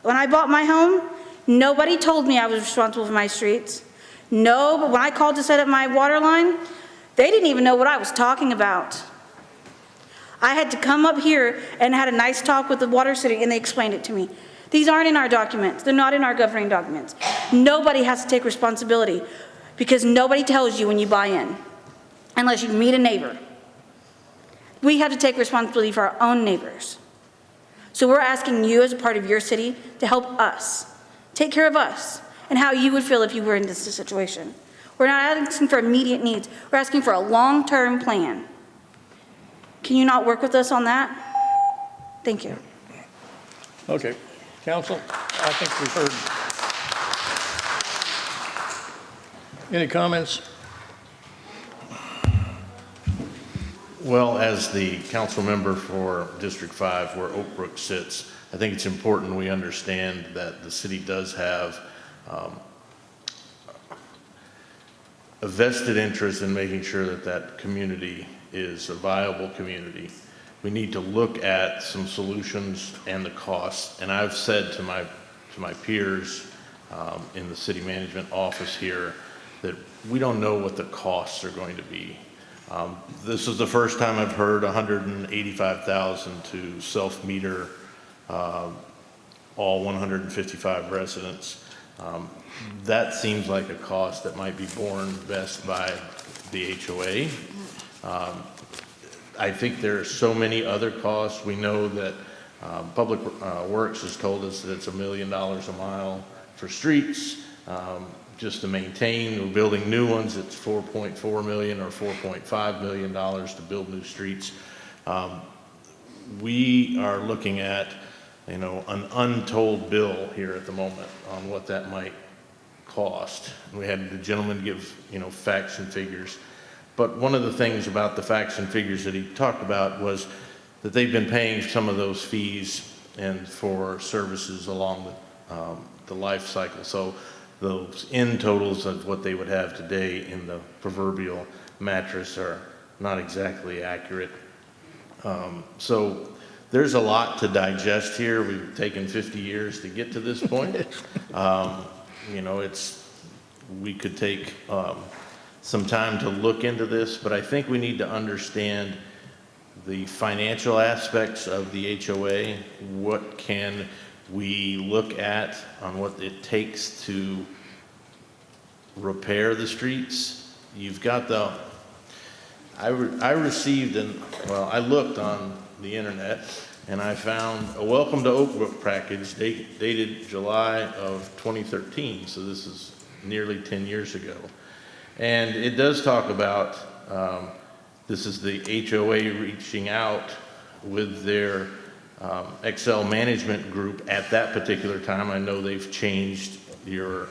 When I bought my home, nobody told me I was responsible for my streets. No, but when I called to set up my water line, they didn't even know what I was talking about. I had to come up here and had a nice talk with the Water City, and they explained it to me. These aren't in our documents. They're not in our governing documents. Nobody has to take responsibility because nobody tells you when you buy in, unless you meet a neighbor. We have to take responsibility for our own neighbors. So we're asking you as a part of your city to help us, take care of us, and how you would feel if you were in this situation. We're not asking for immediate needs. We're asking for a long-term plan. Can you not work with us on that? Thank you. Okay. Council, I think we've heard. Any comments? Well, as the council member for District 5, where Oak Brook sits, I think it's important we understand that the city does have a vested interest in making sure that that community is a viable community. We need to look at some solutions and the costs. And I've said to my peers in the city management office here that we don't know what the costs are going to be. This is the first time I've heard $185,000 to self-meter all 155 residents. That seems like a cost that might be borne best by the HOA. I think there are so many other costs. We know that Public Works has told us that it's $1 million a mile for streets. Just to maintain, we're building new ones, it's $4.4 million or $4.5 million to build new streets. We are looking at, an untold bill here at the moment on what that might cost. We had the gentleman give, facts and figures. But one of the things about the facts and figures that he talked about was that they've been paying some of those fees and for services along the life cycle. So those end totals of what they would have today in the proverbial mattress are not exactly accurate. So there's a lot to digest here. We've taken 50 years to get to this point. We could take some time to look into this, but I think we need to understand the financial aspects of the HOA. What can we look at on what it takes to repair the streets? You've got I received I looked on the internet and I found a Welcome to Oak Brook package dated July of 2013. So this is nearly 10 years ago. And it does talk about, this is the HOA reaching out with their Excel management group at that particular time. I know they've changed your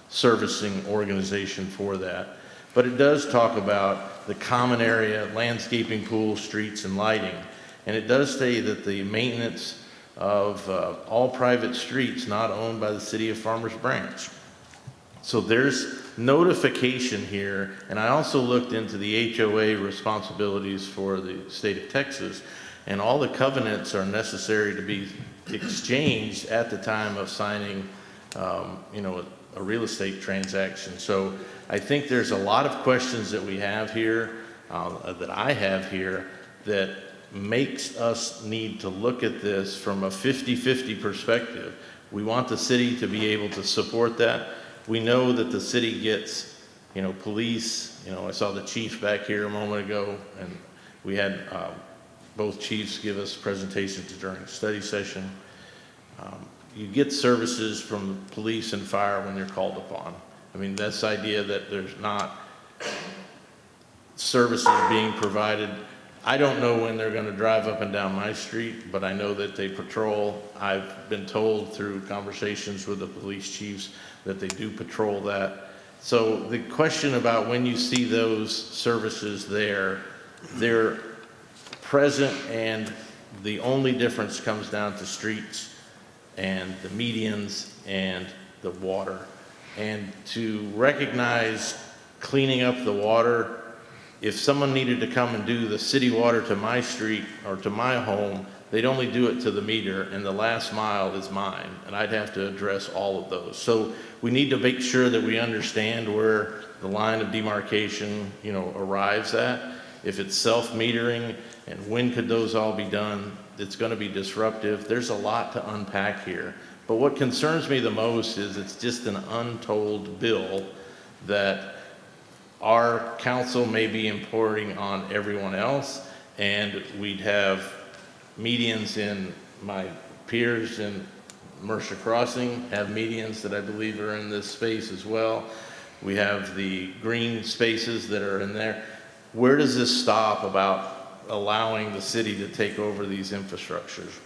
servicing organization for that. But it does talk about the common area, landscaping, pools, streets, and lighting. And it does say that the maintenance of all private streets not owned by the city of Farmers Branch. So there's notification here, and I also looked into the HOA responsibilities for the state of Texas, and all the covenants are necessary to be exchanged at the time of signing, a real estate transaction. So I think there's a lot of questions that we have here, that I have here, that makes us need to look at this from a 50-50 perspective. We want the city to be able to support that. We know that the city gets, police. I saw the chief back here a moment ago, and we had both chiefs give us presentations during a study session. You get services from police and fire when they're called upon. I mean, this idea that there's not services being provided. I don't know when they're going to drive up and down my street, but I know that they patrol. I've been told through conversations with the police chiefs that they do patrol that. So the question about when you see those services there, they're present, and the only difference comes down to streets and the medians and the water. And to recognize cleaning up the water, if someone needed to come and do the city water to my street or to my home, they'd only do it to the meter, and the last mile is mine, and I'd have to address all of those. So we need to make sure that we understand where the line of demarcation, arrives at. if it's self-metering, and when could those all be done? It's going to be disruptive. There's a lot to unpack here. But what concerns me the most is it's just an untold bill that our council may be importing on everyone else, and we'd have medians in my peers in Mercer Crossing, have medians that I believe are in this space as well. We have the green spaces that are in there. Where does this stop about allowing the city to take over these infrastructures?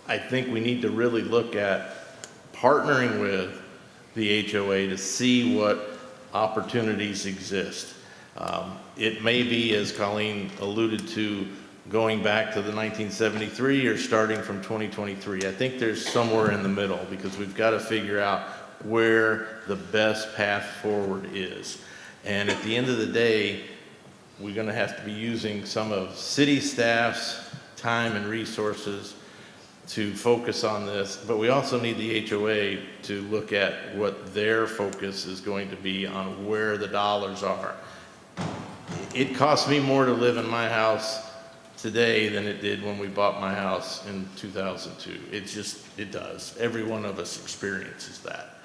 I think we need to really look at partnering with the HOA to see what opportunities exist. It may be, as Colleen alluded to, going back to the 1973 or starting from 2023. I think there's somewhere in the middle, because we've got to figure out where the best path forward is. And at the end of the day, we're going to have to be using some of city staff's time and resources to focus on this, but we also need the HOA to look at what their focus is going to be on where the dollars are. It costs me more to live in my house today than it did when we bought my house in 2002. It does. Every one of us experiences that.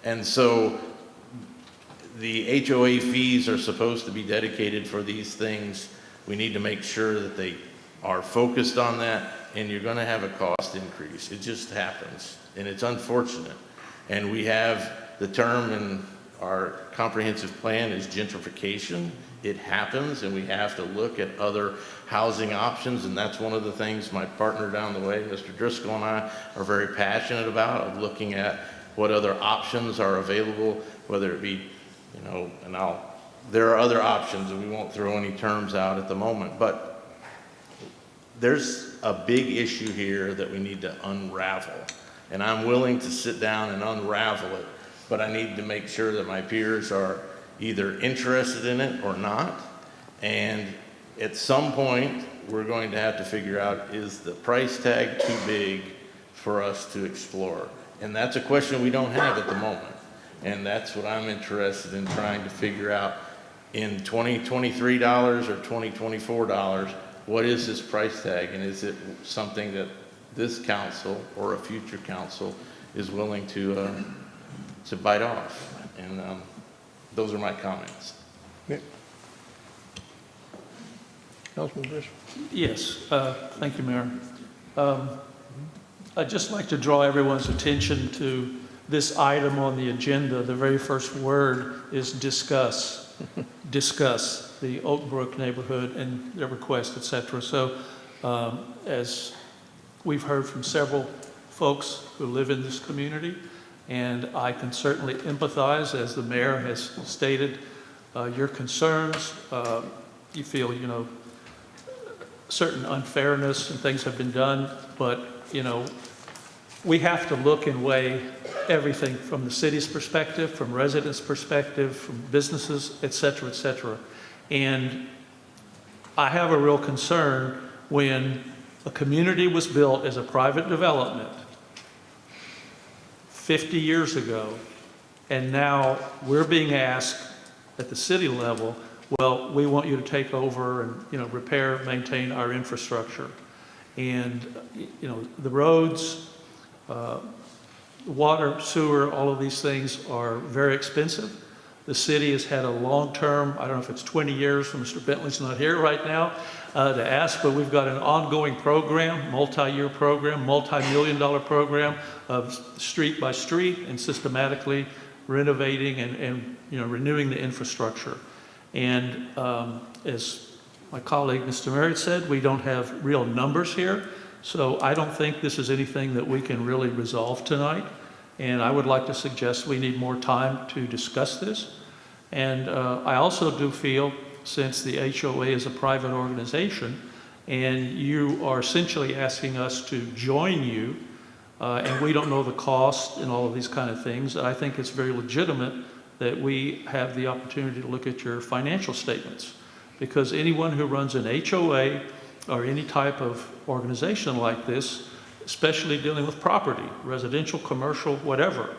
And so the HOA fees are supposed to be dedicated for these things. We need to make sure that they are focused on that, and you're going to have a cost increase. It just happens, and it's unfortunate. And we have the term in our comprehensive plan is gentrification. It happens, and we have to look at other housing options, and that's one of the things my partner down the way, Mr. Driscoll, and I are very passionate about, of looking at what other options are available, whether it be, there are other options, and we won't throw any terms out at the moment, but there's a big issue here that we need to unravel, and I'm willing to sit down and unravel it, but I need to make sure that my peers are either interested in it or not. And at some point, we're going to have to figure out, is the price tag too big for us to explore? And that's a question we don't have at the moment. And that's what I'm interested in trying to figure out. In $2023 or $2024, what is this price tag? And is it something that this council or a future council is willing to bite off? And those are my comments. Councilman Driscoll. Yes, thank you, Mayor. I'd just like to draw everyone's attention to this item on the agenda. The very first word is discuss. Discuss the Oak Brook neighborhood and their request, et cetera. So as we've heard from several folks who live in this community, and I can certainly empathize, as the mayor has stated, your concerns. You feel, certain unfairness and things have been done, but, we have to look and weigh everything from the city's perspective, from residents' perspective, from businesses, et cetera, et cetera. And I have a real concern when a community was built as a private development 50 years ago, and now we're being asked at the city level, well, we want you to take over and, repair, maintain our infrastructure. And, the roads, water, sewer, all of these things are very expensive. The city has had a long-term, I don't know if it's 20 years, Mr. Bentley's not here right now to ask, but we've got an ongoing program, multi-year program, multi-million-dollar program of street by street and systematically renovating and renewing the infrastructure. And as my colleague, Mr. Merritt, said, we don't have real numbers here. So I don't think this is anything that we can really resolve tonight. And I would like to suggest we need more time to discuss this. And I also do feel, since the HOA is a private organization, and you are essentially asking us to join you, and we don't know the cost and all of these kind of things, I think it's very legitimate that we have the opportunity to look at your financial statements. Because anyone who runs an HOA or any type of organization like this, especially dealing with property, residential, commercial, whatever,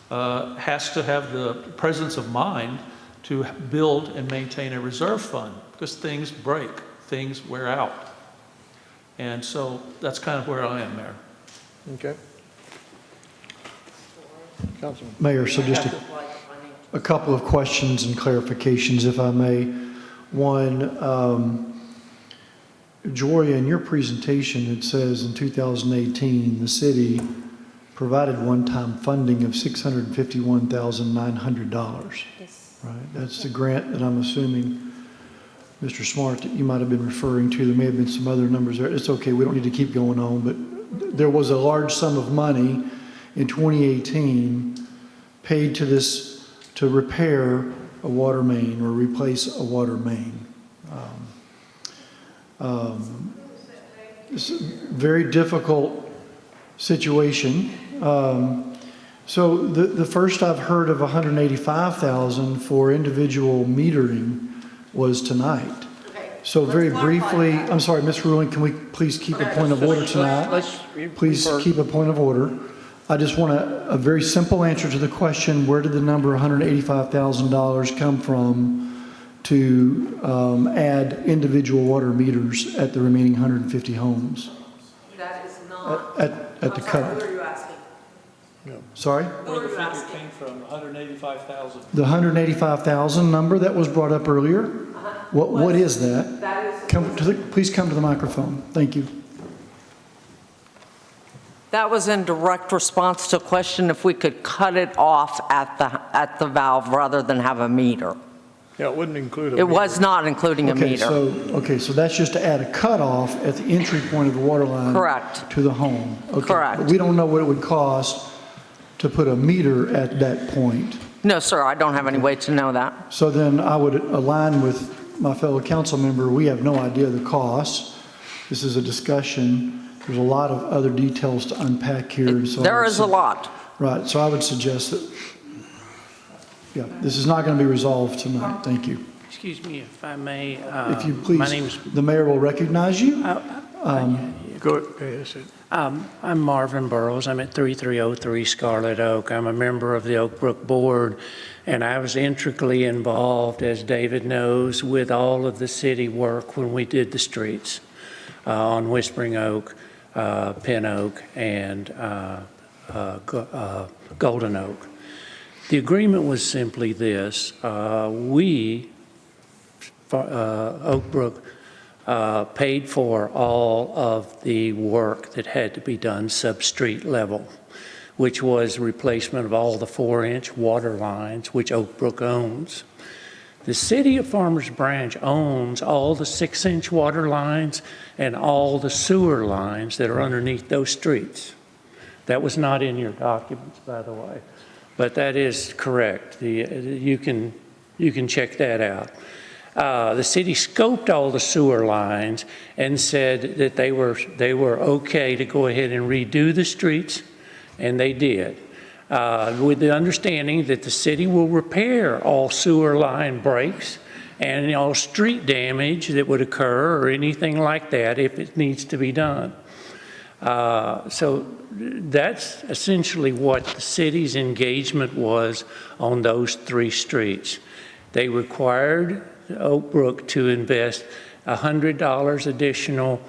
has to have the presence of mind to build and maintain a reserve fund, because things break, things wear out. And so that's kind of where I am, Mayor. Okay. Councilman. Mayor, so just a couple of questions and clarifications, if I may. One, Joria, in your presentation, it says in 2018, the city provided one-time funding of $651,900. Yes. Right, that's the grant that I'm assuming, Mr. Smart, that you might have been referring to. There may have been some other numbers there. It's okay, we don't need to keep going on, but there was a large sum of money in 2018 paid to this, to repair a water main or replace a water main. It's a very difficult situation. So the first I've heard of $185,000 for individual metering was tonight. So very briefly, I'm sorry, Ms. Ruling, can we please keep a point of order tonight? Please keep a point of order. I just want a very simple answer to the question, where did the number $185,000 come from to add individual water meters at the remaining 150 homes? That is not. At the cut. Who are you asking? Sorry? Where the figure came from, 185,000. The 185,000 number that was brought up earlier? What is that? Please come to the microphone. Thank you. That was in direct response to a question if we could cut it off at the valve rather than have a meter. Yeah, it wouldn't include a It meter. was not including a meter. So that's just to add a cutoff at the entry point of the water line. Correct. To the home. Okay. Correct. But we don't know what it would cost to put a meter at that point. No, sir, I don't have any way to know that. So then I would align with my fellow council member. We have no idea the cost. This is a discussion. There's a lot of other details to unpack here. So There is a lot. Right. So I would suggest that, yeah, this is not going to be resolved tonight. Thank you. Excuse me if I may. If you My please, name's the mayor will recognize you. Go ahead. I'm Marvin Burrows. I'm at 3303 Scarlet Oak. I'm a member of the Oak Brook Board, and I was intricately involved, as David knows, with all of the city work when we did the streets on Whispering Oak, Pin Oak, and Golden Oak. The agreement was simply this. Oak Brook, paid for all of the work that had to be done sub-street level, which was replacement of all the 4-inch water lines, which Oak Brook owns. The city of Farmers Branch owns all the 6-inch water lines and all the sewer lines that are underneath those streets. That was not in your documents, by the way, but that is correct. You can check that out. The city scoped all the sewer lines and said that they were okay to go ahead and redo the streets, and they did, with the understanding that the city will repair all sewer line breaks and all street damage that would occur or anything like that if it needs to be done. So that's essentially what the city's engagement was on those 3 streets. They required Oak Brook to invest $100 additional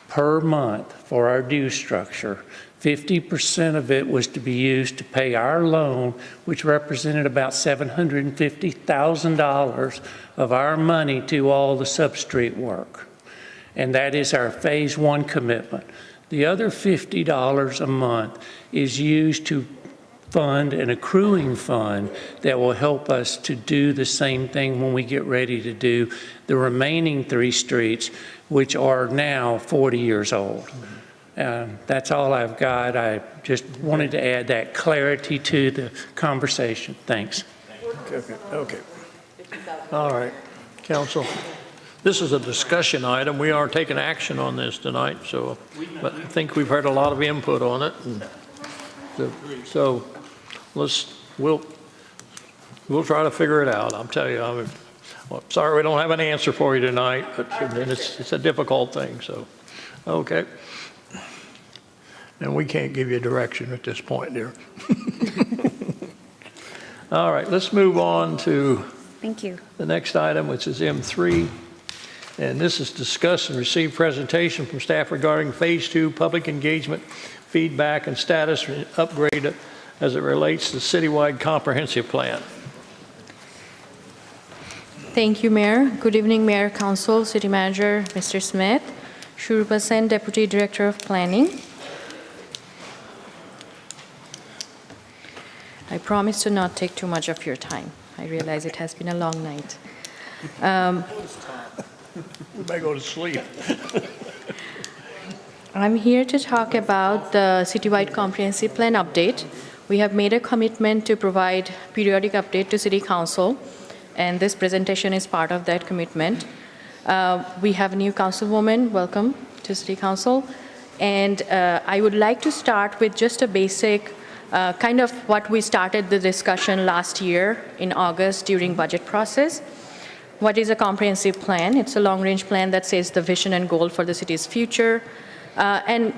per month for our due structure. 50% of it was to be used to pay our loan, which represented about $750,000 of our money to all the substreet work. And that is our phase 1 commitment. The other $50 a month is used to fund an accruing fund that will help us to do the same thing when we get ready to do the remaining 3 streets, which are now 40 years old. That's all I've got. I just wanted to add that clarity to the conversation. Thanks. Okay. All right, council. This is a discussion item. We aren't taking action on this tonight, but I think we've heard a lot of input on it. So we'll try to figure it out. I'll tell you, I'm sorry we don't have an answer for you tonight, but it's a difficult thing, so, okay. And we can't give you direction at this point, dear. All right, let's move on to Thank you. The next item, which is M3, and this is discuss and receive presentation from staff regarding Phase 2 public engagement, feedback, and status upgrade as it relates to citywide comprehensive plan. Thank you, Mayor. Good evening, Mayor, Council, City Manager, Mr. Smith, Shurupa Sen, Deputy Director of Planning. I promise to not take too much of your time. I realize it has been a long night. We may go to sleep. I'm here to talk about the citywide comprehensive plan update. We have made a commitment to provide periodic update to City Council, and this presentation is part of that commitment. We have a new councilwoman. Welcome to City Council. And I would like to start with just a basic kind of what we started the discussion last year in August during budget process. What is a comprehensive plan? It's a long-range plan that says the vision and goal for the city's future. And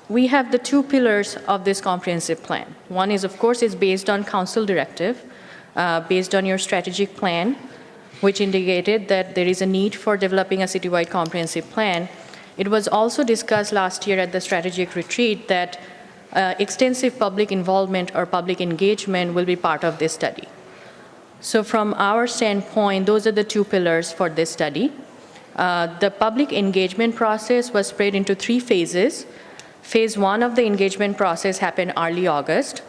we have the two pillars of this comprehensive plan. One is, of course, is based on council directive, based on your strategic plan, which indicated that there is a need for developing a citywide comprehensive plan. It was also discussed last year at the strategic retreat that extensive public involvement or public engagement will be part of this study. So from our standpoint, those are the two pillars for this study. The public engagement process was spread into 3 phases. Phase 1 of the engagement process happened early August.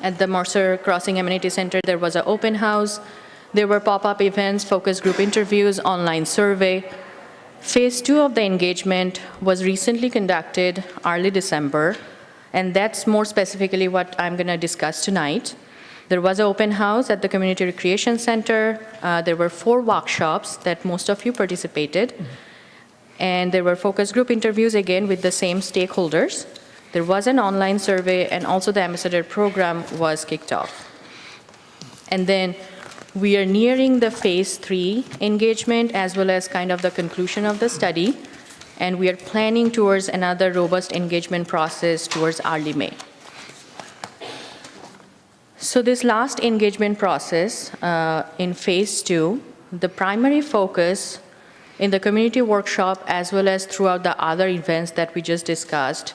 At the Mercer Crossing Amenity Center, there was an open house. There were pop-up events, focus group interviews, online survey. Phase 2 of the engagement was recently conducted early December, and that's more specifically what I'm going to discuss tonight. There was an open house at the Community Recreation Center. There were 4 workshops that most of you participated. And there were focus group interviews, again, with the same stakeholders. There was an online survey, and also the ambassador program was kicked off. And then we are nearing the phase 3 engagement, as well as kind of the conclusion of the study. And we are planning towards another robust engagement process towards early May. So this last engagement process in phase 2, the primary focus in the community workshop, as well as throughout the other events that we just discussed,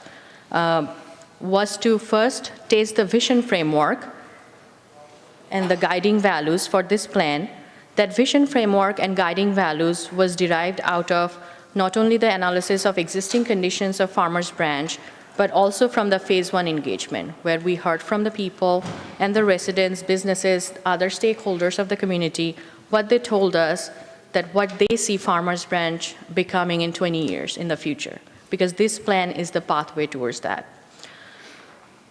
was to first test the vision framework and the guiding values for this plan. That vision framework and guiding values was derived out of not only the analysis of existing conditions of Farmers Branch, but also from the phase 1 engagement, where we heard from the people and the residents, businesses, other stakeholders of the community, what they told us that what they see Farmers Branch becoming in 20 years in the future, because this plan is the pathway towards that.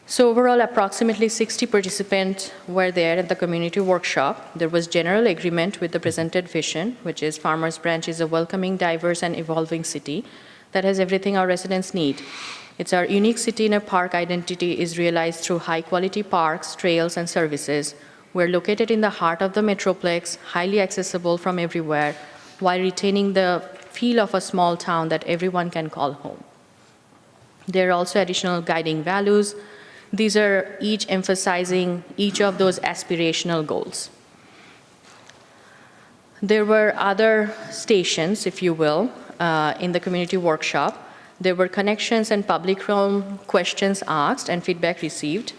So overall, approximately 60 participants were there at the community workshop. There was general agreement with the presented vision, which is Farmers Branch is a welcoming, diverse, and evolving city that has everything our residents need. It's our unique city in a park identity is realized through high-quality parks, trails, and services. We're located in the heart of the Metroplex, highly accessible from everywhere, while retaining the feel of a small town that everyone can call home. There are also additional guiding values. These are each emphasizing each of those aspirational goals. There were other stations, if you will, in the community workshop. There were connections and public realm questions asked and feedback received.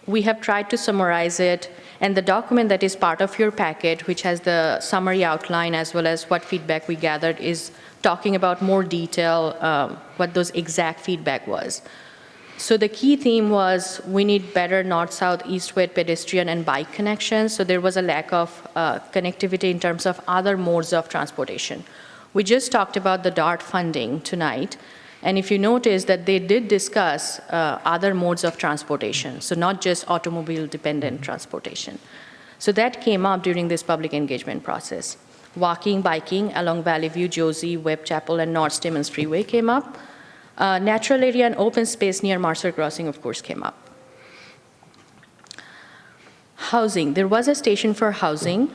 We have tried to summarize it, and the document that is part of your packet, which has the summary outline as well as what feedback we gathered, is talking about more detail what those exact feedback was. So the key theme was we need better north, south, east, west pedestrian and bike connections. So there was a lack of connectivity in terms of other modes of transportation. We just talked about the DART funding tonight. And if you notice that they did discuss other modes of transportation, so not just automobile-dependent transportation. So that came up during this public engagement process. Walking, biking along Valley View, Josie, Webb Chapel, and North Stemmons Freeway came up. Natural area and open space near Mercer Crossing, of course, came up. Housing. There was a station for housing.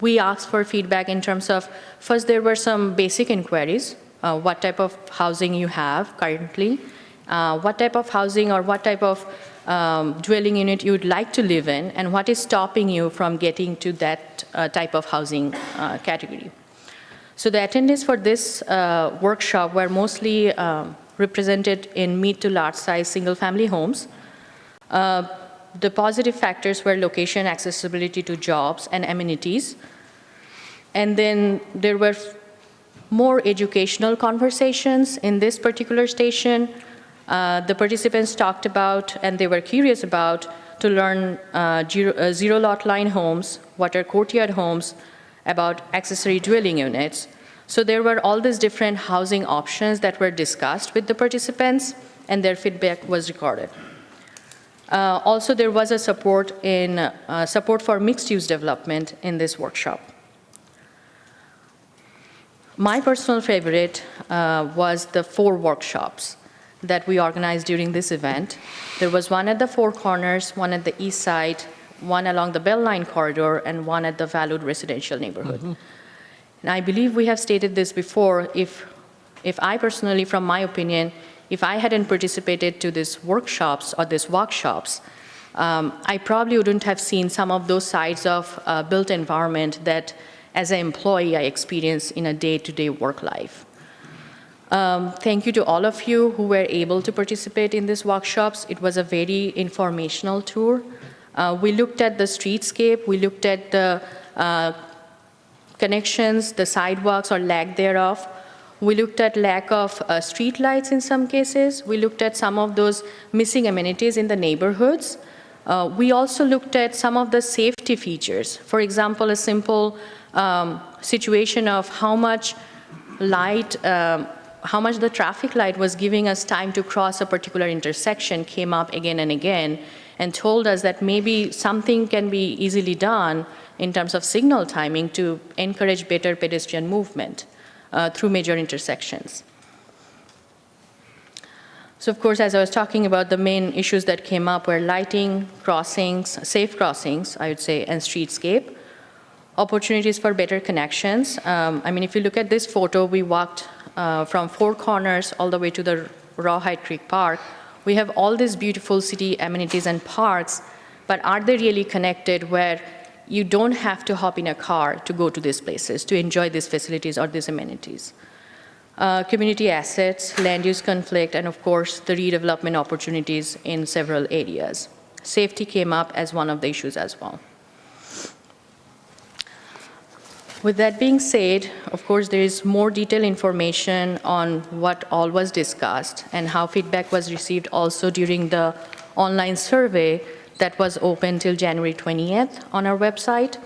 We asked for feedback in terms of, first, there were some basic inquiries. What type of housing you have currently, what type of housing or what type of dwelling unit you would like to live in, and what is stopping you from getting to that type of housing category. So the attendees for this workshop were mostly represented in mid to large size single-family homes. The positive factors were location, accessibility to jobs and amenities. And then there were more educational conversations in this particular station. The participants talked about, and they were curious about, to learn zero lot line homes, water courtyard homes, about accessory dwelling units. So there were all these different housing options that were discussed with the participants, and their feedback was recorded. Also, there was a support for mixed-use development in this workshop. My personal favorite was the 4 workshops that we organized during this event. There was one at the Four Corners, one at the east side, one along the Bell Line corridor, and one at the Valued residential neighborhood. Mm-hmm. And I believe we have stated this before, if I personally, from my opinion, if I hadn't participated to these workshops or these workshops, I probably wouldn't have seen some of those sides of built environment that as an employee I experience in a day-to-day work life. Thank you to all of you who were able to participate in these workshops. It was a very informational tour. We looked at the streetscape, we looked at the connections, the sidewalks or lack thereof. We looked at lack of street lights in some cases. We looked at some of those missing amenities in the neighborhoods. We also looked at some of the safety features. For example, a simple situation of how much light, how much the traffic light was giving us time to cross a particular intersection came up again and again, and told us that maybe something can be easily done in terms of signal timing to encourage better pedestrian movement through major intersections. So of course, as I was talking about, the main issues that came up were lighting, crossings, safe crossings, I would say, and streetscape. Opportunities for better connections. I mean, if you look at this photo, we walked from Four Corners all the way to the Rawhide Creek Park. We have all these beautiful city amenities and parks, but are they really connected where you don't have to hop in a car to go to these places, to enjoy these facilities or these amenities? Community assets, land use conflict, and of course, the redevelopment opportunities in several areas. Safety came up as one of the issues as well. With that being said, of course, there is more detailed information on what all was discussed and how feedback was received also during the online survey that was open till January 20th on our website.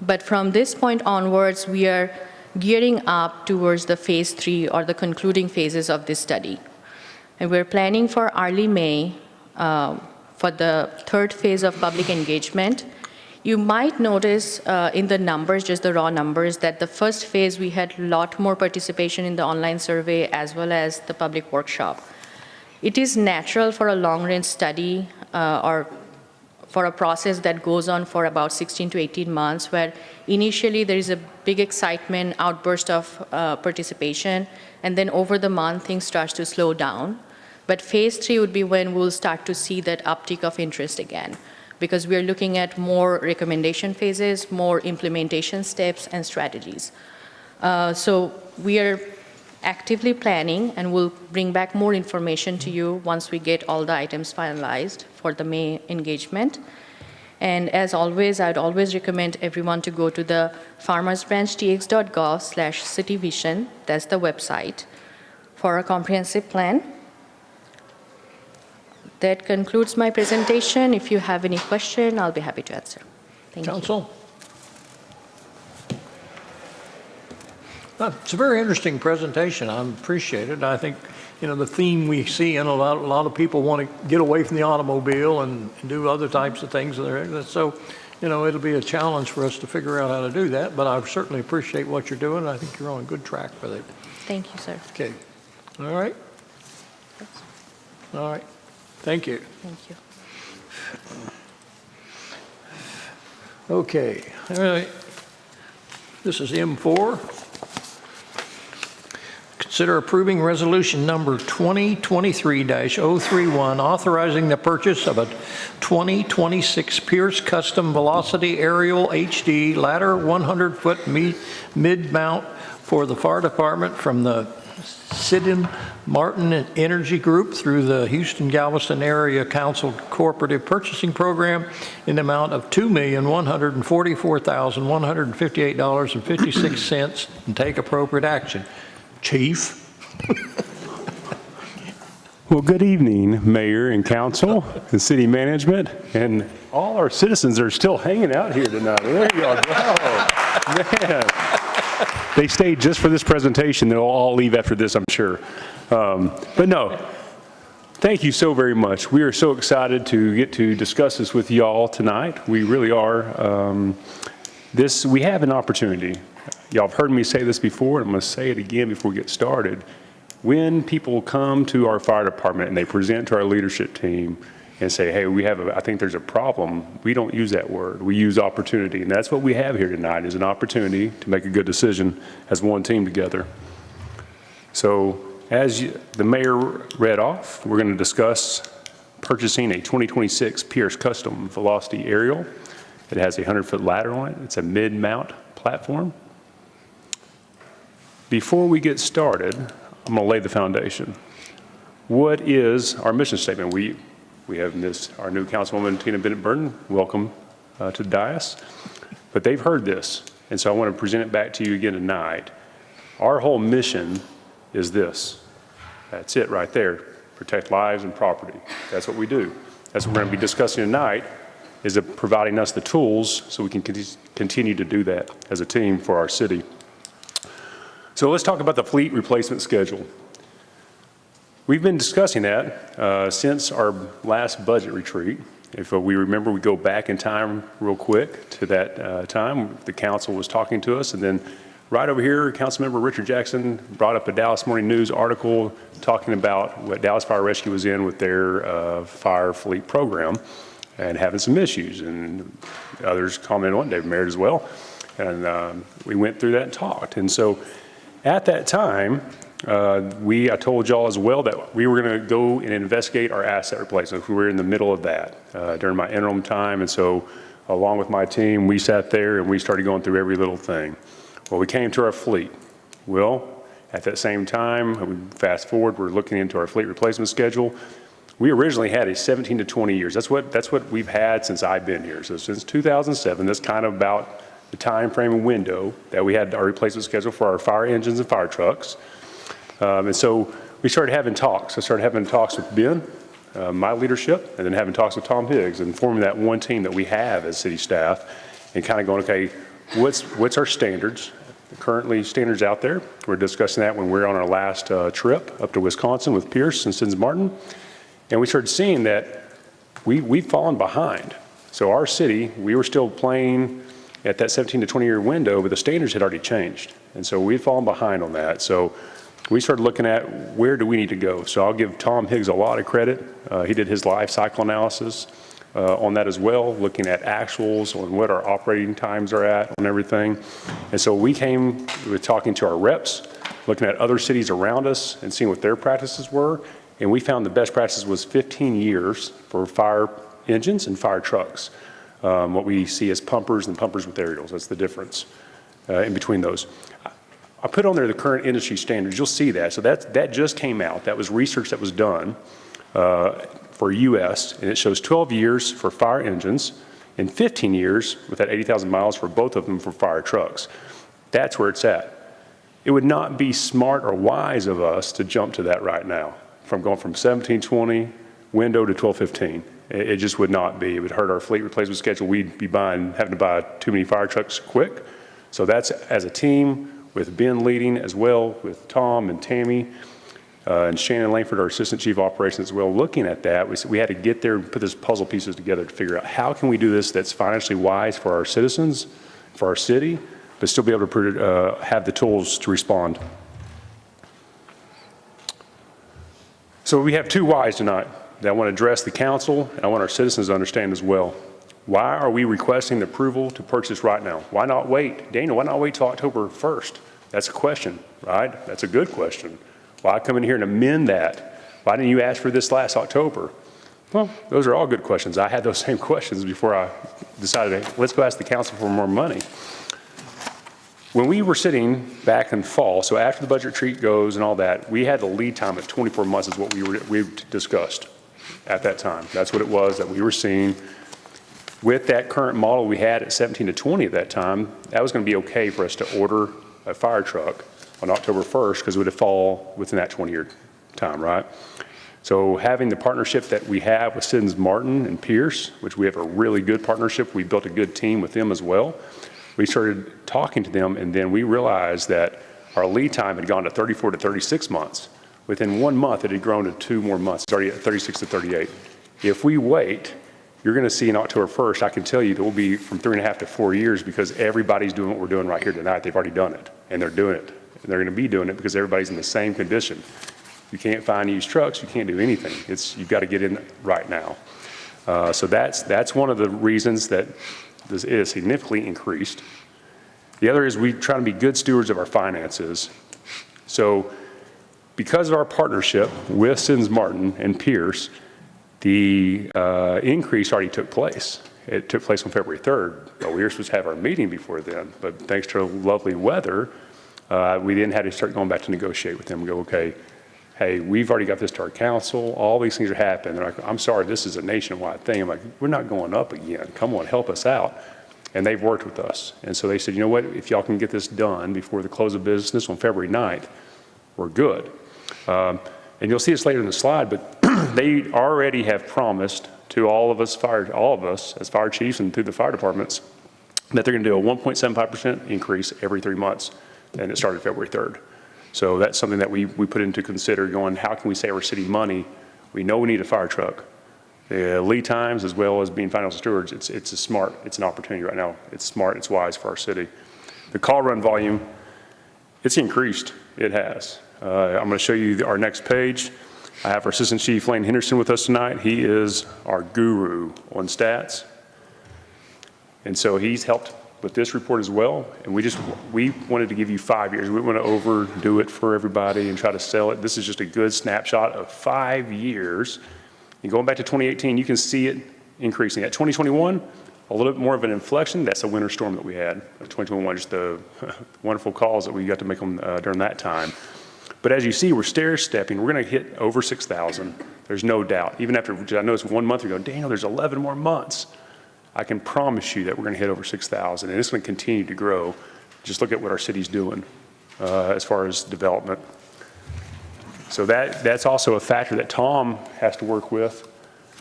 But from this point onwards, we are gearing up towards the phase 3 or the concluding phases of this study. And we're planning for early May for the 3rd phase of public engagement. You might notice in the numbers, just the raw numbers, that the first phase we had a lot more participation in the online survey as well as the public workshop. It is natural for a long-range study or for a process that goes on for about 16 to 18 months, where initially there is a big excitement, outburst of participation, and then over the month things starts to slow down. But phase 3 would be when we'll start to see that uptick of interest again, because we are looking at more recommendation phases, more implementation steps and strategies. So we are actively planning, and we'll bring back more information to you once we get all the items finalized for the May engagement. And as always, I'd always recommend everyone to go to the farmersbranchtx.gov/cityvision, that's the website, for a comprehensive plan. That concludes my presentation. If you have any question, I'll be happy to answer. Thank you. Council? It's a very interesting presentation. I appreciate it. I think, you know, the theme we see in a lot of people want to get away from the automobile and do other types of things. So, you know, it'll be a challenge for us to figure out how to do that, but I certainly appreciate what you're doing. I think you're on a good track with it. Thank you, sir. Okay. All right. All right. Thank you. Thank you. Okay. All right. This is M4. Consider approving resolution number 2023-031, authorizing the purchase of a 2026 Pierce Custom Velocity Aerial HD ladder 100-foot mid-mount for the fire department from the Sidon Martin Energy Group through the Houston Galveston Area Council Cooperative Purchasing Program in the amount of $2,144,158.56 and take appropriate action. Chief? Well, good evening, Mayor and Council and City Management, and all our citizens are still hanging out here tonight. There you go. Man. They stayed just for this presentation. They'll all leave after this, I'm sure. But no, thank you so very much. We are so excited to get to discuss this with y'all tonight. We really are. We have an opportunity. Y'all have heard me say this before, and I'm going to say it again before we get started. When people come to our fire department and they present to our leadership team and say, hey, I think there's a problem, we don't use that word. We use opportunity, and that's what we have here tonight is an opportunity to make a good decision as one team together. So as the mayor read off, we're going to discuss purchasing a 2026 Pierce Custom Velocity Aerial. It has a 100-foot ladder on it. It's a mid-mount platform. Before we get started, I'm going to lay the foundation. What is our mission statement? We have our new Councilwoman, Tina Bennett Burton. Welcome to the dais. But they've heard this, and so I want to present it back to you again tonight. Our whole mission is this. That's it right there. Protect lives and property. That's what we do. That's what we're going to be discussing tonight, is providing us the tools so we can continue to do that as a team for our city. So let's talk about the fleet replacement schedule. We've been discussing that since our last budget retreat. If we remember, we go back in time real quick to that time. The council was talking to us, and then right over here, Councilmember Richard Jackson brought up a Dallas Morning News article talking about what Dallas Fire Rescue was in with their fire fleet program and having some issues. And others commented on it, David Merritt as well. And we went through that and talked. And so at that time, I told y'all as well that we were going to go and investigate our asset replacement. We were in the middle of that during my interim time. And so along with my team, we sat there and we started going through every little thing. Well, we came to our fleet. Well, at that same time, fast forward, we're looking into our fleet replacement schedule. We originally had a 17 to 20 years. That's what we've had since I've been here. So since 2007, that's kind of about the time frame and window that we had our replacement schedule for our fire engines and fire trucks. And so we started having talks. I started having talks with Ben, my leadership, and then having talks with Tom Higgs and forming that one team that we have as city staff and kind of going, okay, what's our standards? Currently standards out there. We're discussing that when we were on our last trip up to Wisconsin with Pierce and Sidon Martin. And we started seeing that we've fallen behind. So our city, we were still playing at that 17 to 20 year window, but the standards had already changed. And so we'd fallen behind on that. So we started looking at where do we need to go. So I'll give Tom Higgs a lot of credit. He did his life cycle analysis on that as well, looking at actuals on what our operating times are at on everything. And so we came with talking to our reps, looking at other cities around us and seeing what their practices were. And we found the best practice was 15 years for fire engines and fire trucks. What we see as pumpers and pumpers with aerials, that's the difference in between those. I put on there the current industry standards. You'll see that. So that just came out. That was research that was done for US, and it shows 12 years for fire engines and 15 years with that 80,000 miles for both of them for fire trucks. That's where it's at. It would not be smart or wise of us to jump to that right now, from going from 1720 window to 1215. It just would not be. It would hurt our fleet replacement schedule. We'd be having to buy too many fire trucks quick. So that's as a team with Ben leading as well, with Tom and Tammy and Shannon Langford, our Assistant Chief Operations as well, looking at that. We had to get there and put this puzzle pieces together to figure out how can we do this that's financially wise for our citizens, for our city, but still be able to have the tools to respond. So we have two whys tonight that I want to address the council and I want our citizens to understand as well. Why are we requesting the approval to purchase right now? Why not wait? Daniel, why not wait till October 1st That's a question, right? That's a good question. Why come in here and amend that? Why didn't you ask for this last October? Well, those are all good questions. I had those same questions before I decided, let's go ask the council for more money. When we were sitting back in fall, so after the budget retreat goes and all that, we had the lead time of 24 months is what we discussed at that time. That's what it was that we were seeing. With that current model we had at 17 to 20 at that time, that was going to be okay for us to order a fire truck on October 1st because it would fall within that 20-year time, right? So having the partnership that we have with Siddons Martin and Pierce, which we have a really good partnership, we built a good team with them as well. We started talking to them, and then we realized that our lead time had gone to 34 to 36 months. Within 1 month, it had grown to 2 more months, starting at 36 to 38. If we wait, you're going to see in October 1st, I can tell you, it will be from 3.5 to 4 years because everybody's doing what we're doing right here tonight. They've already done it, and they're doing it. And they're going to be doing it because everybody's in the same condition. You can't find used trucks. You can't do anything. You've got to get in right now. So that's one of the reasons that this is significantly increased. The other is we try to be good stewards of our finances. So because of our partnership with Siddons Martin and Pierce, the increase already took place. It took place on February 3rd. Well, we were supposed to have our meeting before then, but thanks to lovely weather, we then had to start going back to negotiate with them and go, okay, hey, we've already got this to our council. All these things are happening. They're like, I'm sorry, this is a nationwide thing. I'm like, we're not going up again. Come on, help us out. And they've worked with us. And so they said, you know what, if y'all can get this done before the close of business on February 9th, we're good. And you'll see this later in the slide, but they already have promised to all of us as fire chiefs and through the fire departments that they're going to do a 1.75% increase every 3 months. And it started February 3rd. So that's something that we put into consider going, how can we save our city money? We know we need a fire truck. The lead times as well as being financial stewards, it's an opportunity right now. It's smart, it's wise for our city. The call run volume, it's increased, it has. I'm gonna show you our next page. I have our Assistant Chief Lane Henderson with us tonight. He is our guru on stats. And so he's helped with this report as well, and we wanted to give you 5 years. We want to overdo it for everybody and try to sell it. This is just a good snapshot of 5 years. And going back to 2018, you can see it increasing. At 2021, a little bit more of an inflection. That's a winter storm that we had. 2021, just the wonderful calls that we got to make them during that time. But as you see, we're stair-stepping. We're going to hit over 6,000. There's no doubt. Even after, I know it's 1 month ago, Daniel, there's 11 more months. I can promise you that we're going to hit over 6,000, and it's going to continue to grow. Just look at what our city's doing as far as development. So that's also a factor that Tom has to work with,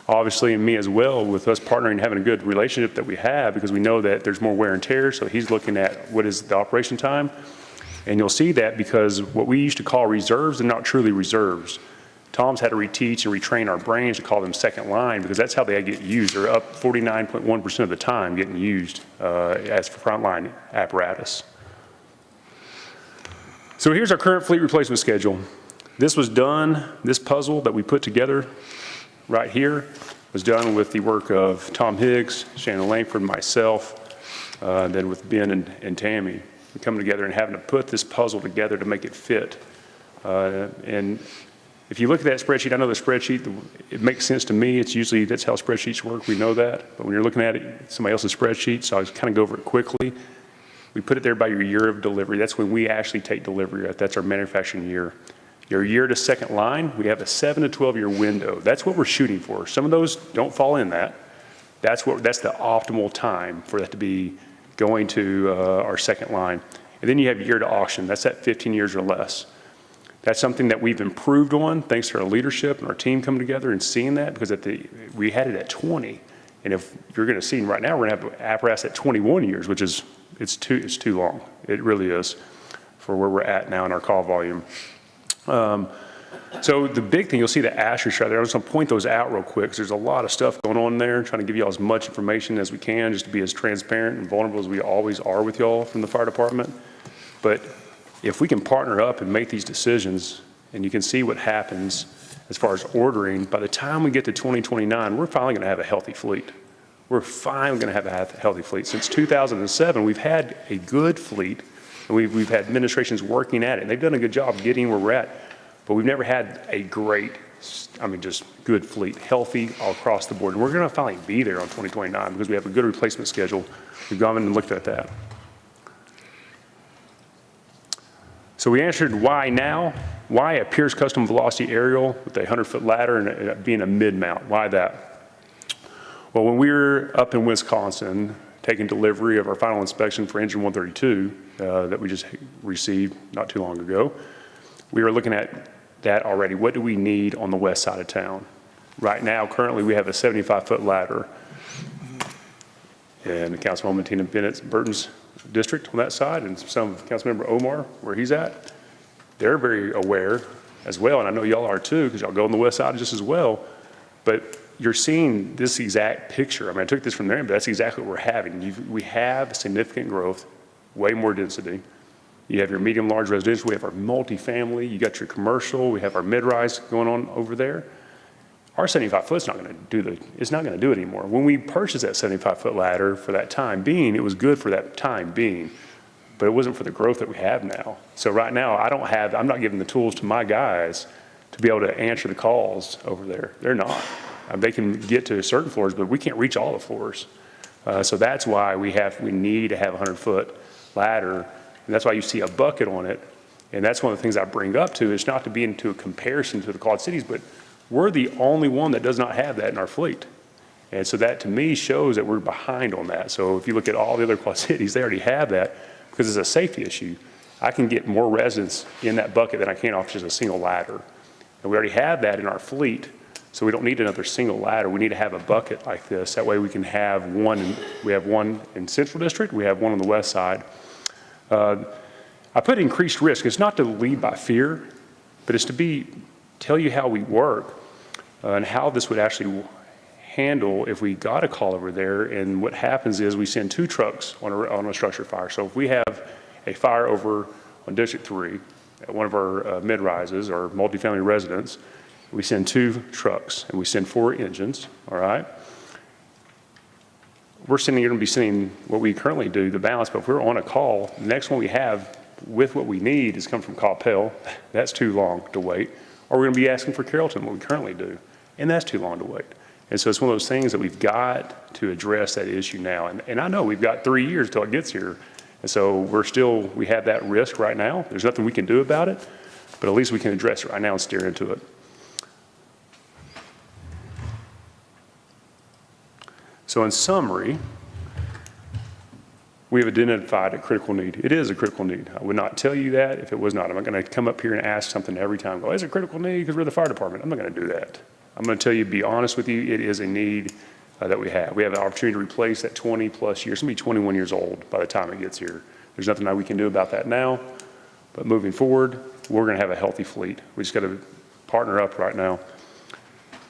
obviously, and me as well, with us partnering and having a good relationship that we have, because we know that there's more wear and tear. So he's looking at what is the operation time, and you'll see that because what we used to call reserves are not truly reserves. Tom's had to reteach and retrain our brains to call them second line because that's how they get used. They're up 49.1% of the time getting used as frontline apparatus. So here's our current fleet replacement schedule. This was done, this puzzle that we put together right here was done with the work of Tom Higgs, Shannon Langford, myself, then with Ben and Tammy. We come together and having to put this puzzle together to make it fit. And if you look at that spreadsheet, I know the spreadsheet, it makes sense to me. It's usually, that's how spreadsheets work. We know that. But when you're looking at it, somebody else's spreadsheet, so I just kind of go over it quickly. We put it there by your year of delivery. That's when we actually take delivery. That's our manufacturing year. Your year to second line, we have a 7 to 12 year window. That's what we're shooting for. Some of those don't fall in that. That's the optimal time for that to be going to our second line. And then you have year to auction. That's at 15 years or less. That's something that we've improved on thanks to our leadership and our team coming together and seeing that, because we had it at 20. And if you're going to see right now, we're going to have apparatus at 21 years, which is, it's too long. It really is for where we're at now in our call volume. So the big thing, you'll see the asterisk right there. I'm just going to point those out real quick because there's a lot of stuff going on there, trying to give you all as much information as we can, just to be as transparent and vulnerable as we always are with y'all from the fire department. But if we can partner up and make these decisions, and you can see what happens as far as ordering, by the time we get to 2029, we're finally going to have a healthy fleet. We're finally going to have a healthy fleet. Since 2007, we've had a good fleet And we've had administrations working at it, and they've done a good job getting where we're at. But we've never had a great, just good fleet, healthy all across the board. And we're going to finally be there on 2029 because we have a good replacement schedule. We've gone in and looked at that. So we answered why now. Why a Pierce Custom Velocity aerial with a 100-foot ladder and it being a mid-mount? Why that? Well, when we were up in Wisconsin taking delivery of our final inspection for engine 132 that we just received not too long ago, we were looking at that already. What do we need on the west side of town? Right now, currently, we have a 75-foot ladder in Councilwoman Tina Burton's district on that side, and some Councilmember Omar, where he's at. They're very aware as well, and I know y'all are too, because y'all go on the west side just as well. But you're seeing this exact picture. I mean, I took this from there, but that's exactly what we're having. We have significant growth, way more density. You have your medium, large residential. We have our multifamily. You got your commercial. We have our mid-rise going on over there. Our 75-foot's not going to do it's not going to do it anymore. When we purchased that 75-foot ladder for that time being, it was good for that time being, but it wasn't for the growth that we have now. So right now, I'm not giving the tools to my guys to be able to answer the calls over there. They're not. They can get to certain floors, but we can't reach all the floors. So that's why we need to have a 100-foot ladder, and that's why you see a bucket on it. And that's one of the things I bring up to is not to be into a comparison to the Quad Cities, but we're the only one that does not have that in our fleet. And so that to me shows that we're behind on that. So if you look at all the other Quad Cities, they already have that because it's a safety issue. I can get more residents in that bucket than I can off just a single ladder. And we already have that in our fleet, so we don't need another single ladder. We need to have a bucket like this. That way we can have one. We have one in Central District. We have one on the west side. I put increased risk. It's not to lead by fear, but it's to tell you how we work and how this would actually handle if we got a call over there. And what happens is we send 2 trucks on a structure fire. So if we have a fire over on District 3 at one of our mid-rises or multifamily residents, we send 2 trucks and we send 4 engines, all right? We're going to be sending what we currently do, the balance, but if we're on a call, the next one we have with what we need is come from Coppell. That's too long to wait. Or we're going to be asking for Carrollton, what we currently do, and that's too long to wait. And so it's one of those things that we've got to address that issue now. And I know we've got 3 years till it gets here. And so we have that risk right now. There's nothing we can do about it, but at least we can address it right now and steer into it. So in summary, we have identified a critical need. It is a critical need. I would not tell you that if it was not. I'm not going to come up here and ask something every time. Go, is it a critical need because we're the fire department? I'm not going to do that. I'm going to tell you, be honest with you, it is a need that we have. We have an opportunity to replace that 20-plus years. It's going to be 21 years old by the time it gets here. There's nothing that we can do about that now, but moving forward, we're going to have a healthy fleet. We just got to partner up right now.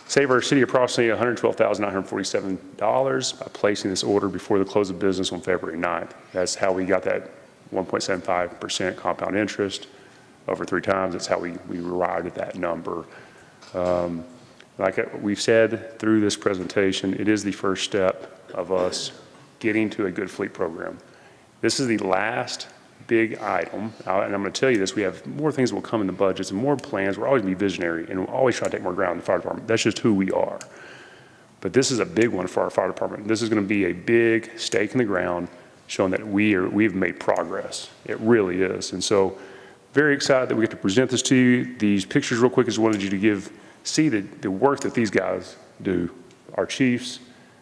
Save our city approximately $112,947 by placing this order before the close of business on February 9th. That's how we got that 1.75% compound interest over 3 times. That's how we arrived at that number. Like we've said through this presentation, it is the first step of us getting to a good fleet program. This is the last big item, and I'm going to tell you this, we have more things that will come in the budgets and more plans. We're always going to be visionary, and we'll always try to take more ground in the fire department. That's just who we are. But this is a big one for our fire department. This is going to be a big stake in the ground showing that we've made progress. It really is. And so very excited that we get to present this to you. These pictures real quick, I just wanted you to see the work that these guys do, our chiefs,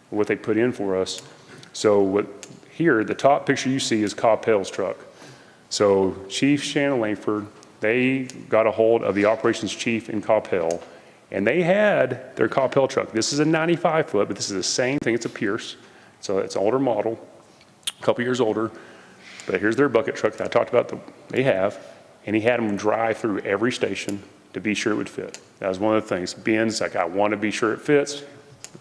what they put in for us. So here, the top picture you see is Coppell's truck. So Chief Shannon Langford, they got a hold of the operations chief in Coppell, and they had their Coppell truck. This is a 95-foot, but this is the same thing. It's a Pierce. So it's an older model, a couple years older. But here's their bucket truck that I talked about they have, and he had them drive through every station to be sure it would fit. That was one of the things. Ben's like, I want to be sure it fits.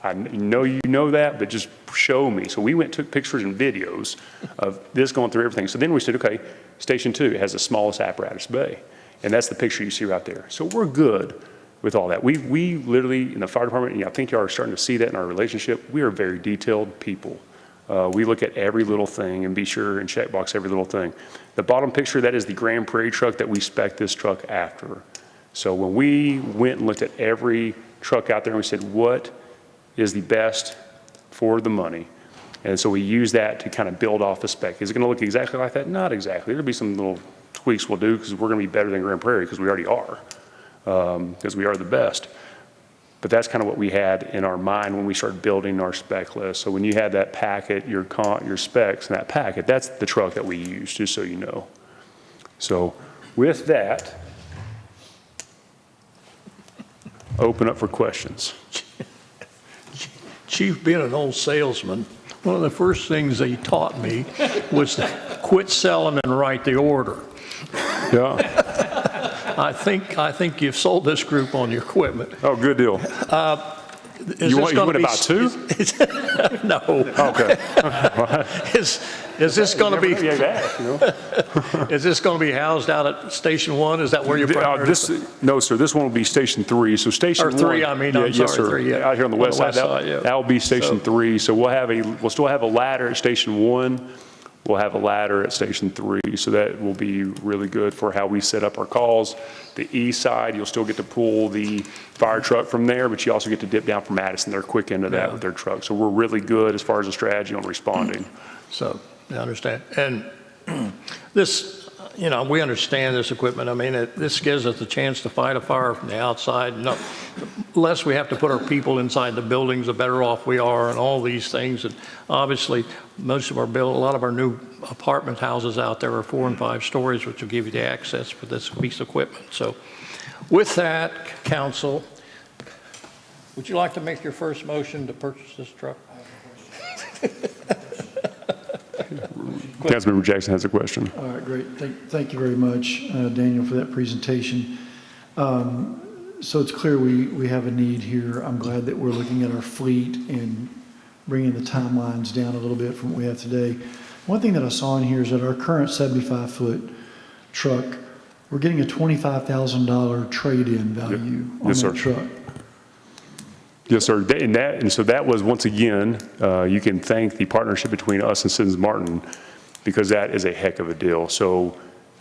I know you know that, but just show me. So we took pictures and videos of this going through everything. So then we said, okay, Station 2 has the smallest apparatus bay. And that's the picture you see right there. So we're good with all that. We literally, in the fire department, and I think you are starting to see that in our relationship, we are very detailed people. We look at every little thing and be sure and checkbox every little thing. The bottom picture, that is the Grand Prairie truck that we spec this truck after. So when we went and looked at every truck out there and we said, what is the best for the money? And so we use that to kind of build off the spec. Is it going to look exactly like that? Not exactly. There'll be some little tweaks we'll do because we're going to be better than Grand Prairie because we already are, because we are the best. But that's kind of what we had in our mind when we started building our spec list. So when you had that packet, your specs in that packet, that's the truck that we use, just so you know. So with that, open up for questions. Chief, being an old salesman, one of the first things they taught me was to quit selling and write the order. Yeah. I think you've sold this group on your equipment. Oh, good deal. You want about two? No. Okay. Is this going to be? Is this going to be housed out at Station 1? Is that where you're? No, sir. This one will be Station 3. So Station 1. Or 3. I mean, I'm yes, sorry, sir. 3. Yeah. Out here on the west side. Yeah. That will be Station 3. So we'll still have a ladder at Station 1. We'll have a ladder at Station 3, so that will be really good for how we set up our calls. The east side, you'll still get to pull the fire truck from there, but you also get to dip down from Madison. They're quick into that with their truck. So we're really good as far as the strategy on responding. So, I understand. And this, we understand this equipment. I mean, this gives us a chance to fight a fire from the outside. No, less we have to put our people inside the buildings, the better off we are, and all these things. And obviously, a lot of our new apartment houses out there are 4 and 5 stories, which will give you the access for this piece of equipment. So, with that, council, would you like to make your first motion to purchase this truck? Councilmember Jackson has a question. All right, great. Thank you very much, Daniel, for that presentation. So it's clear we have a need here. I'm glad that we're looking at our fleet and bringing the timelines down a little bit from what we have today. One thing that I saw in here is that our current 75-foot truck, we're getting a $25,000 trade-in value on that truck. Yes, sir. And so that was, once again, you can thank the partnership between us and Citizens Martin, because that is a heck of a deal. So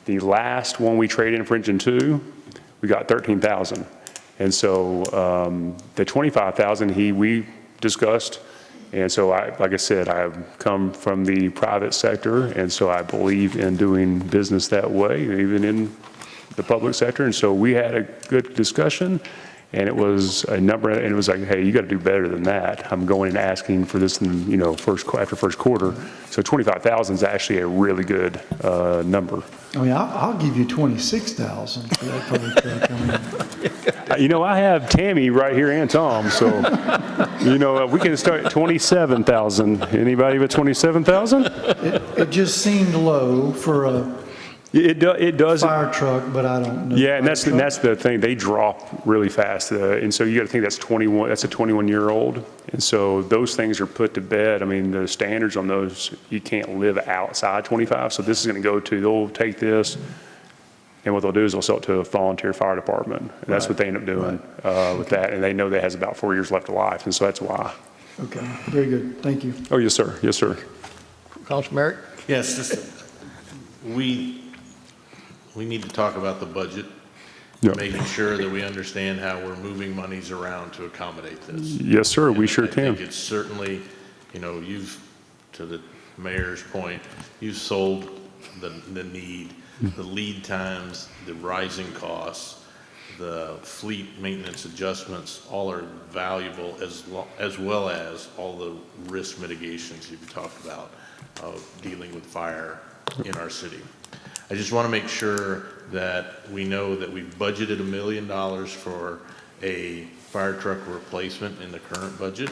the last one we traded in for engine 2, we got $13,000. And so the $25,000 we discussed. And so like I said, I've come from the private sector, and so I believe in doing business that way, even in the public sector. And so we had a good discussion. And it was a number, and it was like, hey, you got to do better than that. I'm going and asking for this in, after first quarter. So 25,000 is actually a really good number. I mean, I'll give you 26,000 for that public truck. I have Tammy right here and Tom, so, we can start at 27,000. Anybody with 27,000? It just seemed low for a It does. Fire truck, but I don't know. Yeah, and that's the thing. They drop really fast, and so you got to think that's 21. That's a 21-year-old, and so those things are put to bed. I mean, the standards on those, you can't live outside 25. So this is going to go to. They'll take this, and what they'll do is they'll sell it to a volunteer fire department. And that's what they end up doing with that, and they know that has about 4 years left of life, and so that's why. Okay, very good. Thank you. Oh yes, sir. Yes, sir. Councilman Merrick? Yes, we need to talk about the budget, making sure that we understand how we're moving monies around to accommodate this. Yes, sir, we sure can. I think it's certainly, you've, to the mayor's point, you've sold the need, the lead times, the rising costs, the fleet maintenance adjustments, all are valuable as well as all the risk mitigations you've talked about of dealing with fire in our city. I just want to make sure that we know that we've budgeted $1 million for a fire truck replacement in the current budget,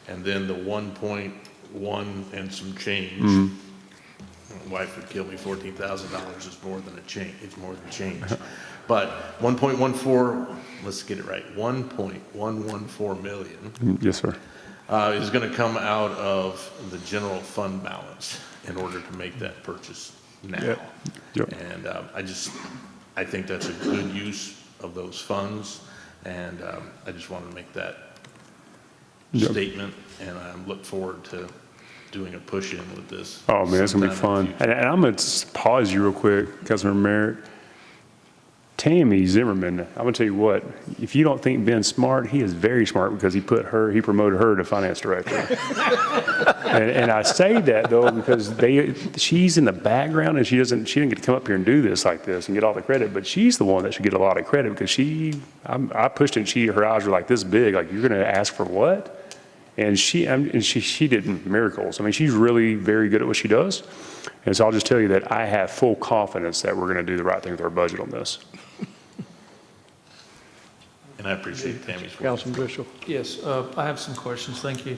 and then the 1.1 and some change. My wife would kill me. $14,000 is more than a change. It's more than change. But 1.14, let's get it right. 1.114 million. Yes, sir. Is going to come out of the general fund balance in order to make that purchase now. Yep. And I think that's a good use of those funds, and I just wanted to make that statement, and I look forward to doing a push-in with this. Oh, man, it's going to be sometime in fun. the future. And I'm going to pause you real quick, Councilmember Merritt. Tammy Zimmerman, I'm going to tell you what, if you don't think Ben's smart, he is very smart because he promoted her to finance director. and I say that, though, because she's in the background and she didn't get to come up here and do this like this and get all the credit, but she's the one that should get a lot of credit because I pushed it and her eyes were like this big, like, you're going to ask for what? And she did miracles. I mean, she's really very good at what she does. And so I'll just tell you that I have full confidence that we're going to do the right thing with our budget on this. And I appreciate Tammy's work. Councilman Driscoll. Yes, I have some questions. Thank you.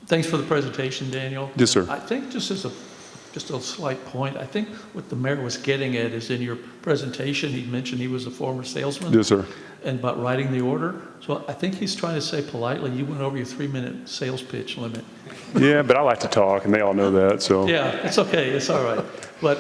Thanks for the presentation, Daniel. Yes, sir. I think just a slight point, I think what the mayor was getting at is in your presentation, he mentioned he was a former salesman. Yes, sir. And about writing the order. So I think he's trying to say politely, you went over your 3-minute sales pitch limit. Yeah, but I like to talk, and they all know that, so. Yeah, it's okay, it's all right. But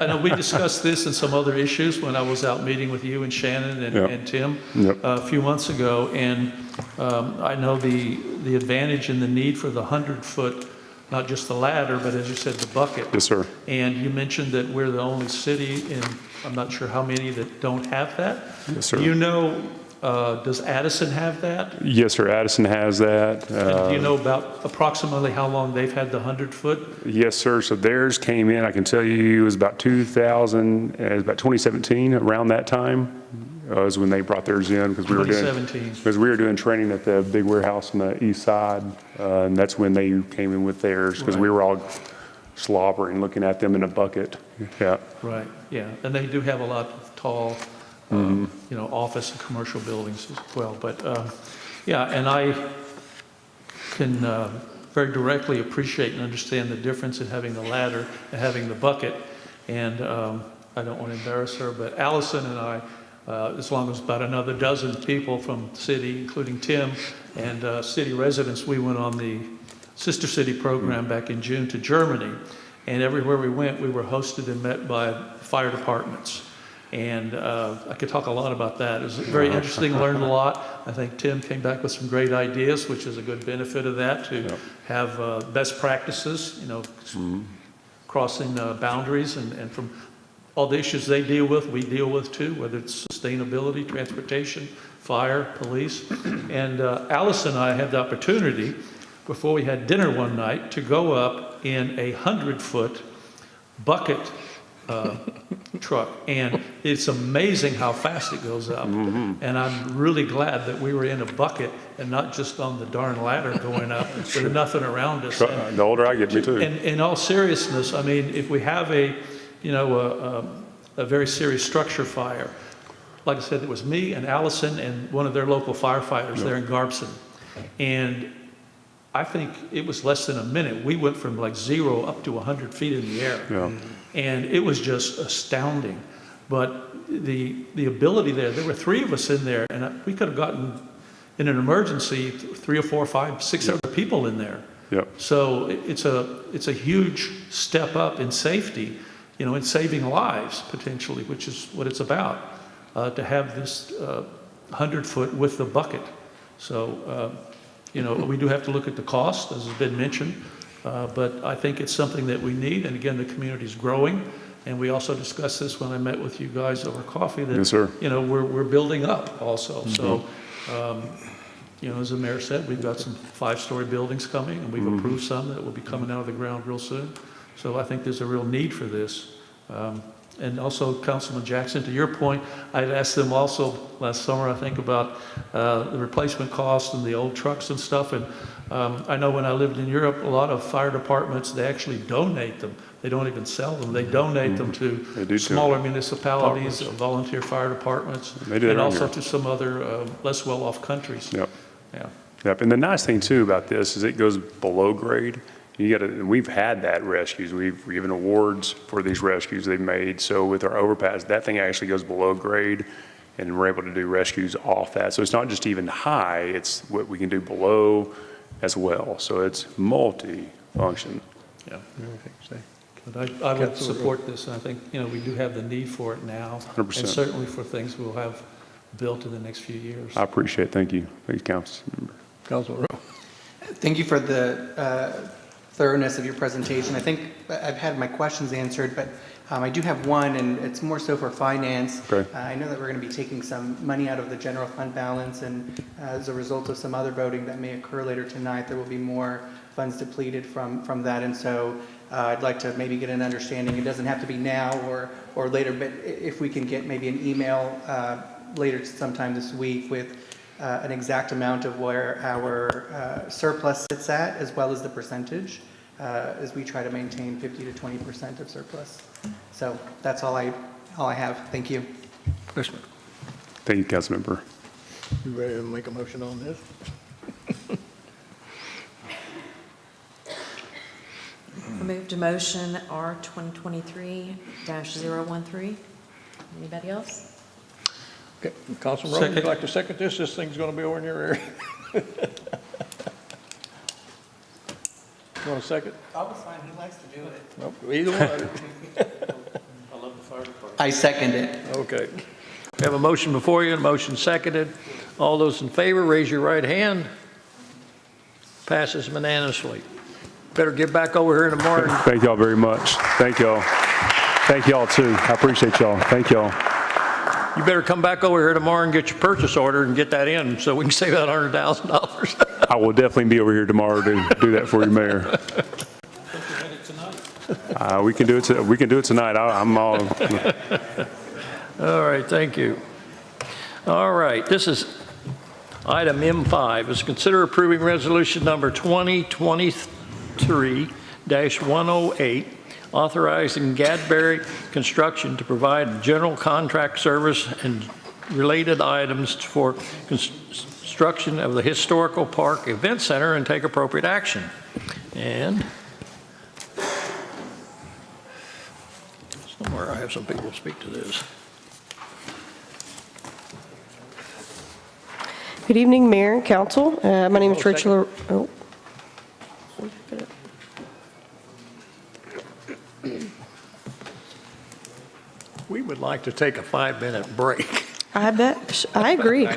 I know we discussed this and some other issues when I was out meeting with you and Shannon and Tim a few months ago. And I know the advantage and the need for the 100-foot, not just the ladder, but as you said, the bucket. Yes, sir. And you mentioned that we're the only city in, I'm not sure how many that don't have that. Yes, sir. Do you know, does Addison have that? Yes, sir, Addison has that. And do you know about approximately how long they've had the 100-foot? Yes, sir, so theirs came in, I can tell you, it was about 2017, around that time, was when they brought theirs in, because we were doing. 2017. Because we were doing training at the big warehouse on the east side, and that's when they came in with theirs, because we were all slobbering, looking at them in a bucket, yeah. Right, yeah, and they do have a lot of tall, office and commercial buildings as well. But, yeah, and I can very directly appreciate and understand the difference in having the ladder and having the bucket. And I don't want to embarrass her, but Allison and I, as long as about another dozen people from the city, including Tim and city residents, we went on the Sister City program back in June to Germany. And everywhere we went, we were hosted and met by fire departments. And I could talk a lot about that. It was very interesting, learned a lot. I think Tim came back with some great ideas, which is a good benefit of that, to have best practices, crossing boundaries, and from all the issues they deal with, we deal with too, whether it's sustainability, transportation, fire, police. And Alice and I had the opportunity, before we had dinner one night, to go up in a 100-foot bucket truck, and it's amazing how fast it goes up. And I'm really glad that we were in a bucket and not just on the darn ladder going up with nothing around us. The older I get, me too. And in all seriousness, I mean, if we have a very serious structure fire, like I said, it was me and Allison and one of their local firefighters there in Garbson, and I think it was less than a minute. We went from like 0 up to 100 feet in the air. And it was just astounding. But the ability there were 3 of us in there, and we could have gotten, in an emergency, 3 or 4 or 5, 6 other people in there. So it's a huge step up in safety, in saving lives, potentially, which is what it's about, to have this 100-foot with the bucket. So, we do have to look at the cost, as has been mentioned. But I think it's something that we need, and again, the community's growing, and we also discussed this when I met with you guys over coffee, that, yes, sir. We're building up also. So, as the mayor said, we've got some 5-story buildings coming, and we've approved some that will be coming out of the ground real soon. So I think there's a real need for this. And also, Councilman Jackson, to your point, I'd asked them also last summer, I think, about the replacement cost and the old trucks and stuff. And I know when I lived in Europe, a lot of fire departments, they actually donate them. They don't even sell them. They donate them to smaller municipalities, volunteer fire departments, and also to some other less well-off countries. Yep. And the nice thing too about this is it goes below grade. We've had that rescues. We've given awards for these rescues they've made. So with our overpass, that thing actually goes below grade, and we're able to do rescues off that. So it's not just even high, it's what we can do below as well. So it's multi-function. Yeah. But I would support this, and I think, we do have the need for it now. 100%. And certainly for things we'll have built in the next few years. I appreciate it. Thank you. Thanks, Councilmember. Councilman Rowe. Thank you for the thoroughness of your presentation. I think I've had my questions answered, but I do have one, and it's more so for finance. Okay. I know that we're going to be taking some money out of the general fund balance, and as a result of some other voting that may occur later tonight, there will be more funds depleted from that. And so I'd like to maybe get an understanding. It doesn't have to be now or later, but if we can get maybe an email later sometime this week with an exact amount of where our surplus sits at, as well as the percentage, as we try to maintain 50 to 20% of surplus. So that's all I have. Thank you. Thank you, Councilmember. You ready to make a motion on this? I move to motion R 2023-013. Anybody else? Okay, Councilman Rowland, would you like to second this? This thing's going to be over in your area. You want a second? That was fine. He likes to do it. Nope, either one. I love the fire department. I second it. Okay. We have a motion before you, and a motion seconded. All those in favor, raise your right hand. Passes unanimously. Better get back over here in the morning. Thank y'all very much. Thank y'all. Thank y'all too. I appreciate y'all. Thank y'all. You better come back over here tomorrow and get your purchase order and get that in so we can save that $100,000. I will definitely be over here tomorrow to do that for you, Mayor. We can do it. We can do it tonight. I'm all. All right, thank you. All right, this is item M5. Is consider approving resolution number 2023-108, authorizing Gadberry Construction to provide general contract service and related items for construction of the Historical Park Event Center and take appropriate action. And somewhere I have some people speak to this. Good evening, Mayor and Council. My name is Rachel. We would like to take a 5-minute break. I bet. I agree.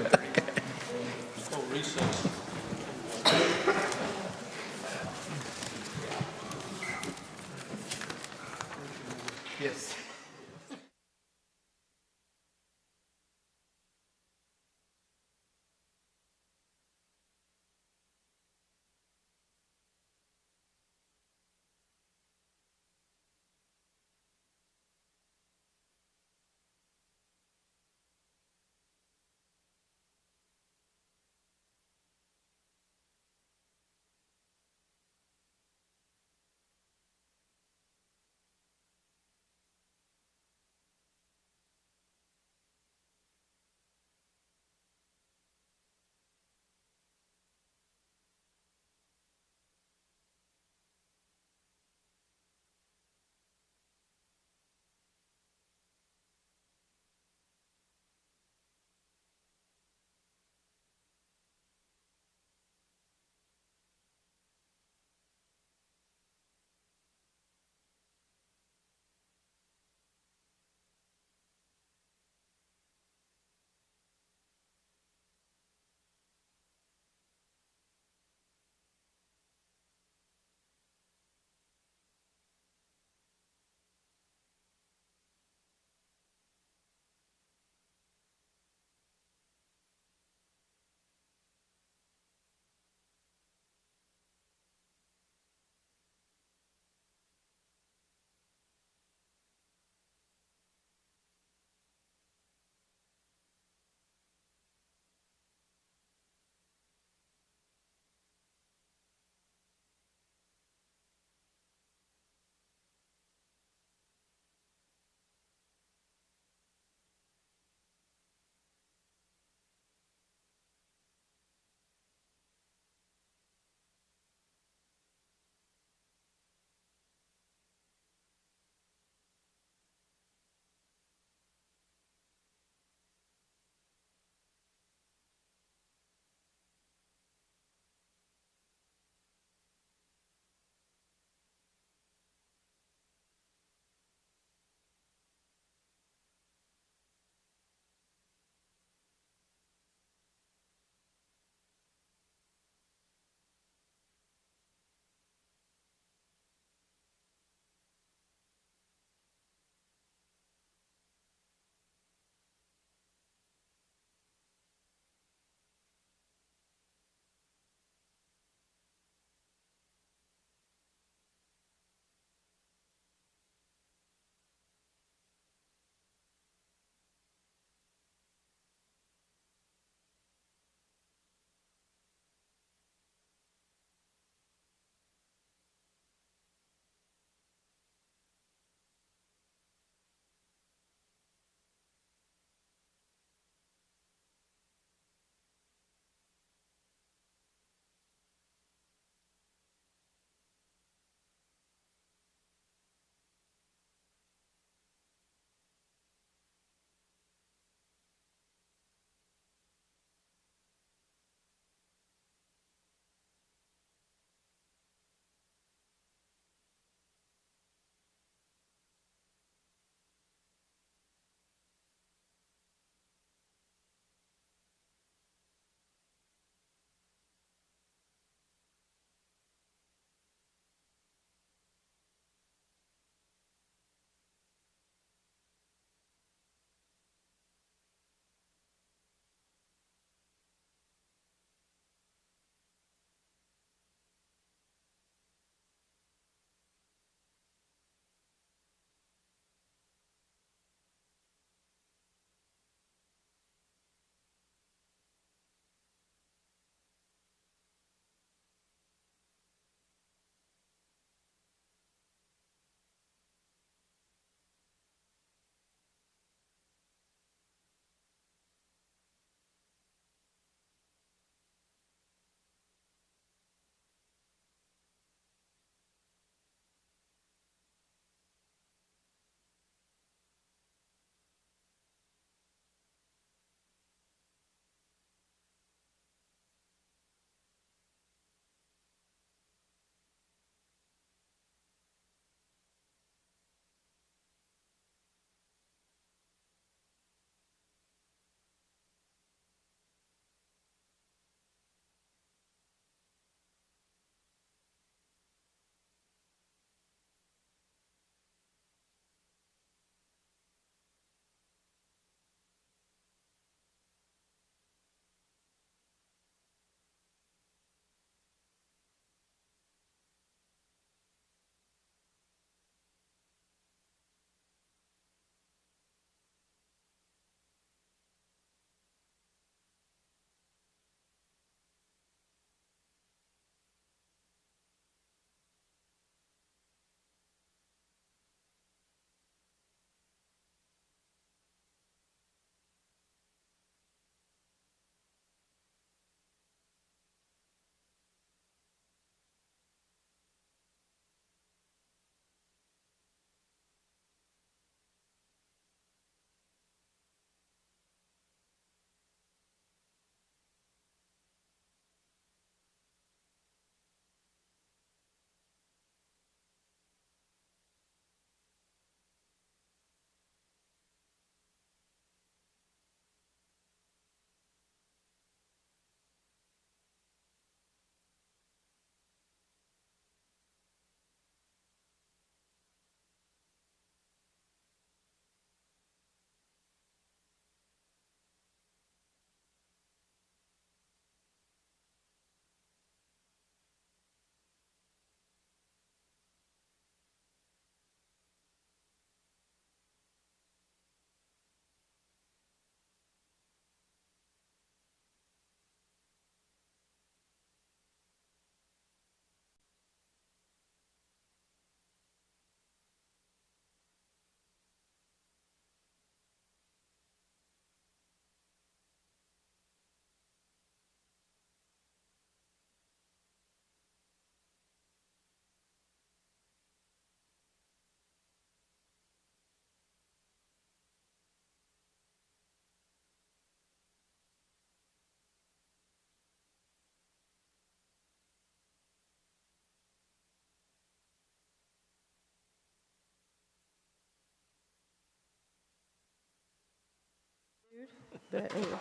But anyways,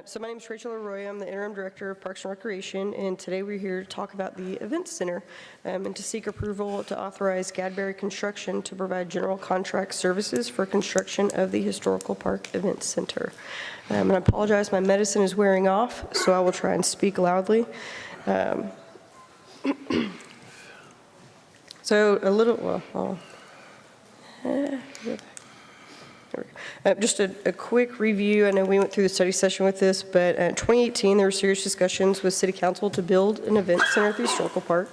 so my name is Rachel Arroyo. I'm the interim director of Parks and Recreation, and today we're here to talk about the Event Center and to seek approval to authorize Gadberry Construction to provide general contract services for construction of the Historical Park Event Center. And I apologize, my medicine is wearing off, so I will try and speak loudly. So a little, just a quick review. I know we went through the study session with this, but in 2018, there were serious discussions with City Council to build an event center at the Historical Park.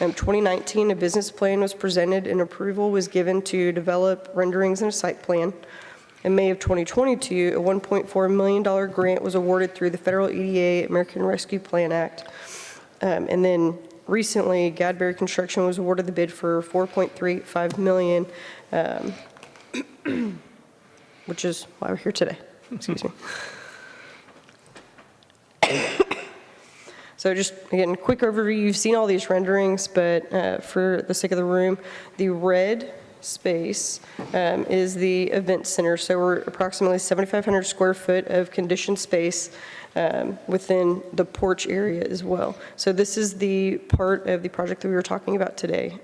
In 2019, a business plan was presented and approval was given to develop renderings and a site plan. In May of 2022, a $1.4 million grant was awarded through the federal EDA American Rescue Plan Act. And then recently, Gadberry Construction was awarded the bid for $4.35 million, which is why we're here today. Excuse me. So just, again, quick overview. You've seen all these renderings, but for the sake of the room, the red space is the event center. So we're approximately 7,500 square foot of conditioned space within the porch area as well. So this is the part of the project that we were talking about today.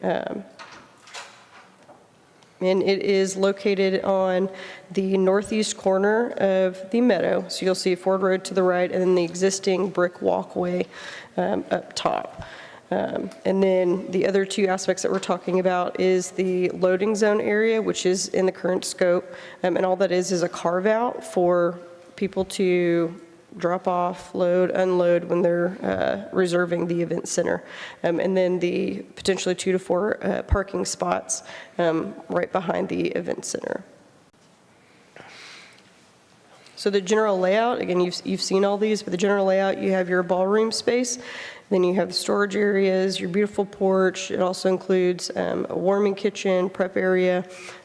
And it is located on the northeast corner of the meadow. So you'll see Ford Road to the right and then the existing brick walkway up top. And then the other two aspects that we're talking about is the loading zone area, which is in the current scope. And all that is a carve out for people to drop off, load, unload when they're reserving the event center. And then the potentially 2 to 4 parking spots right behind the event center. So the general layout, again, you've seen all these, but the general layout, you have your ballroom space, then you have the storage areas, your beautiful porch. It also includes a warming kitchen, prep area,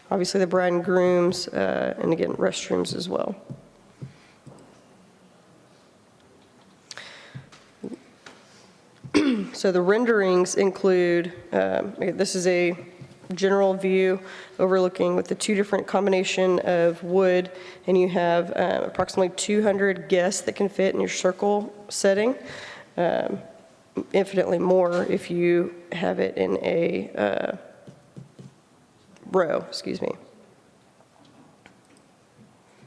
obviously the bride and grooms, and again, restrooms as well. So the renderings include, this is a general view overlooking with the two different combination of wood, and you have approximately 200 guests that can fit in your circle setting, infinitely more if you have it in a row, excuse me.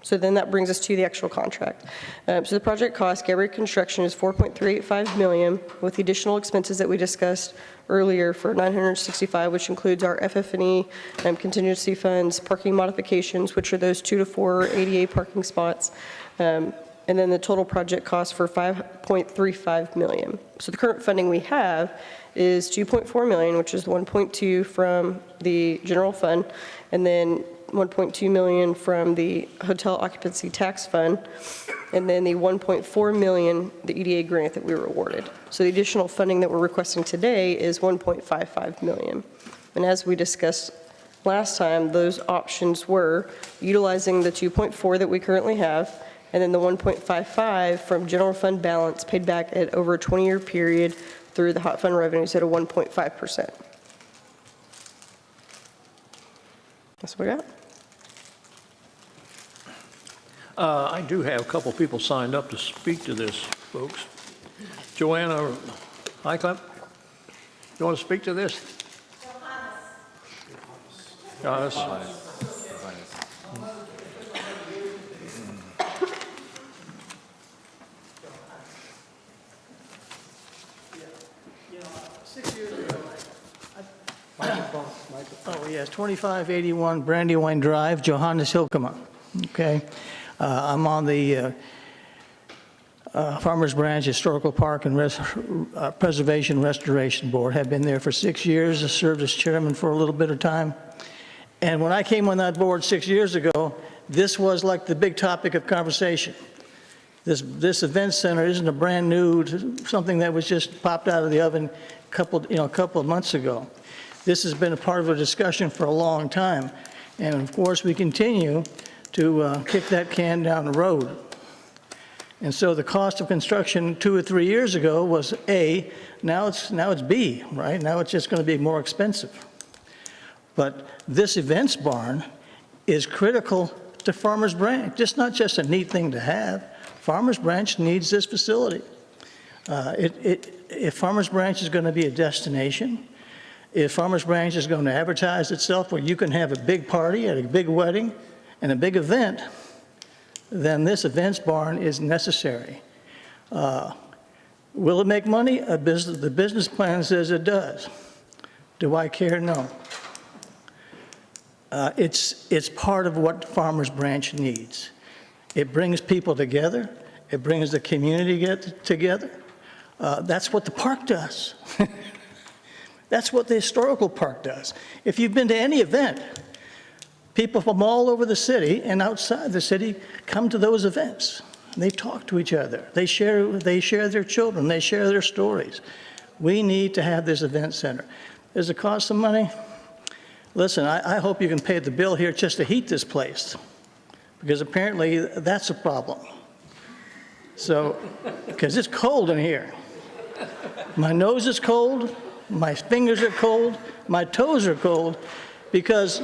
So then that brings us to the actual contract. So the project cost, Gadberry Construction, is $4.385 million, with the additional expenses that we discussed earlier for $965, which includes our FF&E, contingency funds, parking modifications, which are those 2 to 4 ADA parking spots, and then the total project cost for $5.35 million. So the current funding we have is $2.4 million, which is 1.2 from the general fund, and then $1.2 million from the hotel occupancy tax fund, and then the $1.4 million, the EDA grant that we were awarded. So the additional funding that we're requesting today is $1.55 million. And as we discussed last time, those options were utilizing the 2.4 that we currently have, and then the 1.55 from general fund balance paid back at over a 20-year period through the hot fund revenues at a 1.5%. That's what we got. I do have a couple people signed up to speak to this, folks. Joanna Highcliffe, you want to speak to this? Johannes. Oh, yes, 2581 Brandywine Drive, Johannes Hilkema. Okay. I'm on the Farmers Branch Historical Park and Preservation Restoration Board. Have been there for 6 years. I served as chairman for a little bit of time. And when I came on that board 6 years ago, this was like the big topic of conversation. This event center isn't a brand new, something that was just popped out of the oven a couple of months ago. This has been a part of a discussion for a long time. And of course, we continue to kick that can down the road. And so the cost of construction 2 or 3 years ago was A, now it's B, right? Now it's just going to be more expensive. But this events barn is critical to Farmers Branch. It's not just a neat thing to have. Farmers Branch needs this facility. If Farmers Branch is going to be a destination, if Farmers Branch is going to advertise itself where you can have a big party and a big wedding and a big event, then this events barn is necessary. Will it make money? The business plan says it does. Do I care? No. It's part of what Farmers Branch needs. It brings people together. It brings the community together. That's what the park does. That's what the historical park does. If you've been to any event, people from all over the city and outside the city come to those events. They talk to each other. They share their children. They share their stories. We need to have this event center. Does it cost some money? Listen, I hope you can pay the bill here just to heat this place, because apparently that's a problem. So, because it's cold in here. My nose is cold. My fingers are cold. My toes are cold, because,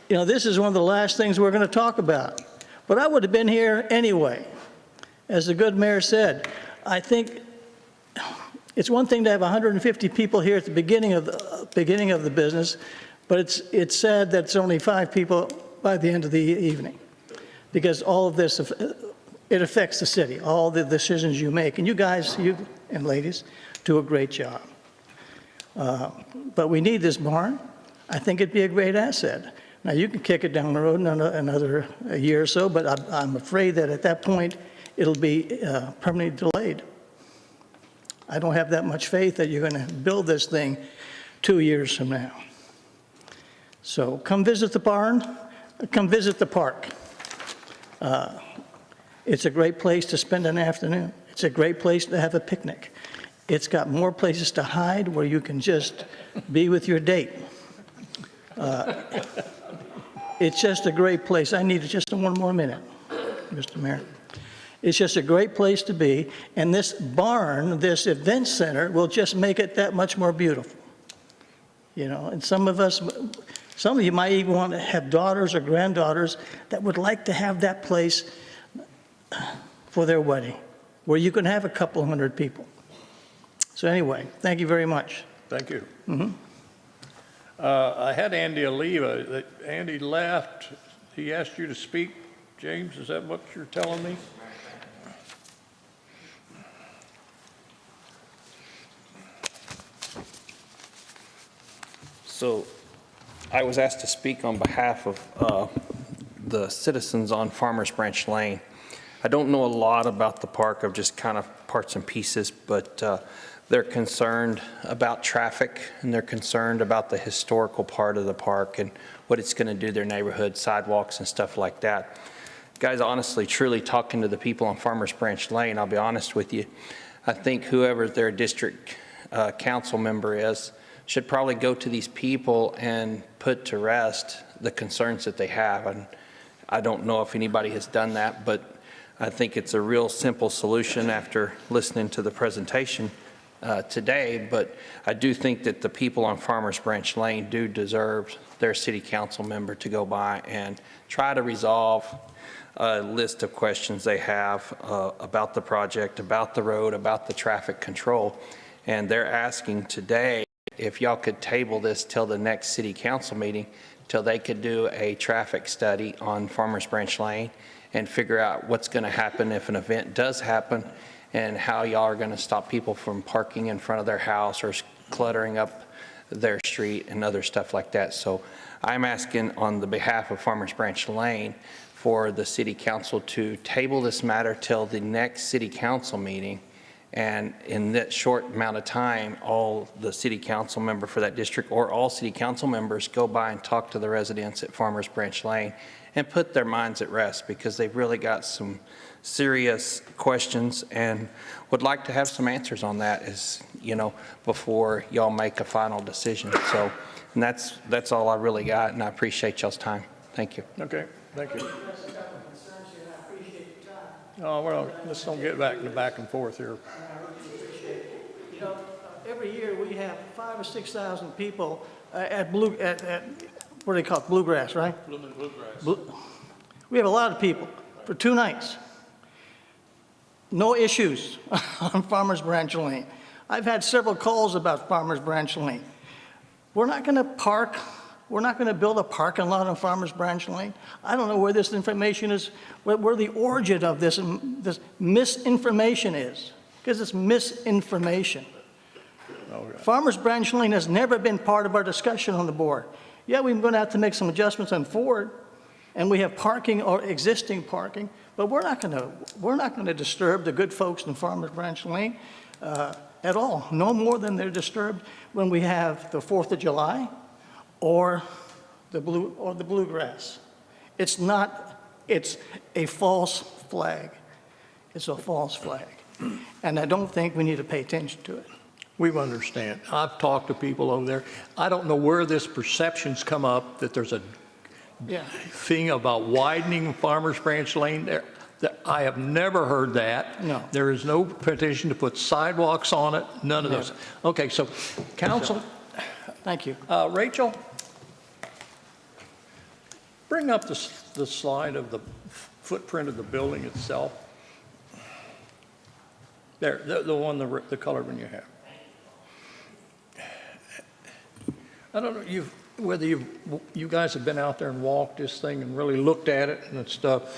you know, this is one of the last things we're going to talk about. But I would have been here anyway. As the good mayor said, I think it's one thing to have 150 people here at the beginning of the business, but it's sad that it's only 5 people by the end of the evening, because all of this, it affects the city, all the decisions you make. And you guys, you and ladies, do a great job. But we need this barn. I think it'd be a great asset. Now, you can kick it down the road another year or so, but I'm afraid that at that point, it'll be permanently delayed. I don't have that much faith that you're going to build this thing 2 years from now. So come visit the barn, come visit the park. It's a great place to spend an afternoon. It's a great place to have a picnic. It's got more places to hide where you can just be with your date. It's just a great place. I need just one more minute, Mr. Mayor. It's just a great place to be, and this barn, this event center, will just make it that much more beautiful. You know, and some of you might even want to have daughters or granddaughters that would like to have that place for their wedding, where you can have a couple hundred people. So anyway, thank you very much. Thank you. I had Andy Oliva. Andy left. He asked you to speak. James, is that what you're telling me? So I was asked to speak on behalf of the citizens on Farmers Branch Lane. I don't know a lot about the park, of just kind of parts and pieces, but they're concerned about traffic, and they're concerned about the historical part of the park and what it's going to do to their neighborhood, sidewalks and stuff like that. Guys, honestly, truly talking to the people on Farmers Branch Lane, I'll be honest with you, I think whoever their district council member is should probably go to these people and put to rest the concerns that they have. And I don't know if anybody has done that, but I think it's a real simple solution after listening to the presentation today. But I do think that the people on Farmers Branch Lane do deserve their city council member to go by and try to resolve a list of questions they have about the project, about the road, about the traffic control. And they're asking today if y'all could table this till the next city council meeting, till they could do a traffic study on Farmers Branch Lane and figure out what's going to happen if an event does happen, and how y'all are going to stop people from parking in front of their house or cluttering up their street and other stuff like that. So I'm asking on the behalf of Farmers Branch Lane for the city council to table this matter till the next city council meeting. And in that short amount of time, all the city council member for that district, or all city council members, go by and talk to the residents at Farmers Branch Lane and put their minds at rest, because they've really got some serious questions and would like to have some answers on that, as you know, before y'all make a final decision. So, and that's all I really got, and I appreciate y'all's time. Thank you. Okay, thank you. Oh, well, let's don't get back and forth here. You know, every year we have 5,000 or 6,000 people at what do they call it? Bluegrass, right? Bluegrass. We have a lot of people for 2 nights. No issues on Farmers Branch Lane. I've had several calls about Farmers Branch Lane. We're not going to build a parking lot on Farmers Branch Lane. I don't know where this information is, where the origin of this misinformation is, because it's misinformation. Farmers Branch Lane has never been part of our discussion on the board. Yeah, we're going to have to make some adjustments on Ford, and we have parking or existing parking, but we're not going to disturb the good folks in Farmers Branch Lane at all, no more than they're disturbed when we have the 4th of July or the bluegrass. It's a false flag. It's a false flag. And I don't think we need to pay attention to it. We understand. I've talked to people over there. I don't know where this perception's come up that there's a thing about widening Farmers Branch Lane there. I have never heard that. No. There is no petition to put sidewalks on it, none of those. Okay, so council. Thank you. Rachel, bring up the slide of the footprint of the building itself. There, the one, the colored one you have. I don't know whether you guys have been out there and walked this thing and really looked at it and stuff.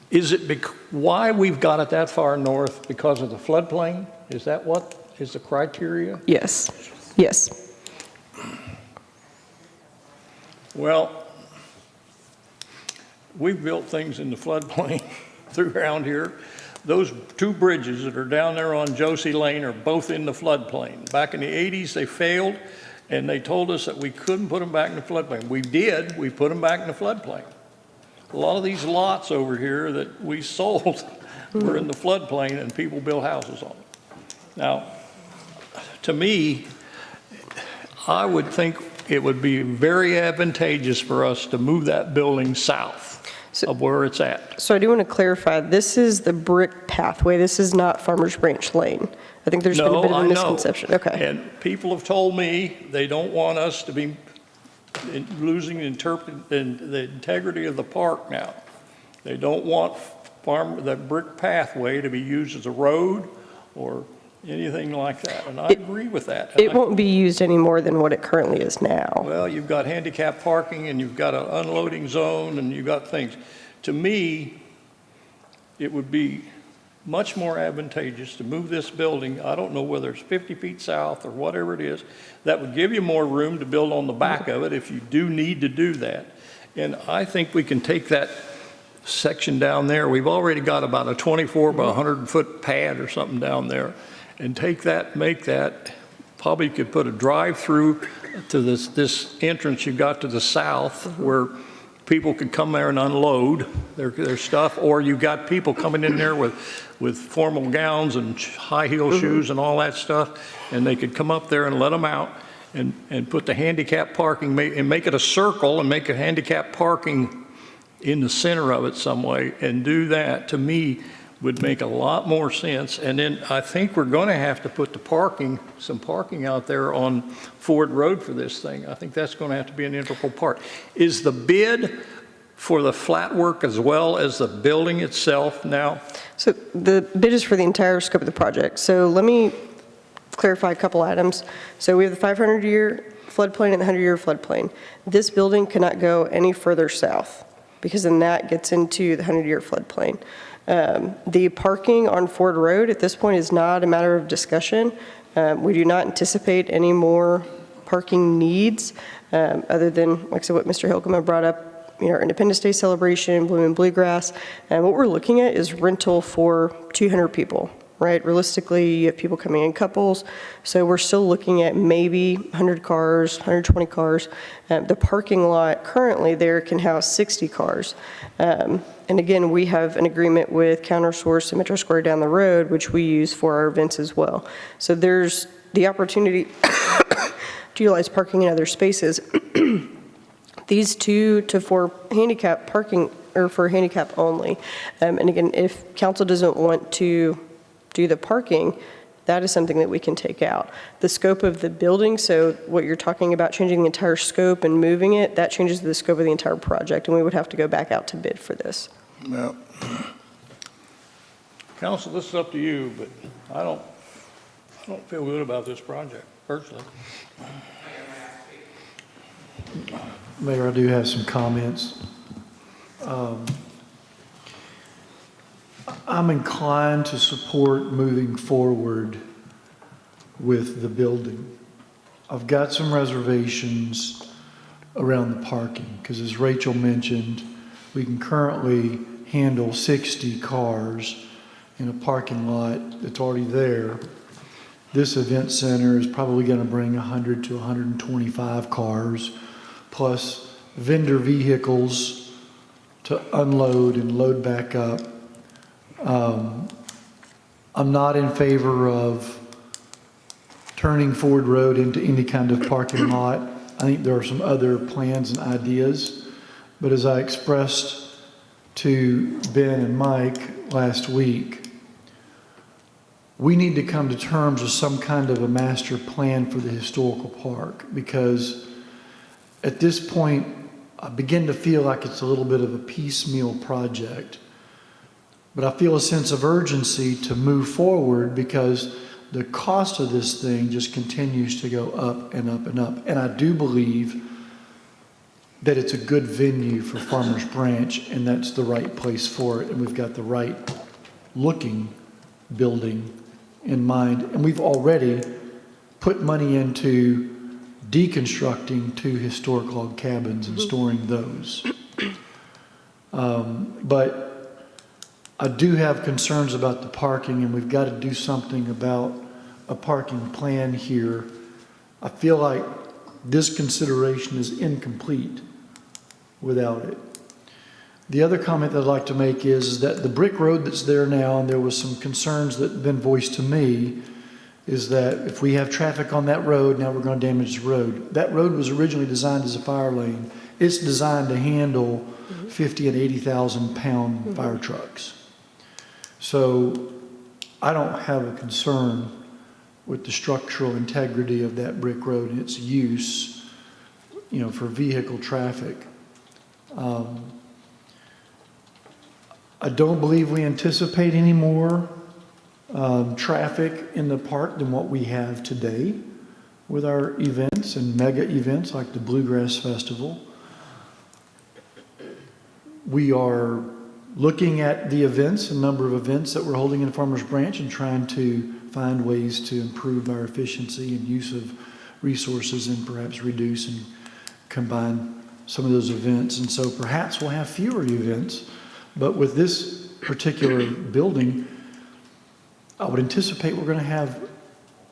Is it why we've got it that far north? Because of the floodplain? Is that what is the criteria? Yes, yes. Well, we've built things in the floodplain around here. Those 2 bridges that are down there on Josie Lane are both in the floodplain. Back in the 80s, they failed, and they told us that we couldn't put them back in the floodplain. We did. We put them back in the floodplain. A lot of these lots over here that we sold were in the floodplain, and people built houses on them. Now, to me, I would think it would be very advantageous for us to move that building south of where it's at. So I do want to clarify, this is the brick pathway. This is not Farmers Branch Lane. I think there's been a bit of a misconception. Okay. And people have told me they don't want us to be losing the integrity of the park now. They don't want that brick pathway to be used as a road or anything like that, and I agree with that. It won't be used any more than what it currently is now. Well, you've got handicap parking, and you've got an unloading zone, and you've got things. To me, it would be much more advantageous to move this building, I don't know whether it's 50 feet south or whatever it is, that would give you more room to build on the back of it if you do need to do that. And I think we can take that section down there. We've already got about a 24 by 100-foot pad or something down there. And take that, make that, probably could put a drive-through to this entrance you've got to the south where people could come there and unload their stuff, or you've got people coming in there with formal gowns and high heel shoes and all that stuff, and they could come up there and let them out and put the handicap parking, and make it a circle and make a handicap parking in the center of it some way, and do that, to me, would make a lot more sense. And then I think we're going to have to put some parking out there on Ford Road for this thing. I think that's going to have to be an integral part. Is the bid for the flat work as well as the building itself now? So the bid is for the entire scope of the project. So let me clarify a couple items. So we have the 500-year floodplain and the 100-year floodplain. This building cannot go any further south, because then that gets into the 100-year floodplain. The parking on Ford Road at this point is not a matter of discussion. We do not anticipate any more parking needs other than, like I said, what Mr. Hilkema brought up, our Independence Day celebration, Blue and Bluegrass. And what we're looking at is rental for 200 people, right? Realistically, you have people coming in couples. So we're still looking at maybe 100 cars, 120 cars. The parking lot currently there can house 60 cars. And again, we have an agreement with CounterSource and Metro Square down the road, which we use for our events as well. So there's the opportunity to utilize parking in other spaces. These 2 to 4 handicap parking are for handicap only. And again, if council doesn't want to do the parking, That is something that we can take out. The scope of the building, so what you're talking about, changing the entire scope and moving it, that changes the scope of the entire project, and we would have to go back out to bid for this. Well, council, this is up to you, but I don't feel good about this project, personally. Mayor, I do have some comments. I'm inclined to support moving forward with the building. I've got some reservations around the parking, because as Rachel mentioned, we can currently handle 60 cars in a parking lot that's already there. This event center is probably going to bring 100 to 125 cars, plus vendor vehicles to unload and load back up. I'm not in favor of turning Ford Road into any kind of parking lot. I think there are some other plans and ideas, but as I expressed to Ben and Mike last week, we need to come to terms with some kind of a master plan for the historical park, because at this point, I begin to feel like it's a little bit of a piecemeal project. But I feel a sense of urgency to move forward, because the cost of this thing just continues to go up and up and up. And I do believe that it's a good venue for Farmers Branch, and that's the right place for it. And we've got the right looking building in mind. And we've already put money into deconstructing 2 historic log cabins and storing those. But I do have concerns about the parking, and we've got to do something about a parking plan here. I feel like this consideration is incomplete without it. The other comment that I'd like to make is that the brick road that's there now, and there was some concerns that have been voiced to me, is that if we have traffic on that road, now we're going to damage the road. That road was originally designed as a fire lane. It's designed to handle 50 and 80,000 pound fire trucks. So I don't have a concern with the structural integrity of that brick road and its use, for vehicle traffic. I don't believe we anticipate any more traffic in the park than what we have today with our events and mega events like the Bluegrass Festival. We are looking at the events, a number of events that we're holding in Farmers Branch, and trying to find ways to improve our efficiency and use of resources, and perhaps reduce and combine some of those events. And so perhaps we'll have fewer events, but with this particular building, I would anticipate we're going to have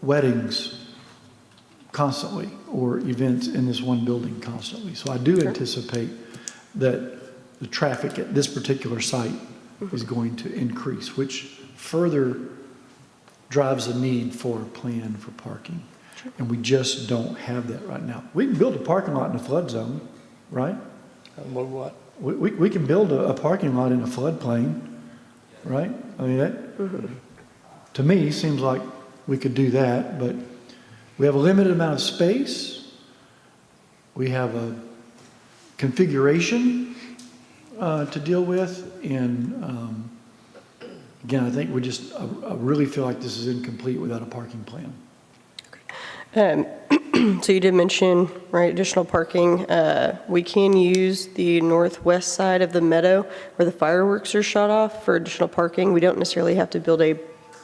weddings constantly, or events in this one building constantly. So I do anticipate that the traffic at this particular site is going to increase, which further drives a need for a plan for parking. And we just don't have that right now. We can build a parking lot in a flood zone, right? What? We can build a parking lot in a floodplain, right? I mean, that, to me, seems like we could do that, but we have a limited amount of space. We have a configuration to deal with, and again, I think I really feel like this is incomplete without a parking plan. So you did mention, right, additional parking. We can use the northwest side of the meadow where the fireworks are shot off for additional parking. We don't necessarily have to build a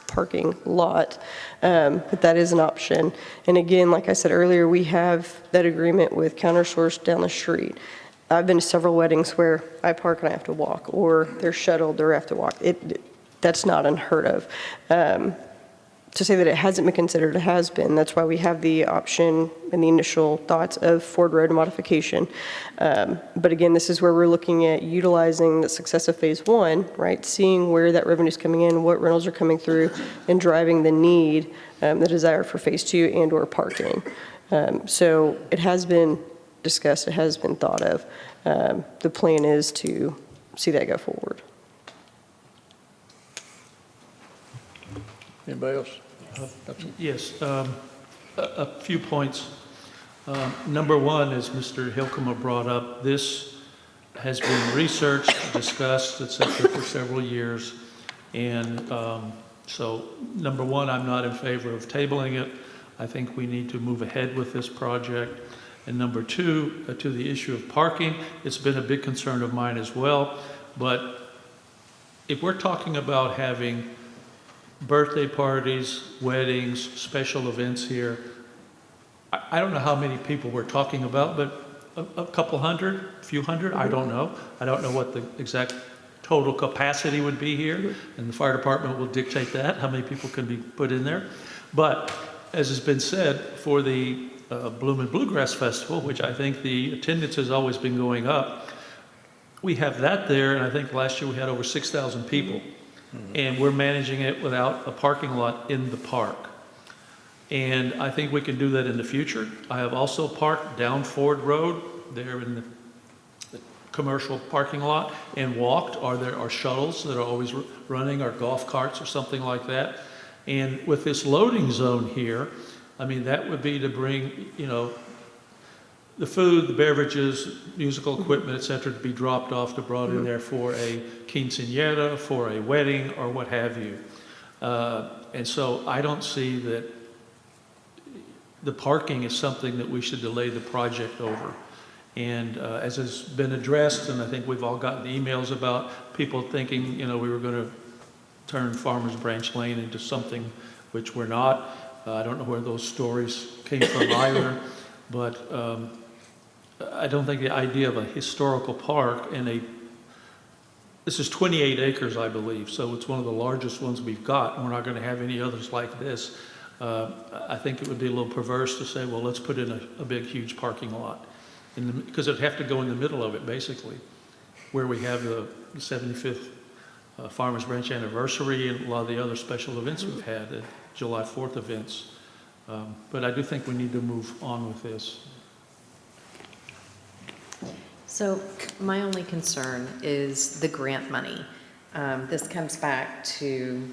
parking lot, but that is an option. And again, like I said earlier, we have that agreement with CounterSource down the street. I've been to several weddings where I park and I have to walk, or they're shuttled or I have to walk. That's not unheard of. To say that it hasn't been considered, it has been. That's why we have the option and the initial thoughts of Ford Road modification. But again, this is where we're looking at utilizing the success of phase 1, right? Seeing where that revenue is coming in, what rentals are coming through, and driving the need, the desire for phase 2 and or parking. So it has been discussed, it has been thought of. The plan is to see that go forward. Anybody else? Yes, a few points. Number one, as Mr. Hilkema brought up, this has been researched, discussed, et cetera, for several years. And so, number one, I'm not in favor of tabling it. I think we need to move ahead with this project. And number two, to the issue of parking, it's been a big concern of mine as well. But if we're talking about having birthday parties, weddings, special events here, I don't know how many people we're talking about, but a couple hundred, a few hundred, I don't know. I don't know what the exact total capacity would be here, and the fire department will dictate that, how many people can be put in there. But as has been said, for the Bloom and Bluegrass Festival, which I think the attendance has always been going up, we have that there, and I think last year we had over 6,000 people. And we're managing it without a parking lot in the park. And I think we can do that in the future. I have also parked down Ford Road, there in the commercial parking lot, and walked, or there are shuttles that are always running, or golf carts or something like that. And with this loading zone here, I mean, that would be to bring, you know, the food, the beverages, musical equipment, et cetera, to be dropped off, to brought in there for a quinceañera, for a wedding, or what have you. And so I don't see that the parking is something that we should delay the project over. And as has been addressed, and I think we've all gotten emails about people thinking, you know, we were going to turn Farmers Branch Lane into something which we're not. I don't know where those stories came from either, but I don't think the idea of a historical park and this is 28 acres, I believe, so it's one of the largest ones we've got, and we're not going to have any others like this. I think it would be a little perverse to say, well, let's put in a big, huge parking lot, because it'd have to go in the middle of it, basically, where we have the 75th Farmers Branch anniversary and a lot of the other special events we've had, the July 4th events. But I do think we need to move on with this. So my only concern is the grant money. This comes back to,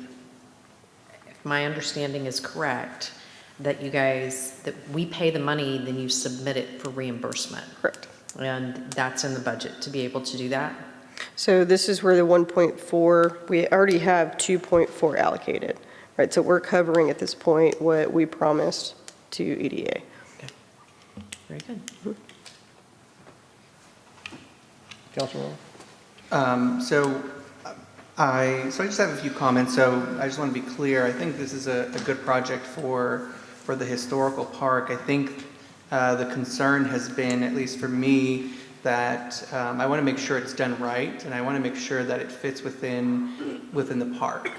if my understanding is correct, that you guys, that we pay the money, then you submit it for reimbursement. Correct. And that's in the budget to be able to do that? So this is where the 1.4, we already have 2.4 allocated, right? So we're covering at this point what we promised to EDA. Very good. Councilman? So I just have a few comments. So I just want to be clear. I think this is a good project for the historical park. I think the concern has been, at least for me, that I want to make sure it's done right, and I want to make sure that it fits within the park.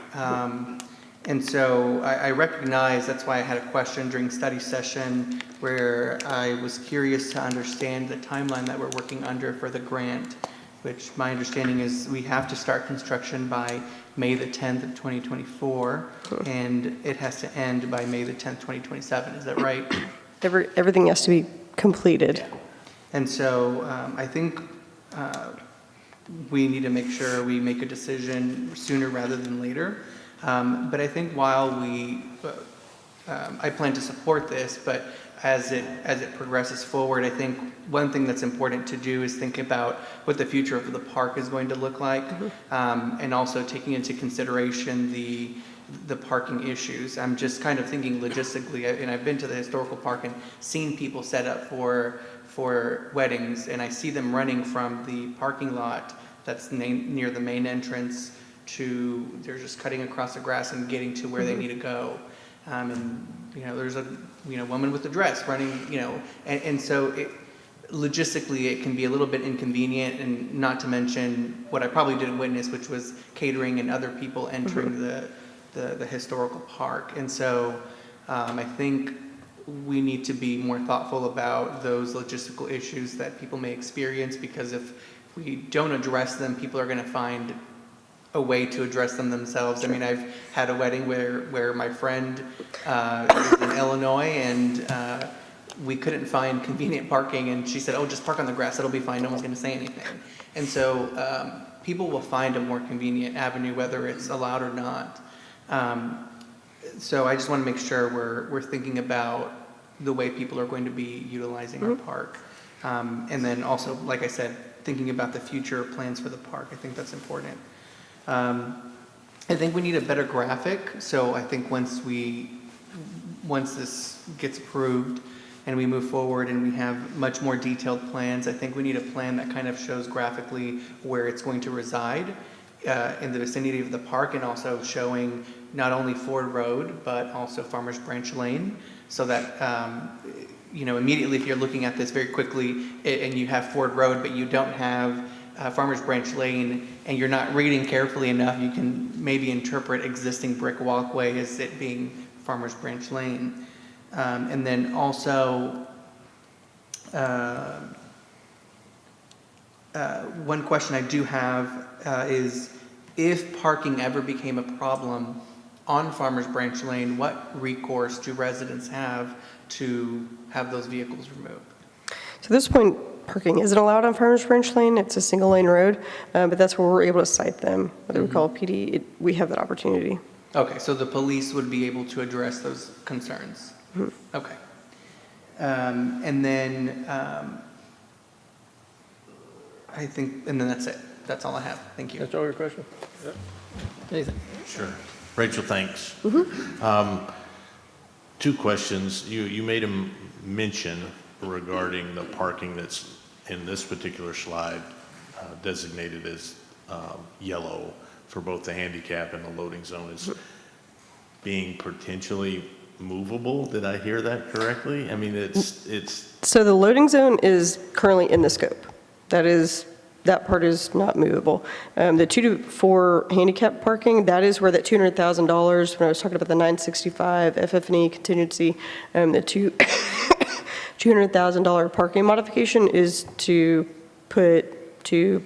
And so I recognize, that's why I had a question during study session where I was curious to understand the timeline that we're working under for the grant, which my understanding is we have to start construction by May the 10th of 2024, and it has to end by May the 10th, 2027. Is that right? Everything has to be completed. Yeah. And so I think we need to make sure we make a decision sooner rather than later. But I think while I plan to support this, but as it progresses forward, I think one thing that's important to do is think about what the future of the park is going to look like, and also taking into consideration the parking issues. I'm just kind of thinking logistically, and I've been to the historical park and seen people set up for weddings, and I see them running from the parking lot that's near the main entrance to, they're just cutting across the grass and getting to where they need to go. And, you know, there's a, you know, woman with a dress running, you know, and so logistically it can be a little bit inconvenient, and not to mention what I probably didn't witness, which was catering and other people entering the historical park. And so I think we need to be more thoughtful about those logistical issues that people may experience, because if we don't address them, people are going to find a way to address them themselves. I mean, I've had a wedding where my friend is in Illinois, and we couldn't find convenient parking, and she said, oh, just park on the grass, it'll be fine, no one's going to say anything. And so people will find a more convenient avenue, whether it's allowed or not. So I just want to make sure we're thinking about the way people are going to be utilizing our park. And then also, like I said, thinking about the future plans for the park. I think that's important. I think we need a better graphic. So I think once this gets approved and we move forward and we have much more detailed plans, I think we need a plan that kind of shows graphically where it's going to reside in the vicinity of the park, and also showing not only Ford Road, but also Farmers Branch Lane, so that, immediately if you're looking at this very quickly and you have Ford Road, but you don't have Farmers Branch Lane, and you're not reading carefully enough, you can maybe interpret existing brick walkway as it being Farmers Branch Lane. And then also, one question I do have is, if parking ever became a problem on Farmers Branch Lane, what recourse do residents have to have those vehicles removed? So at this point, parking isn't allowed on Farmers Branch Lane. It's a single lane road, but that's where we're able to cite them. Whether we call PD, we have that opportunity. Okay, so the police would be able to address those concerns? Okay. And then I think, and then that's it. That's all I have. Thank you. That's all your question? Nathan? Sure. Rachel, thanks. Two questions. You made a mention regarding the parking that's in this particular slide designated as yellow for both the handicap and the loading zone is being potentially movable. Did I hear that correctly? I mean, it's So the loading zone is currently in the scope. That part is not movable. The 2 to 4 handicap parking, that is where that $200,000, when I was talking about the 965 FF&E contingency, the $200,000 parking modification is to put 2,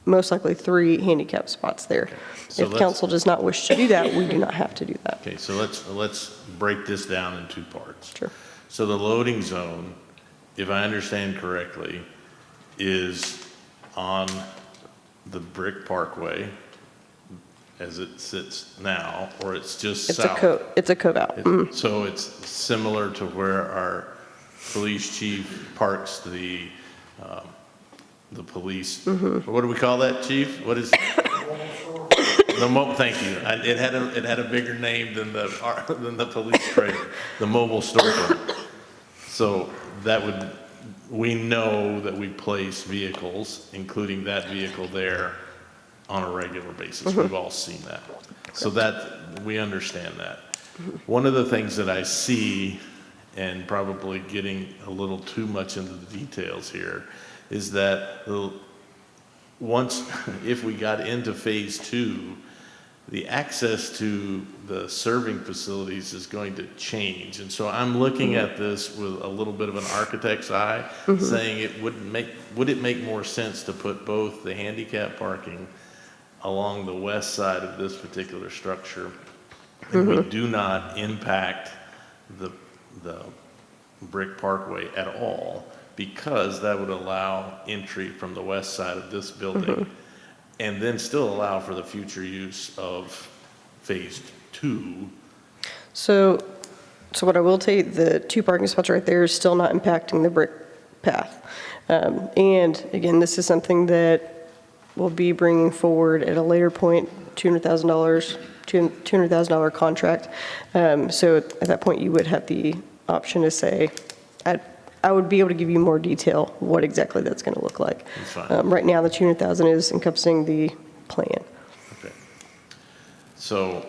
most likely 3 handicap spots there. So If council does not wish to do that, we do not have to do that. okay. So let's break this down in 2 parts. Sure. So the loading zone, if I understand correctly, is on the Brick Parkway as it sits now, or it's just south? It's a cove out. So it's similar to where our police chief parks the police. What do we call that, chief? What is? Thank you. It had a bigger name than the police trailer, the mobile storage. So we know that we place vehicles, including that vehicle there, on a regular basis. We've all seen that. So that, we understand that. One of the things that I see, and probably getting a little too much into the details here, is that if we got into phase 2, the access to the serving facilities is going to change. And so I'm looking at this with a little bit of an architect's eye, saying would it make more sense to put both the handicap parking along the west side of this particular structure, and we do not impact the Brick Parkway at all, because that would allow entry from the west side of this building, and then still allow for the future use of phase 2. So what I will tell you, the 2 parking spots right there is still not impacting the brick path. And again, this is something that we'll be bringing forward at a later point, $200,000 contract. So at that point, you would have the option to say, I would be able to give you more detail what exactly that's going to look like. That's fine. Right now, the $200,000 is encompassing the plan. Okay. So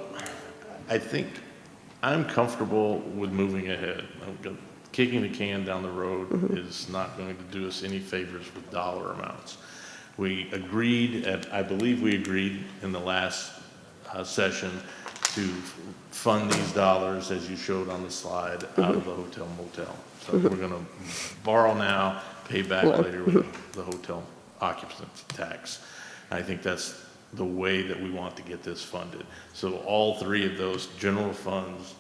I think I'm comfortable with moving ahead. Kicking the can down the road is not going to do us any favors with dollar amounts. We agreed, I believe we agreed in the last session to fund these dollars, as you showed on the slide, out of the hotel motel. So we're going to borrow now, pay back later with the hotel occupancy tax. I think that's the way that we want to get this funded. So all 3 of those general funds,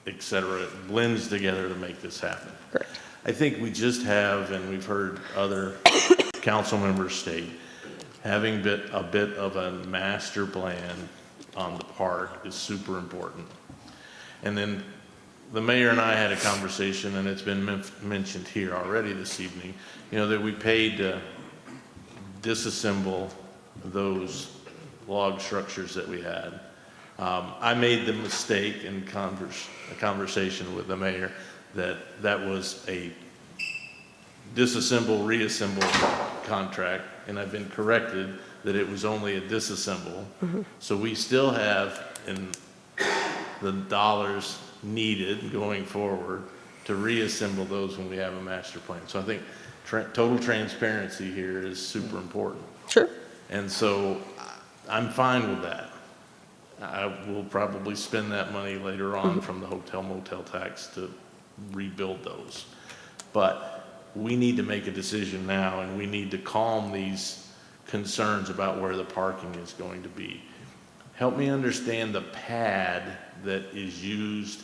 et cetera, blends together to make this happen. Correct. I think we just have, and we've heard other council members state, having a bit of a master plan on the park is super important. And then the mayor and I had a conversation, and it's been mentioned here already this evening, that we paid to disassemble those log structures that we had. I made the mistake in a conversation with the mayor that was a disassemble, reassemble contract, and I've been corrected that it was only a disassemble. So we still have in the dollars needed going forward to reassemble those when we have a master plan. So I think total transparency here is super important. Sure. And so I'm fine with that. I will probably spend that money later on from the hotel motel tax to rebuild those. But we need to make a decision now, and we need to calm these concerns about where the parking is going to be. Help me understand the pad that is used,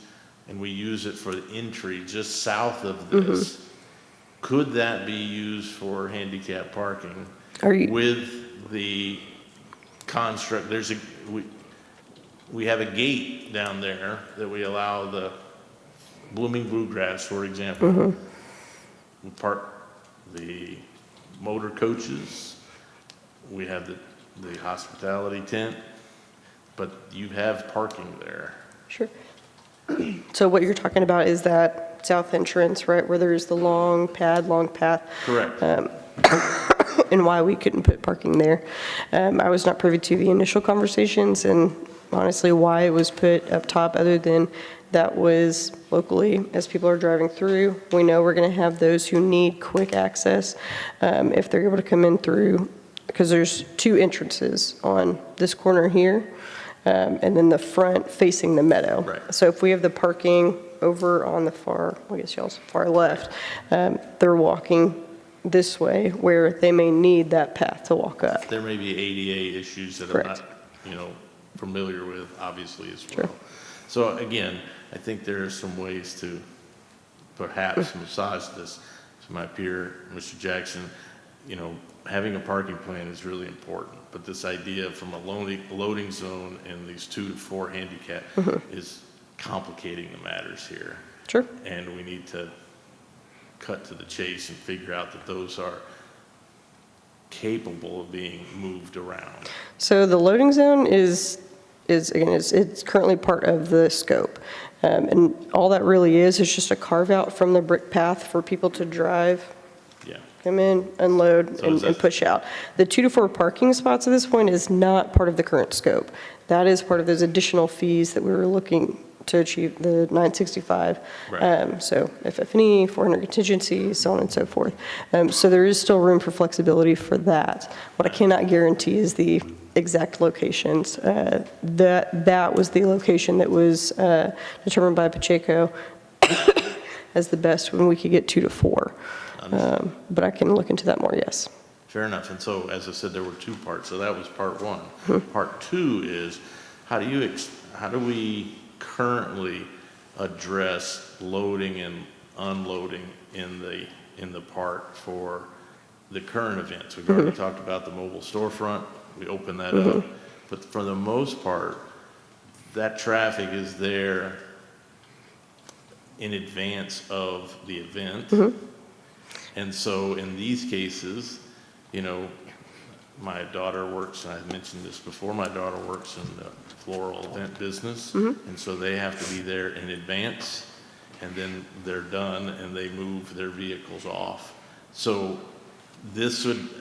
and we use it for the entry just south of this. Could that be used for handicap parking with the construct? We have a gate down there that we allow the blooming bluegrass, for example. We park the motor coaches. We have the hospitality tent, but you have parking there. Sure. So what you're talking about is that south entrance, right, where there's the long path. Correct. And why we couldn't put parking there. I was not privy to the initial conversations and honestly why it was put up top, other than that was locally as people are driving through. We know we're going to have those who need quick access if they're able to come in through, because there's two entrances on this corner here and then the front facing the meadow. Right. So if we have the parking over on the far left, they're walking this way where they may need that path to walk up. There may be ADA issues that Correct. I'm not, familiar with, obviously, as well. Sure. So again, I think there are some ways to perhaps massage this. To my peer, Mr. Jackson, having a parking plan is really important, but this idea from a loading zone and these 2 to 4 handicap is complicating the matters here. Sure. And we need to cut to the chase and figure out that those are capable of being moved around. So the loading zone is it's currently part of the scope. And all that really is just a carve out from the brick path for people to drive, come in, unload, and push out. The 2 to 4 parking spots at this point is not part of the current scope. That is part of those additional fees that we were looking to achieve the 965. Right. So FF&E, 400 contingencies, so on and so forth. So there is still room for flexibility for that. What I cannot guarantee is the exact locations. That was the location that was determined by Pacheco as the best when we could get 2 to 4. But I can look into that more, yes. Fair enough. And so, as I said, there were 2 parts. So that was part 1. Part 2 is how do we currently address loading and unloading in the park for the current events? We've already talked about the mobile storefront. We opened that up. But for the most part, that traffic is there in advance of the event. And so in these cases, my daughter works, and I mentioned this before, my daughter works in the floral event business. And so they have to be there in advance, and then they're done and they move their vehicles off. So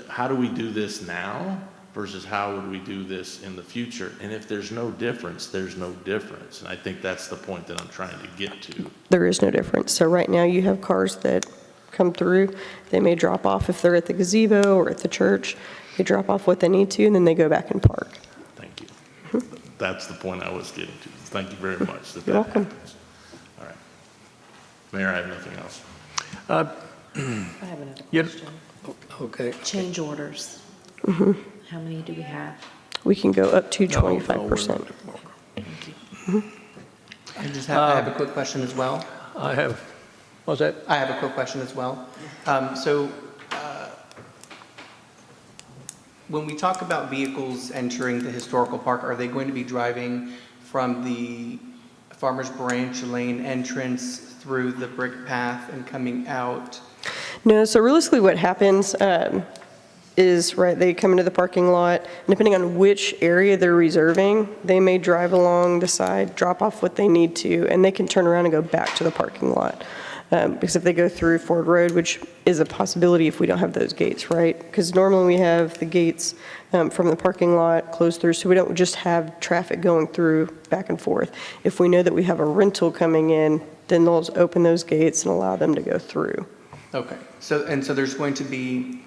how do we do this now versus how would we do this in the future? And if there's no difference, there's no difference. And I think that's the point that I'm trying to get to. There is no difference. So right now you have cars that come through. They may drop off if they're at the gazebo or at the church. They drop off what they need to, and then they go back and park. Thank you. That's the point I was getting to. Thank you very much. You're welcome. Happens. All right. Mayor, I have nothing else. I have another question. Okay. Change orders. How many do we have? We can go up to 25%. I have a quick question as well. What's that? I have a quick question as well. When we talk about vehicles entering the historical park, are they going to be driving from the Farmers Branch Lane entrance through the brick path and coming out? No, so realistically what happens is, right, they come into the parking lot, and depending on which area they're reserving, they may drive along the side, drop off what they need to, and they can turn around and go back to the parking lot. Because if they go through Ford Road, which is a possibility if we don't have those gates, right? Because normally we have the gates from the parking lot closed through, so we don't just have traffic going through back and forth. If we know that we have a rental coming in, then they'll open those gates and allow them to go through. Okay, so there's going to be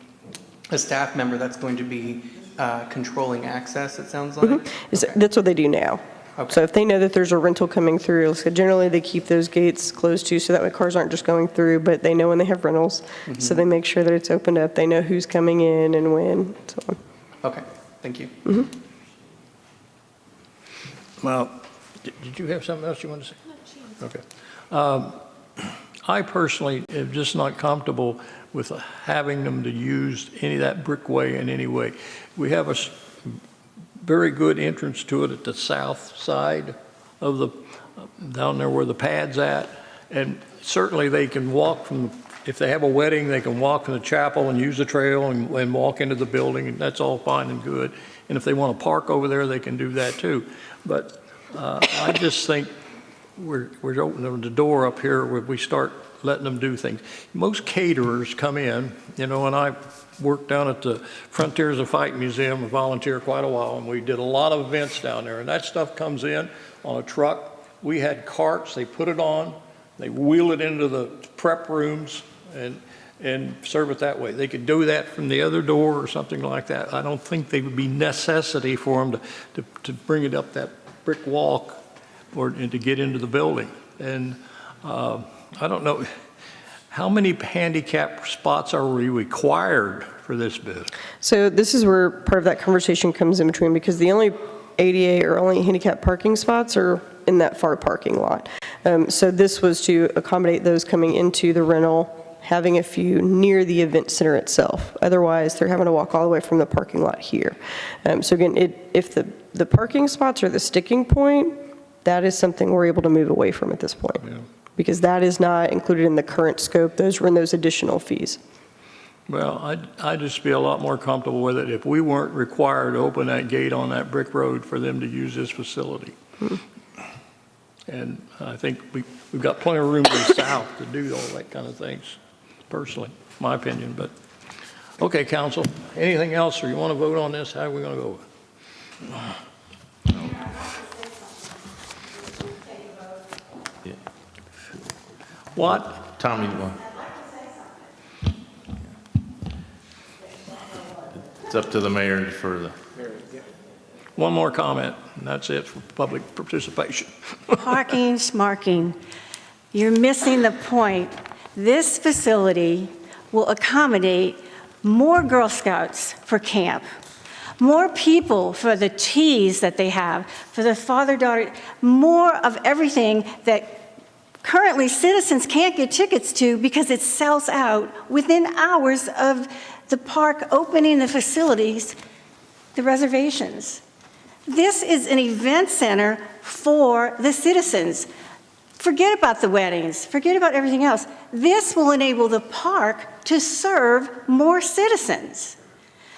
a staff member that's going to be controlling access, it sounds like? That's what they do now. Okay. So if they know that there's a rental coming through, so generally they keep those gates closed too, so that way cars aren't just going through, but they know when they have rentals. So they make sure that it's opened up. They know who's coming in and when, so on. Okay, thank you. Well, did you have something else you wanted to say? Okay. I personally am just not comfortable with having them to use any of that brickway in any way. We have a very good entrance to it at the south side of the, down there where the pad's at. And certainly they can walk from, if they have a wedding, they can walk from the chapel and use the trail and walk into the building, and that's all fine and good. And if they want to park over there, they can do that too. But I just think we're opening the door up here where we start letting them do things. Most caterers come in, you know, and I worked down at the Frontiers of Fight Museum, a volunteer quite a while, and we did a lot of events down there, and that stuff comes in on a truck. We had carts, they put it on, they wheel it into the prep rooms and serve it that way. They could do that from the other door or something like that. I don't think there would be necessity for them to bring it up that brick walk and to get into the building. And I don't know, how many handicap spots are we required for this bid? So this is where part of that conversation comes in between, because the only ADA or only handicap parking spots are in that far parking lot. So this was to accommodate those coming into the rental, having a few near the event center itself. Otherwise, they're having to walk all the way from the parking lot here. So again, if the parking spots are the sticking point, that is something we're able to move away from at this point. Yeah. Because that is not included in the current scope. Those were in those additional fees. Tommy, it's up to the mayor for the... One more comment, and that's it for public participation. Parking, smarking. You're missing the point. This facility will accommodate more Girl Scouts for camp, more people for the teas that they have, for the father-daughter, more of everything that currently citizens can't get tickets to because it sells out within hours of the park opening the facilities, the reservations. This is an event center for the citizens. Forget about the weddings, forget about everything else. This will enable the park to serve more citizens.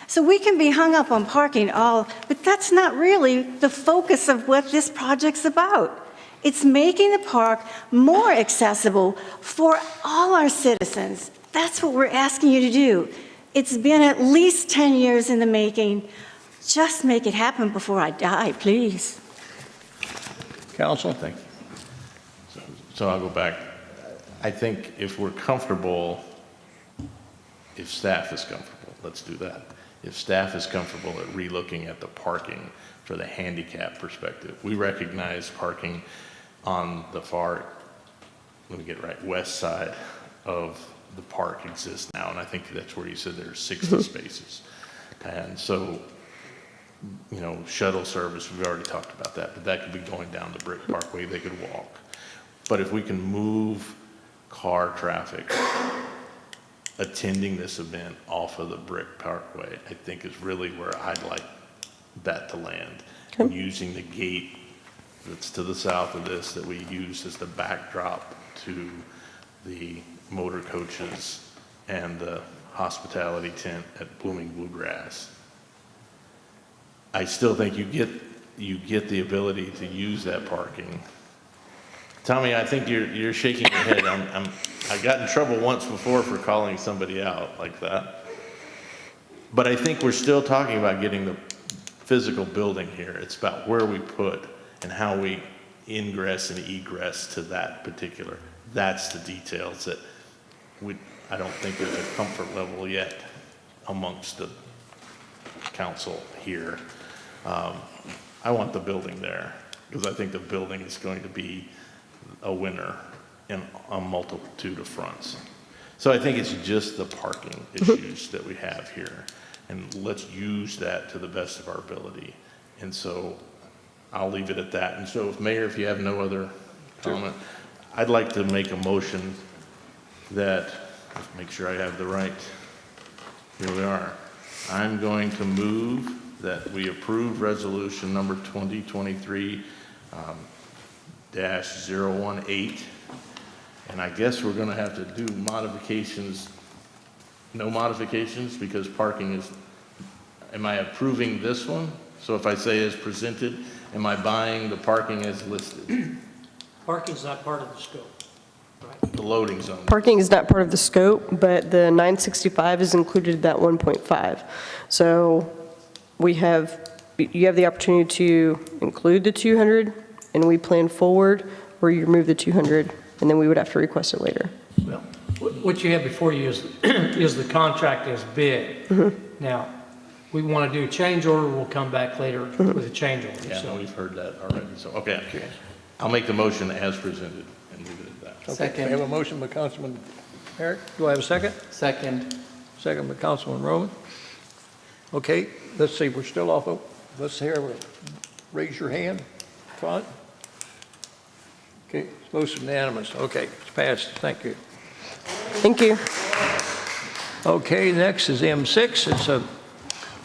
So we can be hung up on parking but that's not really the focus of what this project's about. It's making the park more accessible for all our citizens. That's what we're asking you to do. It's been at least 10 years in the making. Just make it happen before I die, please. Council? Thank you. So I'll go back. I think if we're comfortable, if staff is comfortable, let's do that. If staff is comfortable at relooking at the parking for the handicap perspective, we recognize parking on the far, let me get it right, west side of the park exists now, and I think that's where you said there's 60 spaces. And so, you know, shuttle service, we've already talked about that, but that could be going down the Brick Parkway, they could walk. But if we can move car traffic attending this event off of the Brick Parkway, I think is really where I'd like that to land. And using the gate that's to the south of this that we used as the backdrop to the motor coaches and the hospitality tent at Blooming Bluegrass. I still think you get the ability to use that parking. Tommy, I think you're shaking your head. I got in trouble once before for calling somebody out like that. But I think we're still talking about getting the physical building here. It's about where we put and how we ingress and egress to that particular. That's the details that I don't think there's a comfort level yet amongst the council here. I want the building there because I think the building is going to be a winner in a multitude of fronts. So I think it's just the parking issues that we have here, and let's use that to the best of our ability. And so I'll leave it at that. And so, Mayor, if you have no other comment, I'd like to make a motion that, let's make sure I have the right, here we are. I'm going to move that we approve resolution number 2023-018. And I guess we're going to have to do modifications, no modifications, because parking is, am I approving this one? So if I say as presented, am I buying the parking as listed? Parking's not part of the scope. The loading zone. Parking is not part of the scope, but the 965 is included in that 1.5. So you have the opportunity to include the 200, and we plan forward, or you remove the 200, and then we would have to request it later. Well, what you have before you is the contract as bid. Now, we want to do a change order, we'll come back later with a change order. Yeah, So we've heard that already. So, okay. I'll make the motion as presented and leave it at that. Okay, Second. we have a motion by Councilman Herrick. Do I have a second? Second. Second by Councilman Roman. Okay, let's see, we're still off of, let's hear, raise your hand, front. Okay, it's motion unanimous. Okay, it's passed. Thank you. Thank you. Okay, next is M6. It's a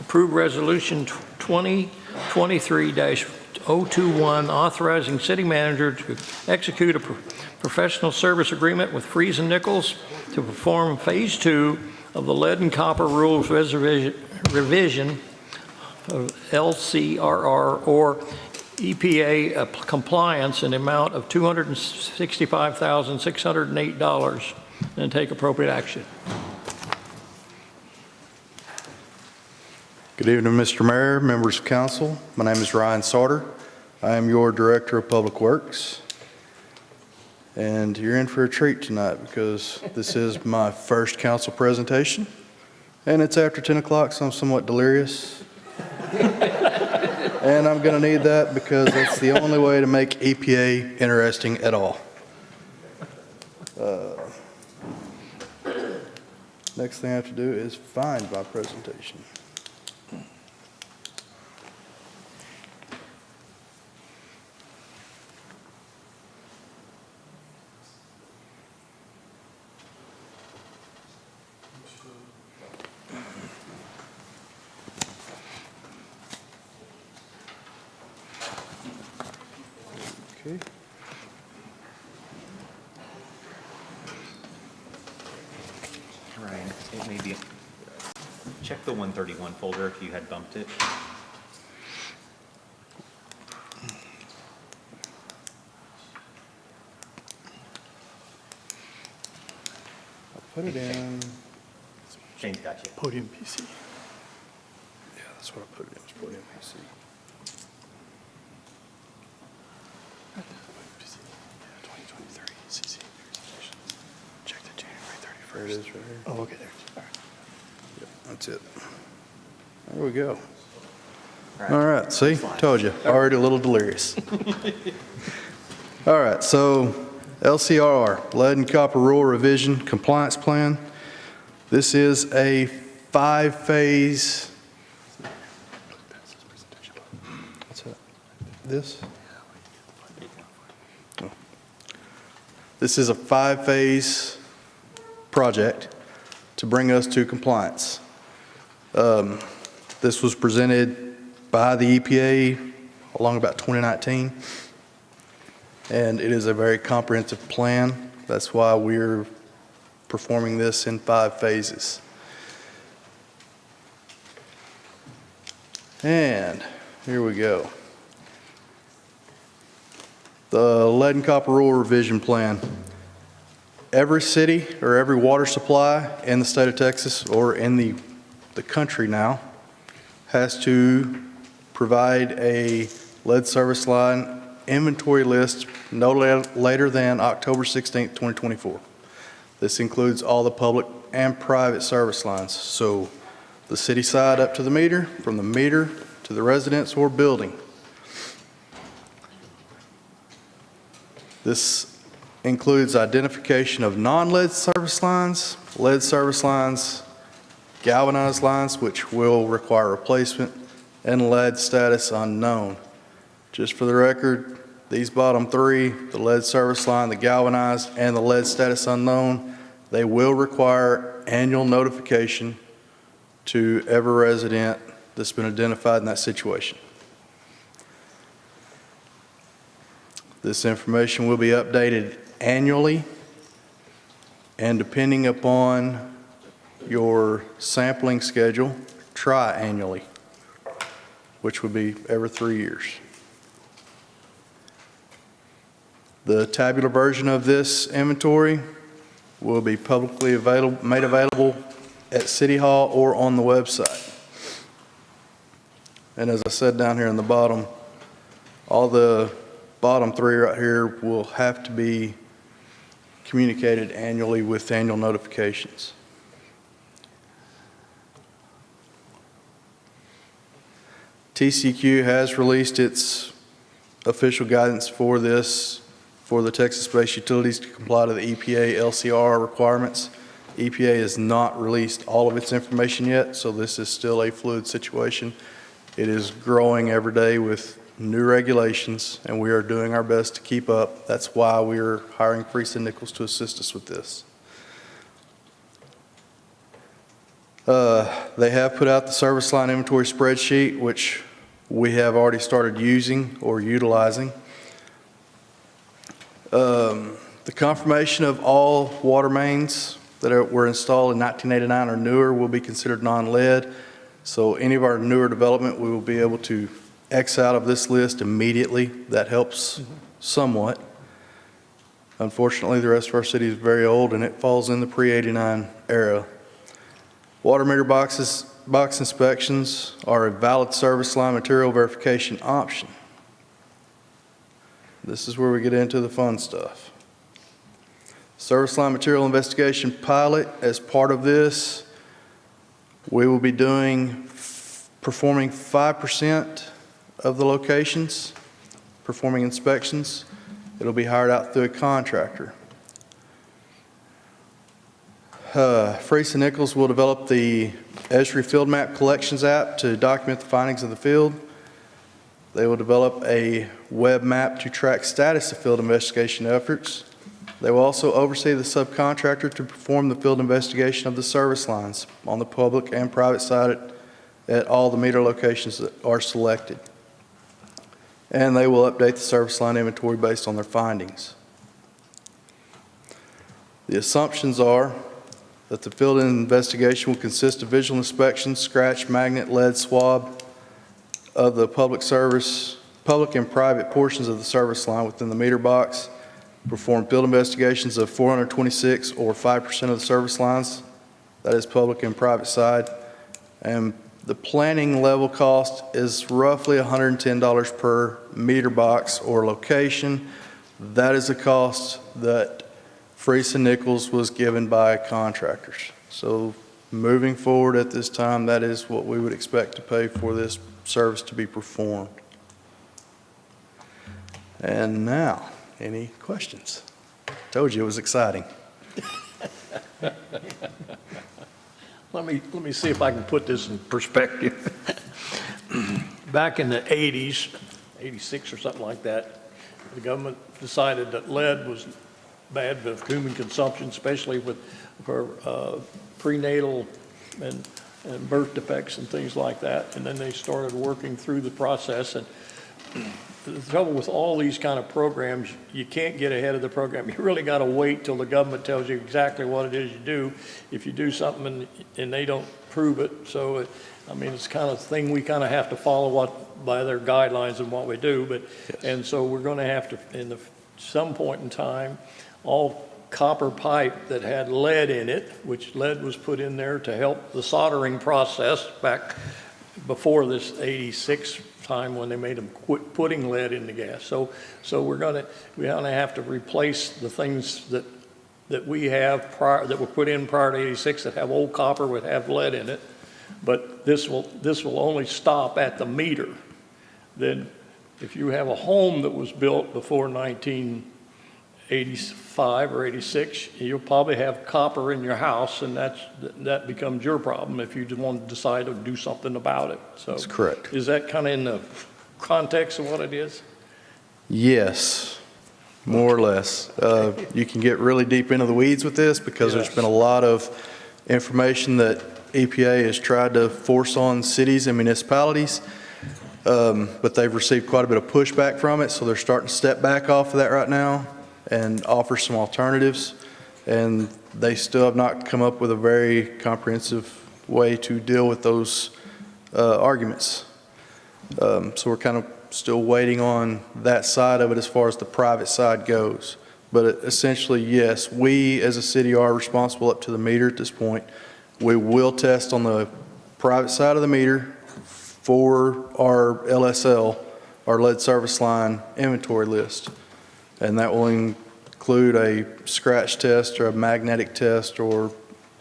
approved resolution 2023-021 authorizing city manager to execute a professional service agreement with Freeze and Nichols to perform phase 2 of the lead and copper rules revision of LCRR or EPA compliance in the amount of $265,608 and take appropriate action. Good evening, Mr. Mayor, members of council. My name is Ryan Sauter. I am your Director of Public Works. And you're in for a treat tonight because this is my first council presentation. And it's after 10 o'clock, so I'm somewhat delirious. And I'm going to need that because that's the only way to make EPA interesting at all. Next thing I have to do is find my presentation. Okay. Ryan, it may be, check the 131 folder if you had bumped it. Put it in Shane's got you. Podium PC. Yeah, that's what I put it in, was Podium PC. Check the January 31st. There it is right here. Oh, okay, there it is. All right. Yep, that's it. There we go. All right, see, told you, already a little delirious. All right, so LCRR, Lead and Copper Rule Revision Compliance Plan. This is a 5-phase. What's that? This? Oh. This is a 5-phase project to bring us to compliance. This was presented by the EPA along about 2019. and it is a very comprehensive plan. That's why we're performing this in 5 phases. And here we go. The lead and copper rule revision plan. Every city or every water supply in the state of Texas or in the country now has to provide a lead service line inventory list no later than October 16th, 2024. This includes all the public and private service lines. So the city side up to the meter, from the meter to the residence or building. This includes identification of non-lead service lines, lead service lines, galvanized lines, which will require replacement, and lead status unknown. Just for the record, these bottom 3, the lead service line, the galvanized, and the lead status unknown, they will require annual notification to every resident that's been identified in that situation. This information will be updated annually, and depending upon your sampling schedule, tri-annually, which would be every 3 years. The tabular version of this inventory will be publicly made available at City Hall or on the website. And as I said down here in the bottom, all the bottom 3 right here will have to be communicated annually with annual notifications. TCEQ has released its official guidance for this, for the Texas-based utilities to comply to the EPA LCR requirements. EPA has not released all of its information yet, so this is still a fluid situation. It is growing every day with new regulations, and we are doing our best to keep up. That's why we are hiring Friesen Nichols to assist us with this. They have put out the service line inventory spreadsheet, which we have already started using or utilizing. The confirmation of all water mains that were installed in 1989 or newer will be considered non-lead. So any of our newer development, we will be able to X out of this list immediately. That helps somewhat. Unfortunately, the rest of our city is very old and it falls in the pre-89 era. Water meter box inspections are a valid service line material verification option. This is where we get into the fun stuff. Service line material investigation pilot, as part of this, we will be performing 5% of the locations, performing inspections. It'll be hired out through a contractor. Friesen Nichols will develop the Esri Field Map Collections app to document the findings of the field. They will develop a web map to track status of field investigation efforts. They will also oversee the subcontractor to perform the field investigation of the service lines on the public and private side at all the meter locations that are selected. And they will update the service line inventory based on their findings. The assumptions are that the field investigation will consist of visual inspection, scratch, magnet, lead swab of the public and private portions of the service line within the meter box, perform field investigations of 426 or 5% of the service lines, that is public and private side, and the planning level cost is roughly $110 per meter box or location. That is a cost that Friesen Nichols was given by contractors. So moving forward at this time, that is what we would expect to pay for this service to be performed. And now, any questions? Told you it was exciting. Let me see if I can put this in perspective. Back in the 80s, 86 or something like that, the government decided that lead was bad for human consumption, especially for prenatal and birth defects and things like that. And then they started working through the process, and the trouble with all these kind of programs, you can't get ahead of the program. You really got to wait till the government tells you exactly what it is you do. If you do something and they don't prove it, so I mean, it's kind of thing we kind of have to follow by their guidelines and what we do. But and so we're going to have to, some point in time, all copper pipe that had lead in it, which lead was put in there to help the soldering process back before this 86 time when they made them quit putting lead in the gas. So we're gonna have to replace the things that we have that were put in prior to 86 that have old copper would have lead in it. But this will only stop at the meter. Then if you have a home that was built before 1985 or 86, you'll probably have copper in your house, and that becomes your problem if you want to decide to do something about it. So That's correct. Is that kind of in the context of what it is? Yes, more or less. You can get really deep into the weeds with this because there's been a lot of information that EPA has tried to force on cities and municipalities, but they've received quite a bit of pushback from it, so they're starting to step back off of that right now and offer some alternatives, and they still have not come up with a very comprehensive way to deal with those arguments. So we're kind of still waiting on that side of it as far as the private side goes. But essentially, yes, we as a city are responsible up to the meter at this point. We will test on the private side of the meter for our LSL, our lead service line inventory list. And that will include a scratch test or a magnetic test or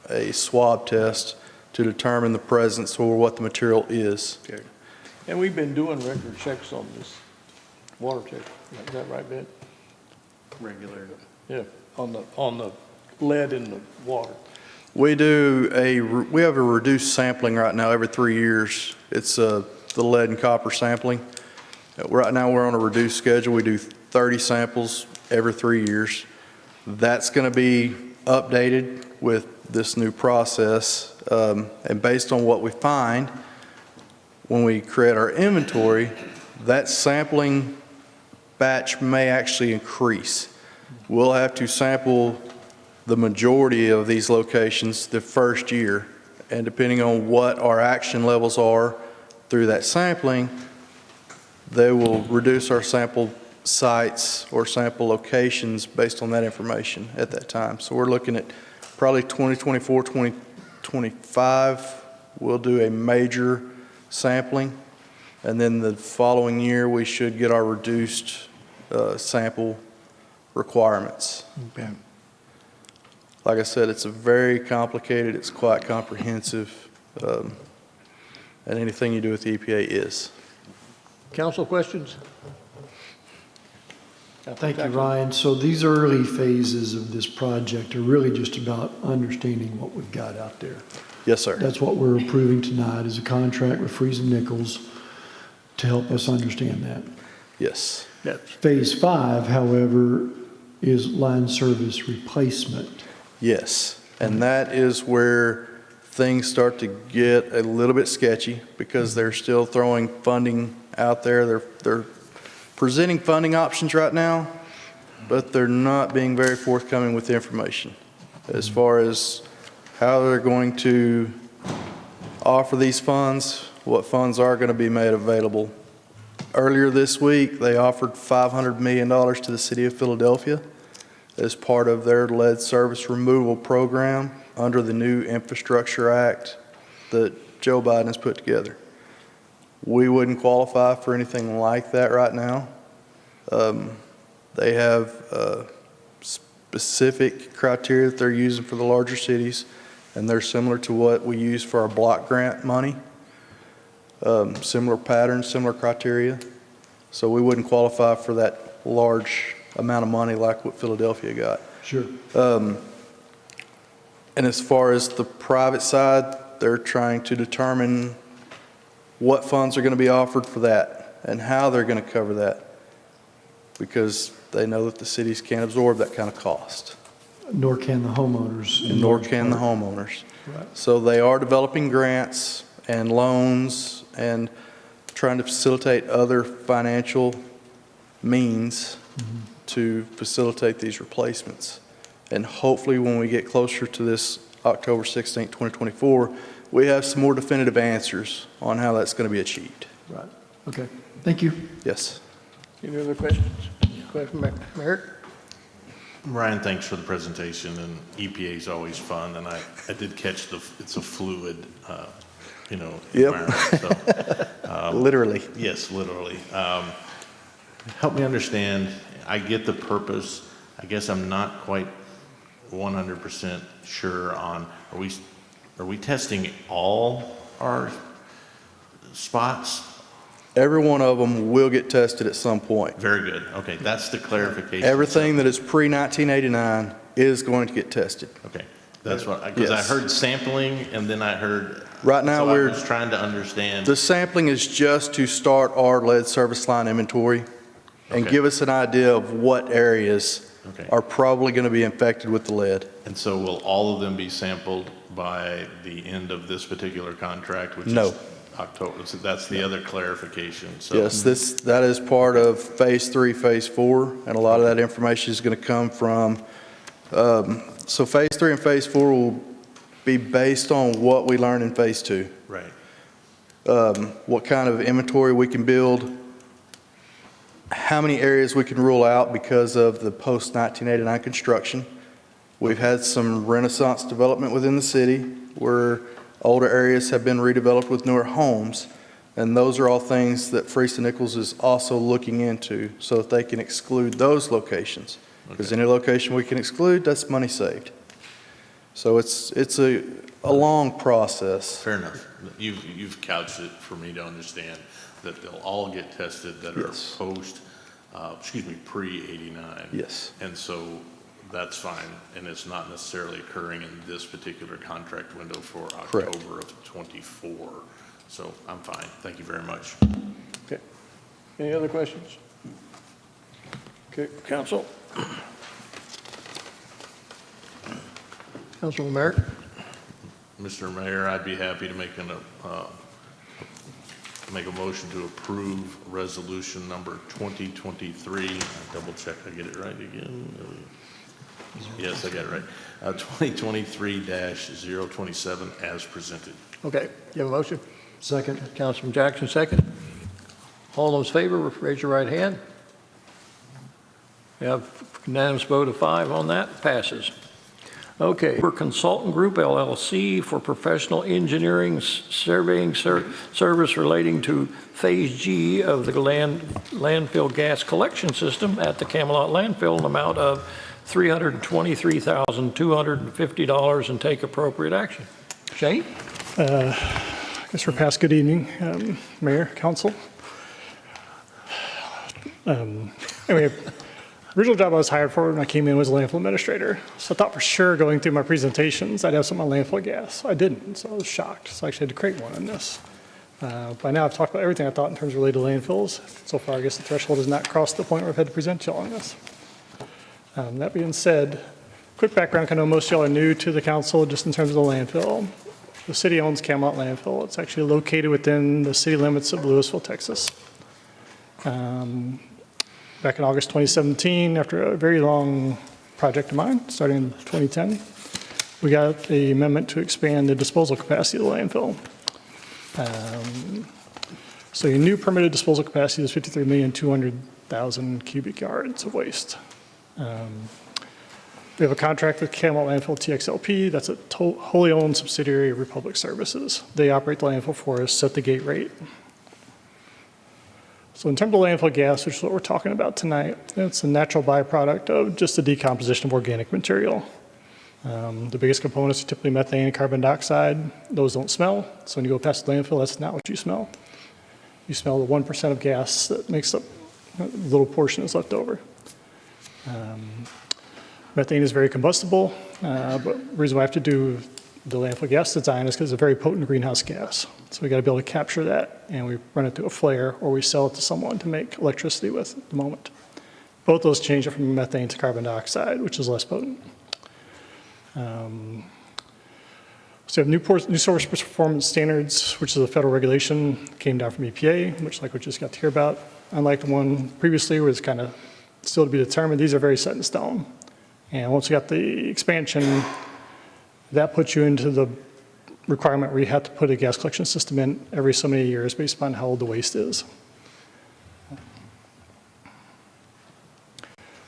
a swab test to determine the presence or what the material is. Okay. And we've been doing record checks on this water check. Is that right, Ben? Regular. Yeah, on the lead in the water. We have a reduced sampling right now every 3 years. It's the lead and copper sampling. Right now we're on a reduced schedule. We do 30 samples every 3 years. That's going to be updated with this new process. And based on what we find, when we create our inventory, that sampling batch may actually increase. We'll have to sample the majority of these locations the first year, and depending on what our action levels are through that sampling, they will reduce our sample sites or sample locations based on that information at that time. So we're looking at probably 2024, 2025, we'll do a major sampling, and then the following year we should get our reduced sample requirements. Okay. Like I said, it's a very complicated, it's quite comprehensive, and anything you do with the EPA is. Council questions? Thank you, Ryan. So these early phases of this project are really just about understanding what we've got out there. Yes, sir. That's what we're approving tonight, is a contract with Freese & Nichols to help us understand that. Yes. Phase 5, however, is line service replacement. Yes, and that is where things start to get a little bit sketchy because they're still throwing funding out there. They're presenting funding options right now, but they're not being very forthcoming with the information as far as how they're going to offer these funds, what funds are going to be made available. Earlier this week, they offered $500 million to the city of Philadelphia as part of their lead service removal program under the new Infrastructure Act that Joe Biden has put together. We wouldn't qualify for anything like that right now. They have specific criteria that they're using for the larger cities, and they're similar to what we use for our block grant money. Similar patterns, similar criteria. So we wouldn't qualify for that large amount of money like what Philadelphia got. Sure. And as far as the private side, they're trying to determine what funds are going to be offered for that and how they're going to cover that, because they know that the cities can't absorb that kind of cost. Nor can the homeowners. in Nor large can the part. homeowners. Right. So they are developing grants and loans and trying to facilitate other financial means to facilitate these replacements. And hopefully, when we get closer to this October 16, 2024, we have some more definitive answers on how that's going to be achieved. Right. Okay. Thank you. Yes. Any other questions? Question, Merritt? Ryan, thanks for the presentation, and EPA is always fun, and I did catch it's a fluid, environment. So, Literally. Yes, literally. Help me understand, I get the purpose. I guess I'm not quite 100% sure on, are we testing all our spots? Every one of them will get tested at some point. Very good. Okay, that's the clarification. Everything that is pre-1989 is going to get tested. Okay, that's what, because I Yes. heard sampling, and then I heard. Right now, so I we're was trying to understand. the sampling is just to start our lead service line inventory and Okay. give us an idea of what areas Okay. are probably going to be infected with the lead. And so will all of them be sampled by the end of this particular contract, which No. is October? So that's the other clarification. So Yes, that is part of Phase 3, Phase 4, and a lot of that information is going to come from, so Phase 3 and Phase 4 will be based on what we learn in Phase 2. Right. What kind of inventory we can build, how many areas we can rule out because of the post-1989 construction. We've had some Renaissance development within the city where older areas have been redeveloped with newer homes, and those are all things that Freese and Nichols is also looking into so that they can exclude those locations. Because any location we can exclude, that's money saved. So it's a long process. Fair enough. You've couched it for me to understand that they'll all get tested that are Yes. pre-89. Yes. And so that's fine, and it's not necessarily occurring in this particular contract window for Correct. October of '24. So I'm fine. Thank you very much. Okay. Any other questions? Okay, council? Councilman Merritt? Mr. Mayor, I'd be happy to make a motion to approve resolution number 2023. Double check I get it right again. Yes, I got it right. 2023-027 as presented. Okay, you have a motion? Second. Councilman Jackson, second. All those in favor, raise your right hand. We have unanimous vote of 5 on that, passes. Okay, we're Consultant Group LLC for professional engineering surveying service relating to Phase G of the landfill gas collection system at the Camelot landfill, an amount of $323,250, and take appropriate action. Shane? I guess we're past good evening, Mayor, Council. Anyway, original job I was hired for when I came in was a landfill administrator. So I thought for sure going through my presentations, I'd have something on landfill gas. I didn't, so I was shocked. So I actually had to create one on this. By now I've talked about everything I thought in terms related to landfills. So far, I guess the threshold has not crossed the point where I've had to present y'all on this. That being said, quick background, I know most of y'all are new to the council just in terms of the landfill. The city owns Camelot Landfill. It's actually located within the city limits of Louisville, Texas. Back in August 2017, after a very long project of mine, starting in 2010, we got the amendment to expand the disposal capacity of the landfill. So your new permitted disposal capacity is 53,200,000 cubic yards of waste. We have a contract with Camelot Landfill TXLP. That's a wholly owned subsidiary of Republic Services. They operate the landfill for us, set the gate rate. So in terms of landfill gas, which is what we're talking about tonight, it's a natural byproduct of just the decomposition of organic material. The biggest components are typically methane and carbon dioxide. Those don't smell, so when you go past the landfill, that's not what you smell. You smell the 1% of gas that makes up a little portion that's left over. Methane is very combustible, but the reason why I have to do the landfill gas design is because it's a very potent greenhouse gas. So we got to be able to capture that, and we run it through a flare, or we sell it to someone to make electricity with at the moment. Both those change it from methane to carbon dioxide, which is less potent. So we have new source performance standards, which is a federal regulation, came down from EPA, which like we just got to hear about. unlike the one previously where it's kind of still to be determined. These are very set in stone. And once you got the expansion, that puts you into the requirement where you have to put a gas collection system in every so many years based upon how old the waste is.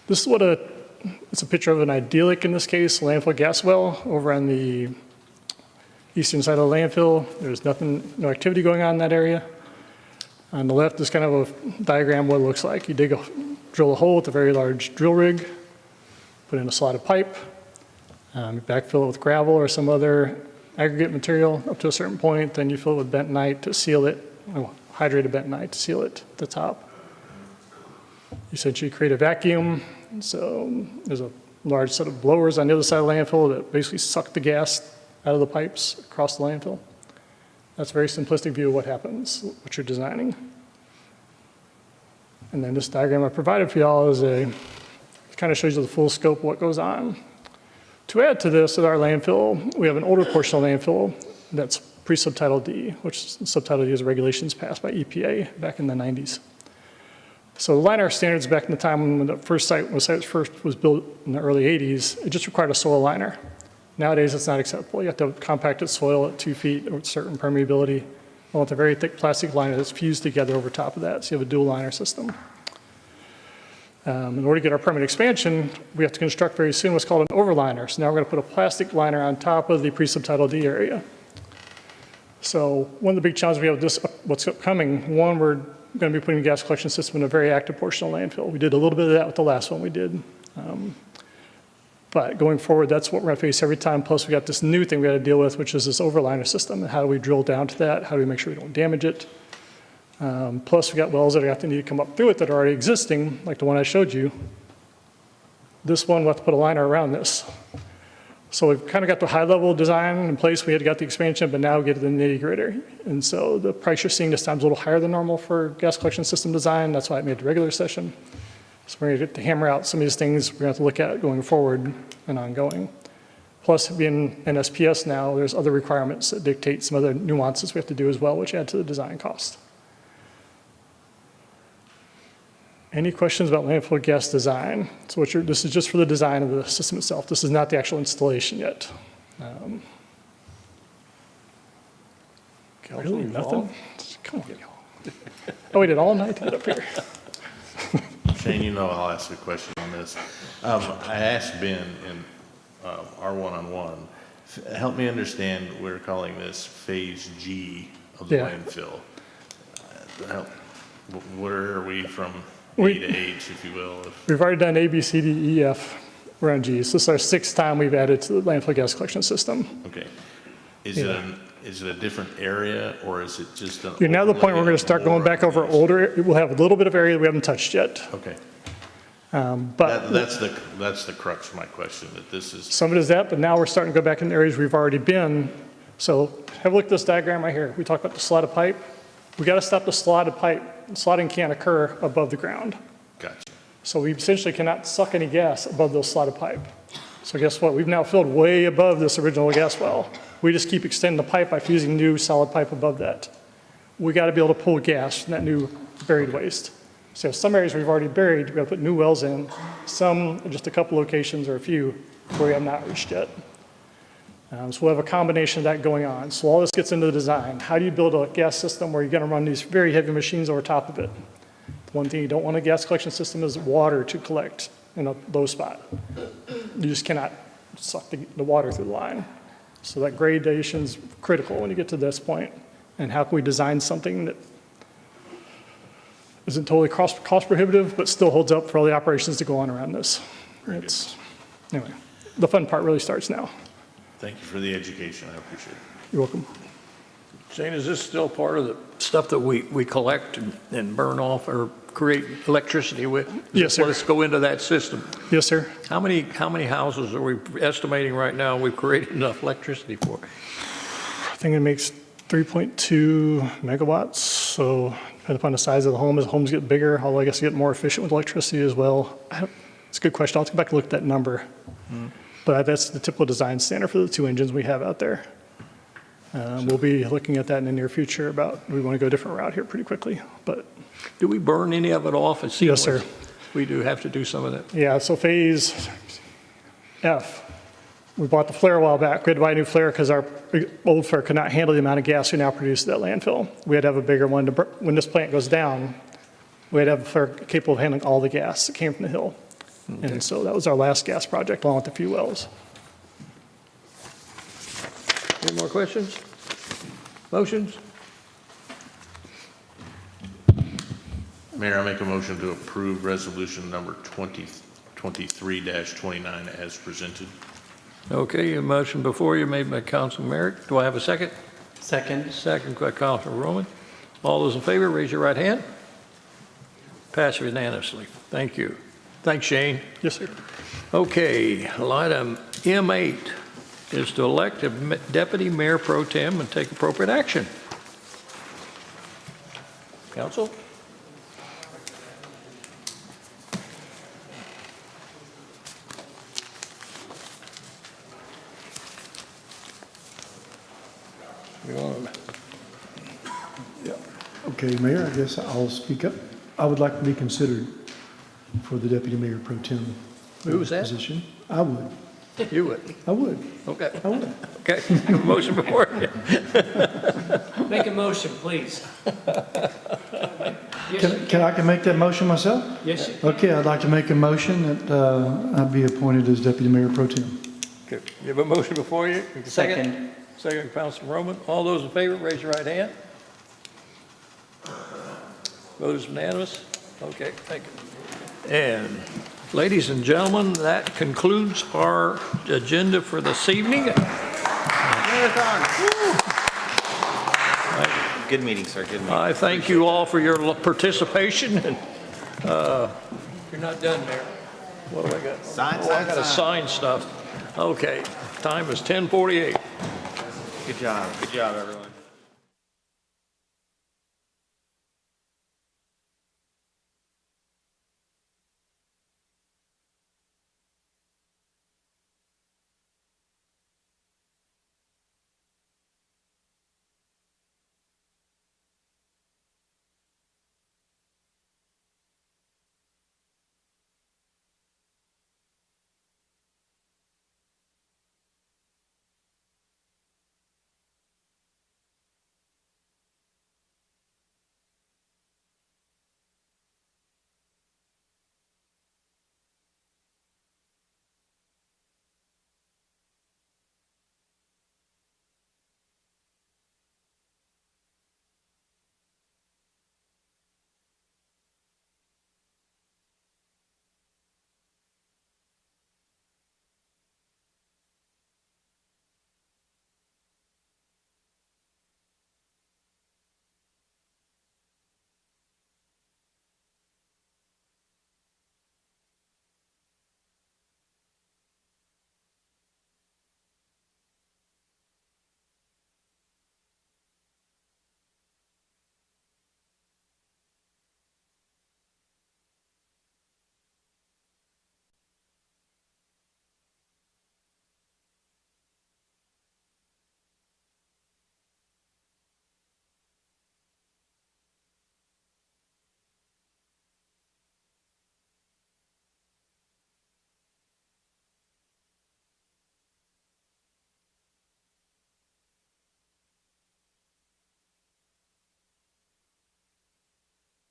This is what it's a picture of an idyllic, in this case, landfill gas well over on the eastern side of the landfill. There's no activity going on in that area. On the left is kind of a diagram of what it looks like. You drill a hole with a very large drill rig, put in a slotted pipe, you backfill it with gravel or some other aggregate material up to a certain point, then you fill it with bentonite to seal it, hydrated bentonite to seal it at the top. You essentially create a vacuum. So there's a large set of blowers on the other side of the landfill that basically suck the gas out of the pipes across the landfill. That's a very simplistic view of what happens, what you're designing. And then this diagram I provided for y'all is it kind of shows you the full scope of what goes on. To add to this, at our landfill, we have an older portion of landfill that's pre-subtitle D, which subtitle D is regulations passed by EPA back in the 90s. So the liner standards back in the time when the first site was built in the early 80s, it just required a soil liner. Nowadays, it's not acceptable. You have to have compacted soil at 2 feet with certain permeability. You want a very thick plastic liner that's fused together over top of that, so you have a dual liner system. In order to get our permanent expansion, we have to construct very soon what's called an overliner. So now we're going to put a plastic liner on top of the pre-subtitle D area. So one of the big challenges we have with this, what's upcoming, one, we're going to be putting a gas collection system in a very active portion of landfill. We did a little bit of that with the last one we did. But going forward, that's what we're going to face every time. Plus, we got this new thing we got to deal with, which is this overliner system. And how do we drill down to that? How do we make sure we don't damage it? Plus, we got wells that are going to need to come up through it that are already existing, like the one I showed you. This one, we'll have to put a liner around this. So we've kind of got the high-level design in place. We had got the expansion, but now we get to the nitty-gritty. And so the price you're seeing this time is a little higher than normal for gas collection system design. That's why I made the regular session. So we're going to get to hammer out some of these things we're going to have to look at going forward and ongoing. Plus, being NSPS now, there's other requirements that dictate some other nuances we have to do as well, which add to the design cost. Any questions about landfill gas design? So this is just for the design of the system itself. This is not the actual installation yet. Really, nothing? Come on, y'all. I waited all night to get up here. Shane, you know I'll ask a question on this. I asked Ben in our one-on-one, help me understand, we're calling this Phase G of the landfill. Where are we from A to H, if you will? We've already done A, B, C, D, E, F. We're on G. So this is our 6th time we've added to the landfill gas collection system. Okay. Is it a different area, or is it just an You're now at the point where we're going to start going back over older. We'll have a little bit of area that we haven't touched yet. Okay. But that's the crux of my question, that this is. Some of it is that, but now we're starting to go back in areas we've already been. So have a look at this diagram right here. We talked about the slotted pipe. We got to stop the slotted pipe. Slotting can't occur above the ground. Gotcha. So we essentially cannot suck any gas above those slotted pipe. So guess what? We've now filled way above this original gas well. We just keep extending the pipe by fusing new solid pipe above that. We got to be able to pull gas from that new buried waste. So some areas we've already buried, we got to put new wells in. Some, just a couple locations or a few where we have not reached yet. So we'll have a combination of that going on. So all this gets into the design. How do you build a gas system where you're going to run these very heavy machines over top of it? The one thing you don't want a gas collection system is water to collect in a low spot. You just cannot suck the water through the line. So that gradation is critical when you get to this point. And how can we design something that isn't totally cost prohibitive, but still holds up for all the operations that go on around this? Anyway, the fun part really starts now. Thank you for the education. I appreciate it. You're welcome. Shane, is this still part of the stuff that we collect and burn off or create electricity with? Yes, sir. Let's go into that system. Yes, sir. How many houses are we estimating right now we've created enough electricity for? I think it makes 3.2 megawatts. So depending upon the size of the home, as homes get bigger, although I guess you get more efficient with electricity as well. It's a good question. I'll have to go back and look at that number. But that's the typical design standard for the 2 engines we have out there. We'll be looking at that in the near future about, we want to go a different route here pretty quickly, but. Do we burn any of it off? Yes, sir. We do have to do some of that. Yeah, so phase F, we bought the flare a while back. We had to buy a new flare because our old flare could not handle the amount of gas we now produce at that landfill. We had to have a bigger one. When this plant goes down, we had to have a flare capable of handling all the gas that came from the hill. And so that was our last gas project, along with a few wells. Any more questions? Motions? Mayor, I make a motion to approve resolution number 2023-29 as presented. Okay, a motion before you made by Councilman Merrick. Do I have a second? Second. Second by Councilman Roman. All those in favor, raise your right hand. Pass unanimously. Thank you. Thanks, Shane. Yes, sir. Okay, item M8 is to elect a deputy mayor pro tem and take appropriate action. Council? Okay, Mayor, I guess I'll speak up. I would like to be considered for the deputy mayor pro tem Who was that? position. I would. You would. I would. Okay. I would. Okay, motion before you. Make a motion, please. Can I make that motion myself? Yes, you Okay, I'd like to make a motion that I be appointed as deputy mayor pro tem. Okay, you have a motion before you? Second. Second, Councilman Roman. All those in favor, raise your right hand. Vote is unanimous. Okay, thank you. And ladies and gentlemen, that concludes our agenda for this evening. Good meeting, sir, good meeting. I thank you all for your participation. And you're not done there. What do I got? Sign, I sign, got to sign. sign stuff. Okay, time is 10:48. Good job, everyone.